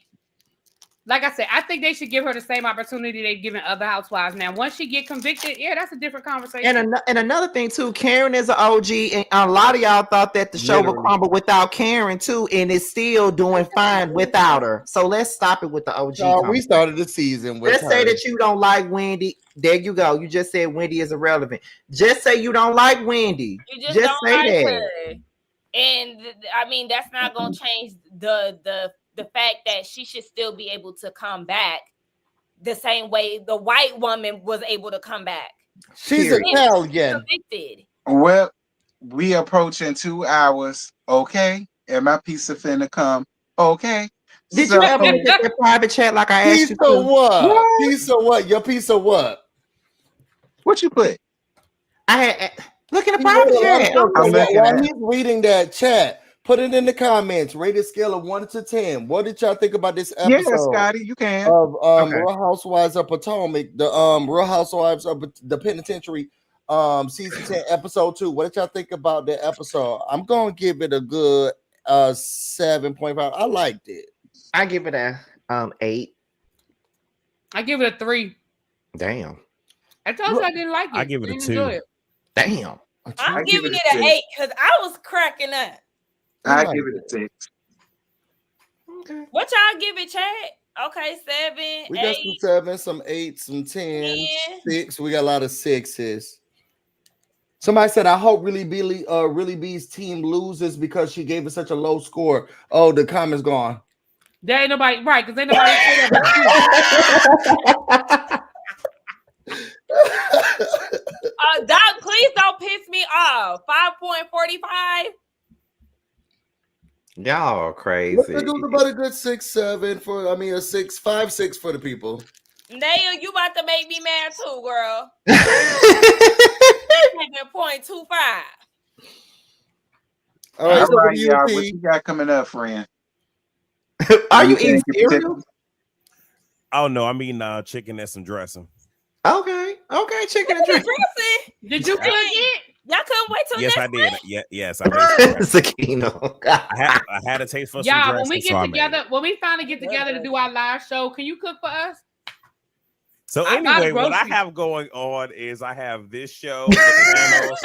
S4: Like I said, I think they should give her the same opportunity they've given other housewives. Now, once she get convicted, yeah, that's a different conversation.
S2: And another thing too, Karen is an OG, and a lot of y'all thought that the show would crumble without Karen too, and it's still doing fine without her. So let's stop it with the OG.
S3: We started the season with
S2: let's say that you don't like Wendy. There you go. You just said Wendy is irrelevant. Just say you don't like Wendy.
S5: You just don't say like that. Her. And I mean, that's not gonna change the fact that she should still be able to come back the same way the white woman was able to come back.
S3: She's Italian.
S1: Well, we approaching 2 hours, okay? And my pizza finna come, okay?
S2: Did you ever get the private chat like I asked you?
S3: Piece of what? Piece of what? Your piece of what?
S1: What you put?
S2: I had look at the private chat.
S3: While he's reading that chat, put it in the comments. Rate a scale of 1 to 10. What did y'all think about this episode?
S1: Yeah, Scotty, you can.
S3: Of Real Housewives of Potomac, the Real Housewives of the Penitentiary, season 10, episode 2. What did y'all think about the episode? I'm gonna give it a good 7.5. I liked it.
S2: I give it a 8.
S4: I give it a 3.
S2: Damn.
S4: I told you I didn't like it.
S6: I give it a 2.
S2: Damn.
S5: I'm giving it an 8 because I was cracking up.
S1: I give it a 6.
S2: Okay.
S5: What y'all give it, Chad? Okay, 7.
S3: We
S5: 8.
S3: got some 7, some 8, some 10, 6. We got a lot of 6s. Somebody said, "I hope Really B's team loses because she gave us such a low score." Oh, the comment's gone.
S4: There ain't nobody right because ain't nobody.
S5: Doc, please don't piss me off. 5.45.
S2: Y'all are crazy.
S3: Let's do about a good 6, 7 for. I mean, a 6, 5, 6 for the people.
S5: Nail, you about to make me mad too, girl. 7.25.
S3: All right, so
S1: y'all. What you got coming up, friend?
S2: Are you eating cereal?
S6: Oh no, I'm eating chicken and some dressing.
S2: Okay, chicken and dressing.
S4: Did you cook it?
S5: Y'all couldn't wait till
S6: yes,
S5: next
S6: I did.
S5: week?
S6: Yes, I did.
S2: Sakina.
S6: I had a taste for some dressing.
S4: When we get together, when we finally get together to do our live show, can you cook for us?
S6: So anyway, what I have going on is I have this show, the panel.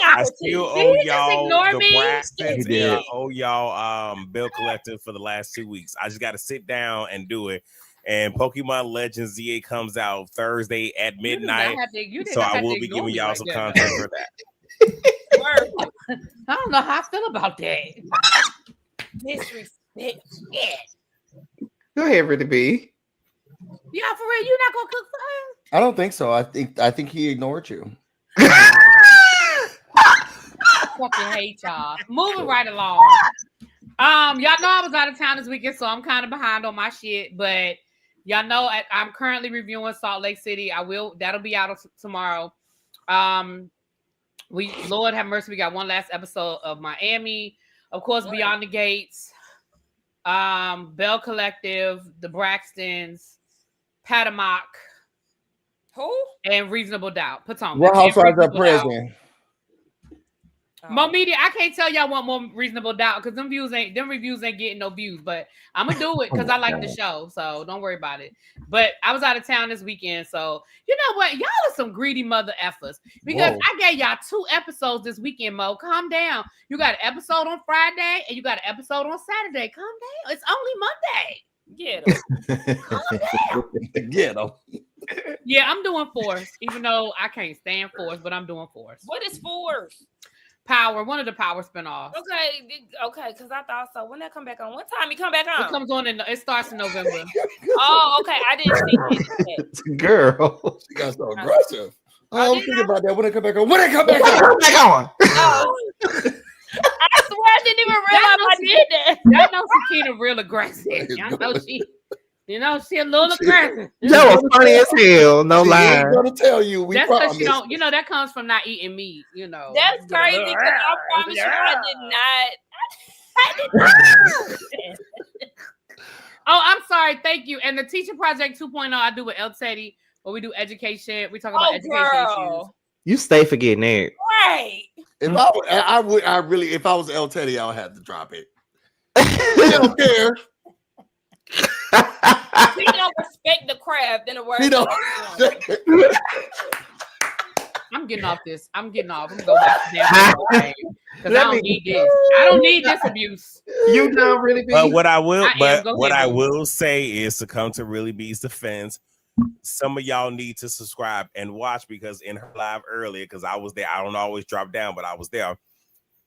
S6: I still owe y'all the Braxtons. I owe y'all Bill Collective for the last 2 weeks. I just got to sit down and do it. And Pokemon Legends ZA comes out Thursday at midnight. So I will be giving y'all some content for that.
S4: I don't know how I feel about that.
S5: Disrespect.
S2: Go ahead, Really B.
S4: Yeah, for real, you not gonna cook for us?
S3: I don't think so. I think he ignored you.
S4: Fucking hate y'all. Moving right along. Y'all know I was out of town this weekend, so I'm kind of behind on my shit. But y'all know I'm currently reviewing Salt Lake City. That'll be out tomorrow. Lord have mercy, we got one last episode of Miami. Of course, Beyond the Gates, Bell Collective, the Braxtons, Potomac, and Reasonable Doubt. Potomac.
S3: What Housewives of Prison?
S4: More media. I can't tell y'all want more Reasonable Doubt because them reviews ain't getting no views. But I'm gonna do it because I like the show. So don't worry about it. But I was out of town this weekend, so you know what? Y'all are some greedy mother effers because I gave y'all 2 episodes this weekend. Mo, calm down. You got an episode on Friday and you got an episode on Saturday. Calm down. It's only Monday. Get them. Calm down.
S3: Get them.
S4: Yeah, I'm doing Force, even though I can't stand Force, but I'm doing Force.
S5: What is Force?
S4: Power, one of the Power spinoffs.
S5: Okay, because I thought so. When that come back on? What time it come back on?
S4: It comes on it starts in November.
S5: Oh, okay. I didn't see it.
S2: Girl.
S3: She got so aggressive. I'm thinking about that. When it come back on? When it come back on?
S2: Come back on.
S5: Oh. I swear I didn't even realize I did that.
S4: Y'all know Sakina real aggressive. Y'all know she a little aggressive.
S2: That was funny as hell. No
S3: She
S2: lie.
S3: ain't gonna tell you. We
S4: That's because
S3: promise.
S4: she don't. You know that comes from not eating meat. You know.
S5: That's crazy because I promise you I did not.
S4: Oh, I'm sorry. Thank you. And the Teacher Project 2.0 I do with El Teddy, where we do education. We talk about education issues.
S2: You stay forgetting that.
S5: Right.
S3: If I really, if I was El Teddy, I would have to drop it. He don't care.
S5: We don't respect the craft in the word.
S3: He don't.
S4: I'm getting off this. I'm getting off. I'm going back to the game because I don't need this. I don't need this abuse.
S2: You don't really.
S6: But what I will say is to come to Really B's defense. Some of y'all need to subscribe and watch because in her live earlier, because I was there, I don't always drop down, but I was there.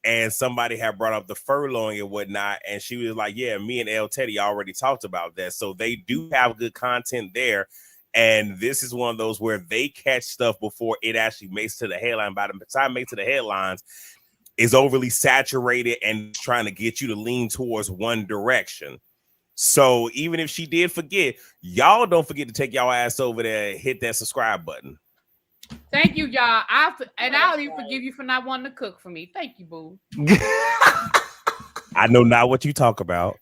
S6: And somebody had brought up the furloughing and whatnot. And she was like, yeah, me and El Teddy already talked about that. So they do have good content there. And this is one of those where they catch stuff before it actually makes to the headline. By the time it makes to the headlines, is overly saturated and trying to get you to lean towards one direction. So even if she did forget, y'all don't forget to take y'all ass over there and hit that subscribe button.
S4: Thank you, y'all. I'll even forgive you for not wanting to cook for me. Thank you, boo.
S6: I know not what you talk about.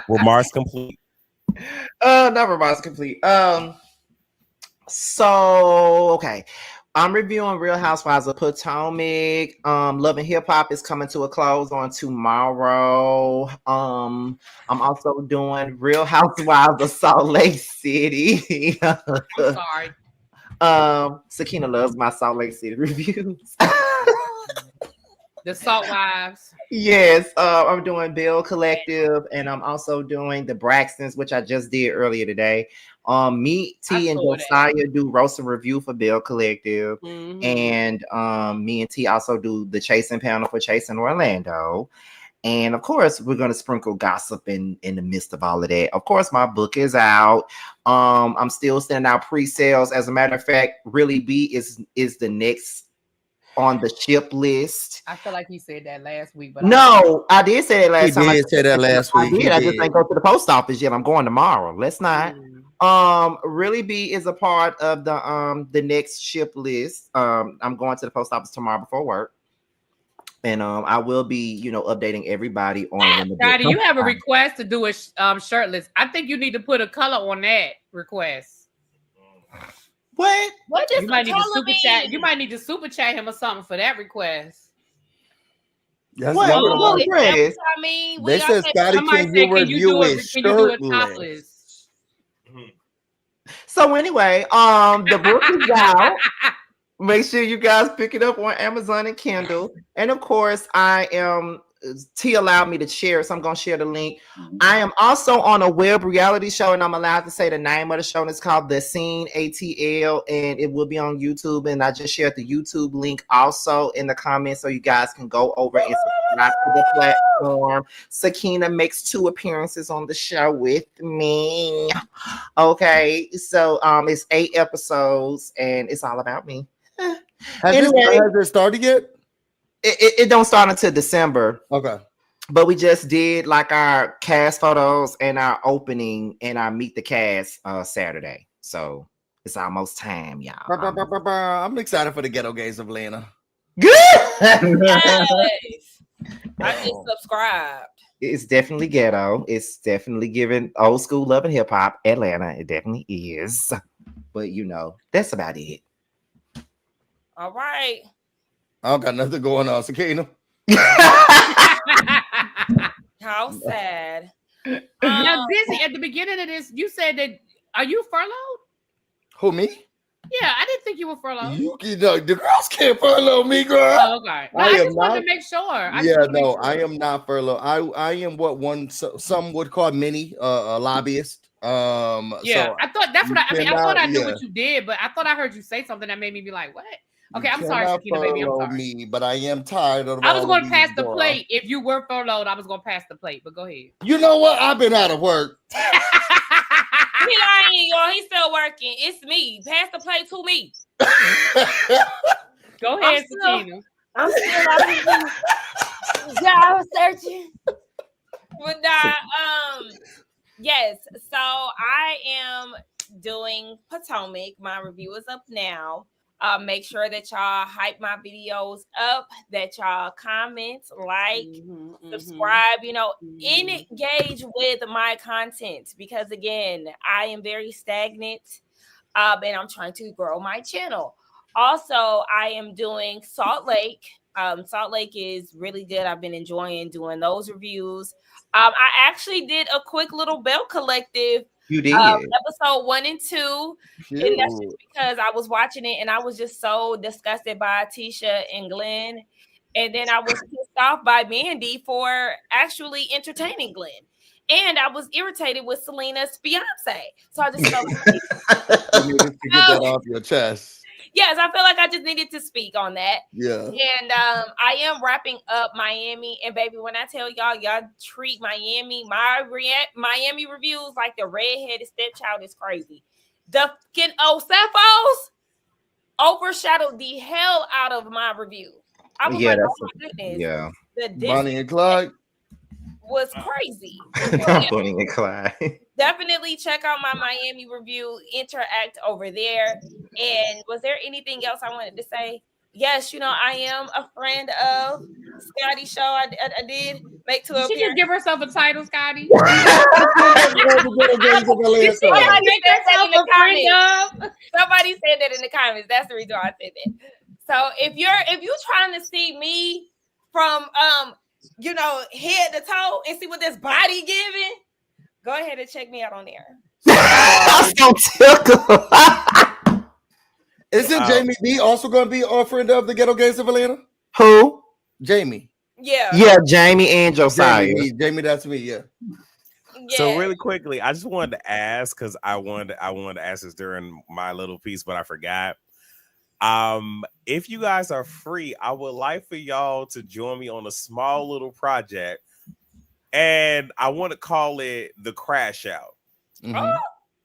S6: Remarks complete.
S2: Not remarks complete. So okay. I'm reviewing Real Housewives of Potomac. Love and Hip Hop is coming to a close on tomorrow. I'm also doing Real Housewives of Salt Lake City.
S4: I'm sorry.
S2: Sakina loves my Salt Lake City reviews.
S4: The Salt Wives.
S2: Yes, I'm doing Bill Collective, and I'm also doing the Braxtons, which I just did earlier today. Me, T, and Josiah do roast and review for Bill Collective, and me and T also do the Chasing panel for Chasing Orlando. And of course, we're going to sprinkle gossip in the midst of all of that. Of course, my book is out. I'm still sending out pre-sales. As a matter of fact, Really B is the next on the ship list.
S4: I feel like you said that last week, but
S2: no, I did say that last time.
S3: He did say that last week.
S2: I did. I just ain't go to the post office yet. I'm going tomorrow. Let's not. Really B is a part of the next ship list. I'm going to the post office tomorrow before work. And I will be, updating everybody on.
S4: Daddy, you have a request to do a shirtless. I think you need to put a color on that request.
S2: What?
S5: What does
S4: you might need to super chat? You might need to super chat him or something for that request.
S3: Yes,
S5: what request? I mean,
S3: they said, Scotty, can you review it shirtless?
S2: So anyway, the book is out. Make sure you guys pick it up on Amazon and Kindle. And of course, T allowed me to share it, so I'm going to share the link. I am also on a web reality show, and I'm allowed to say the name of the show. And it's called The Scene ATL, and it will be on YouTube. And I just shared the YouTube link also in the comments, so you guys can go over and subscribe to the platform. Sakina makes 2 appearances on the show with me. Okay, so it's 8 episodes, and it's all about me.
S3: Has it started yet?
S2: It don't start until December.
S3: Okay.
S2: But we just did like our cast photos and our opening and our meet the cast Saturday. So it's almost time, y'all.
S3: I'm excited for the Ghetto Gays of Atlanta.
S2: Good.
S5: Yes. I just subscribed.
S2: It's definitely ghetto. It's definitely giving old school love and hip hop. Atlanta, it definitely is. But that's about it.
S5: All right.
S3: I don't got nothing going on, Sakina.
S5: How sad.
S4: Now, Busy, at the beginning of this, you said that, are you furloughed?
S3: Who, me?
S4: Yeah, I didn't think you were furloughed.
S3: The girls can't furlough me, girl.
S4: Oh, okay. No, I just wanted to make sure.
S3: I am not furloughed. I am what some would call mini lobbyist.
S4: Yeah, so I thought that's what I mean. I thought I knew what you did, but I thought I heard you say something that made me be like, what? Okay, I'm sorry, Sakina, baby. I'm sorry.
S3: Me, but I am tired of.
S4: I was going to pass the plate. If you were furloughed, I was going to pass the plate. But go ahead.
S3: You know what? I've been out of work.
S5: He lying, y'all. He's still working. It's me. Pass the plate to me.
S4: Go ahead, Sakina.
S5: I'm still out job searching. But yes. So I am doing Potomac. My review is up now. Make sure that y'all hype my videos up, that y'all comment, like, subscribe, engage with my content, because again, I am very stagnant, and I'm trying to grow my channel. Also, I am doing Salt Lake. Salt Lake is really good. I've been enjoying doing those reviews. I actually did a quick little Bell Collective.
S2: You did
S5: episode 1 and 2, and that's just because I was watching it and I was just so disgusted by Tisha and Glenn, and then I was pissed off by Mandy for actually entertaining Glenn, and I was irritated with Selena's fiance. So I just felt
S3: you needed to get that off your chest.
S5: Yes, I feel like I just needed to speak on that.
S3: Yeah.
S5: And I am wrapping up Miami. And baby, when I tell y'all treat Miami, Miami reviews like the redheaded stepchild is crazy. The fucking Cephos overshadowed the hell out of my review. I was like, oh my goodness.
S2: Yeah.
S3: Bonnie and Clyde
S5: was crazy.
S2: Bonnie and Clyde.
S5: Definitely check out my Miami review, interact over there. And was there anything else I wanted to say? Yes, I am a friend of Scotty's show. I did make 12
S4: She just give herself a title, Scotty.
S5: Somebody said that in the comments. That's the reason why I said that. So if you're trying to see me from head to toe and see what this body giving, go ahead and check me out on there.
S3: Isn't Jamie B also going to be a friend of the Ghetto Gays of Atlanta?
S2: Who?
S3: Jamie.
S5: Yeah,
S2: Jamie and Josiah.
S3: Jamie, that's me. Yeah.
S6: So really quickly, I just wanted to ask, because I wanted to ask this during my little piece, but I forgot. If you guys are free, I would like for y'all to join me on a small little project, and I want to call it the Crash Out.
S3: Mm-hmm.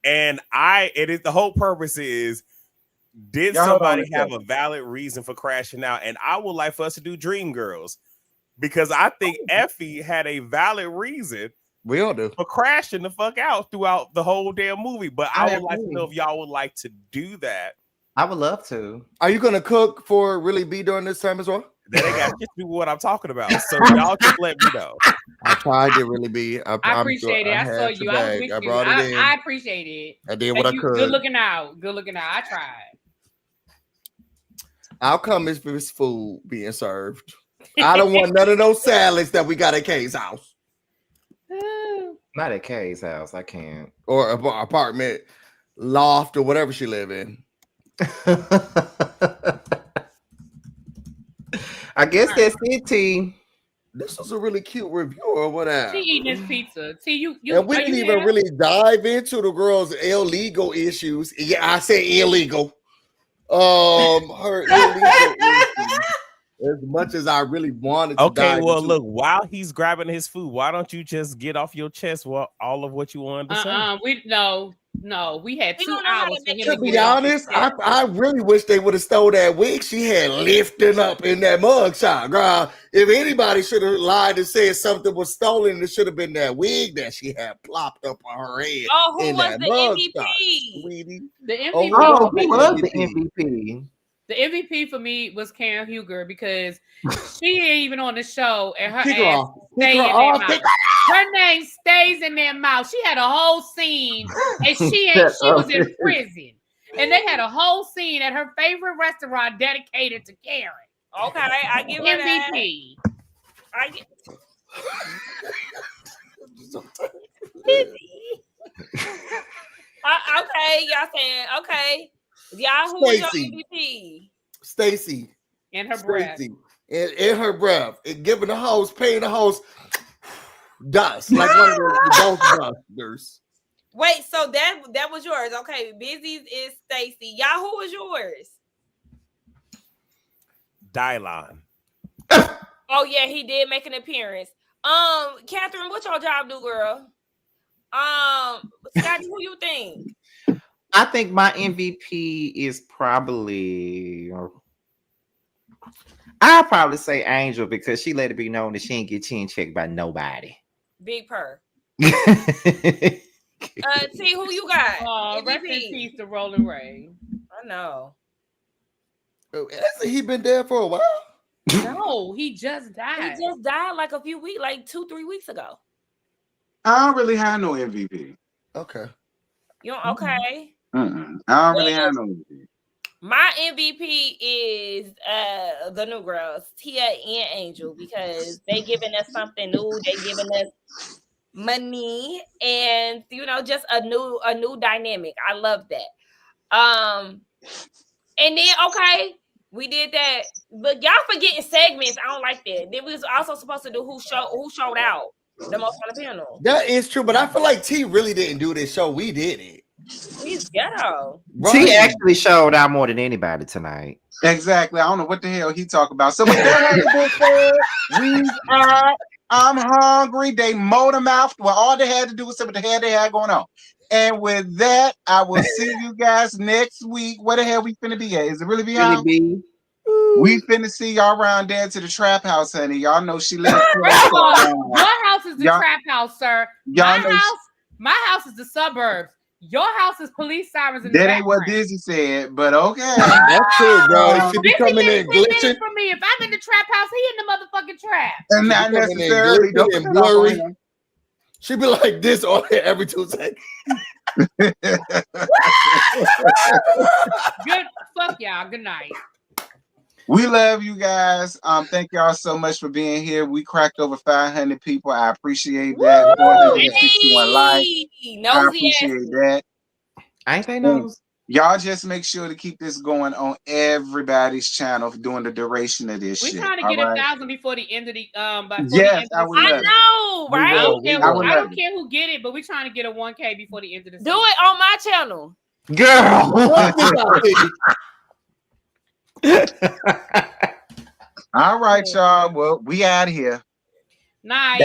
S6: And the whole purpose is, did somebody have a valid reason for crashing out? And I would like for us to do Dream Girls, because I think Effie had a valid reason.
S3: We all do.
S6: For crashing the fuck out throughout the whole damn movie. But I would like to know if y'all would like to do that.
S2: I would love to.
S3: Are you going to cook for Really B during this time as well?
S6: That ain't got shit to do with what I'm talking about. So y'all just let me know.
S3: I tried to Really B.
S4: I appreciate it. I saw you. I was with you.
S3: Brought it in.
S4: I appreciate it.
S3: I did what I could.
S4: Good looking out. I tried.
S3: I'll come if it's food being served. I don't want none of those salads that we got at Kay's house.
S2: Not at Kay's house. I can't.
S3: Or apartment, loft, or whatever she live in.
S2: I guess that's it, T.
S3: This was a really cute review or whatever.
S4: She eating this pizza. T, you
S3: and we didn't even really dive into the girl's illegal issues. Yeah, I said illegal. Her illegal issues. As much as I really wanted to.
S6: Okay, well, look, while he's grabbing his food, why don't you just get off your chest all of what you wanted to say?
S4: We had 2 hours.
S3: To be honest, I really wish they would have stole that wig she had lifting up in that mugshot, girl. If anybody should have lied and said something was stolen, it should have been that wig that she had plopped up on her head.
S5: Oh, who was the MVP?
S3: Sweetie.
S4: The MVP.
S2: Who was the MVP?
S4: The MVP for me was Karen Huger, because she ain't even on the show and her name stays in their mouth. She had a whole scene and she was in prison. And they had a whole scene at her favorite restaurant dedicated to Karen.
S5: Okay, I give her
S4: MVP.
S5: Okay, y'all saying okay. Y'all, who was your MVP?
S3: Stacy.
S4: In her breath.
S3: In her breath. And giving the host, paying the host dust. Like one of the Ghostbusters.
S5: Wait, so that was yours. Okay, Busy's is Stacy. Y'all, who was yours?
S6: Dylon.
S5: Oh, yeah, he did make an appearance. Catherine, what your job do, girl? Scotty, who you think?
S2: I think my MVP is probably. I'll probably say Angel because she let it be known that she ain't get chin checked by nobody.
S8: Big purr. T, who you got?
S4: Rest in peace to Rolling Ray.
S8: I know.
S3: Hasn't he been dead for a while?
S4: No, he just died.
S8: He just died like a few weeks, like 2-3 weeks ago.
S1: I don't really have no MVP.
S3: Okay.
S8: You know, okay.
S1: I don't really have no MVP.
S8: My MVP is the new girls, Tia and Angel, because they giving us something new. They giving us money and just a new dynamic. I love that. And then okay, we did that, but y'all forgetting segments. I don't like that. Then we was also supposed to do who showed out the most on the panel.
S3: That is true, but I feel like T really didn't do this show. We did it.
S8: He's ghetto.
S2: Right. T actually showed out more than anybody tonight.
S1: Exactly. I don't know what the hell he talking about. So with that, I'm hungry. They mowed them out. Well, all they had to do was say what the hell they had going on. And with that, I will see you guys next week. Where the hell we finna be at? Is it really beyond? We finna see y'all around there to the trap house, honey. Y'all know she lives.
S4: Your house is the trap house, sir. My house is the suburbs. Your house is police sirens.
S1: That ain't what Dizzy said, but okay.
S3: That's true, bro. She be coming in glitching.
S4: For me, if I'm in the trap house, he in the motherfucking trap.
S1: And not necessarily
S3: blurry. She be like this all every 2 seconds.
S4: Good. Fuck y'all. Good night.
S1: We love you guys. Thank y'all so much for being here. We cracked over 500 people. I appreciate that. 461 likes. I appreciate that.
S2: I ain't saying no.
S1: Y'all just make sure to keep this going on everybody's channel during the duration of this shit.
S4: We're trying to get 1,000 before the end of the
S1: yes, I
S8: know, right?
S4: I don't care who get it, but we're trying to get a 1K before the end of the season.
S8: Do it on my channel.
S2: Girl.
S1: All right, y'all. Well, we out of here.
S4: Night.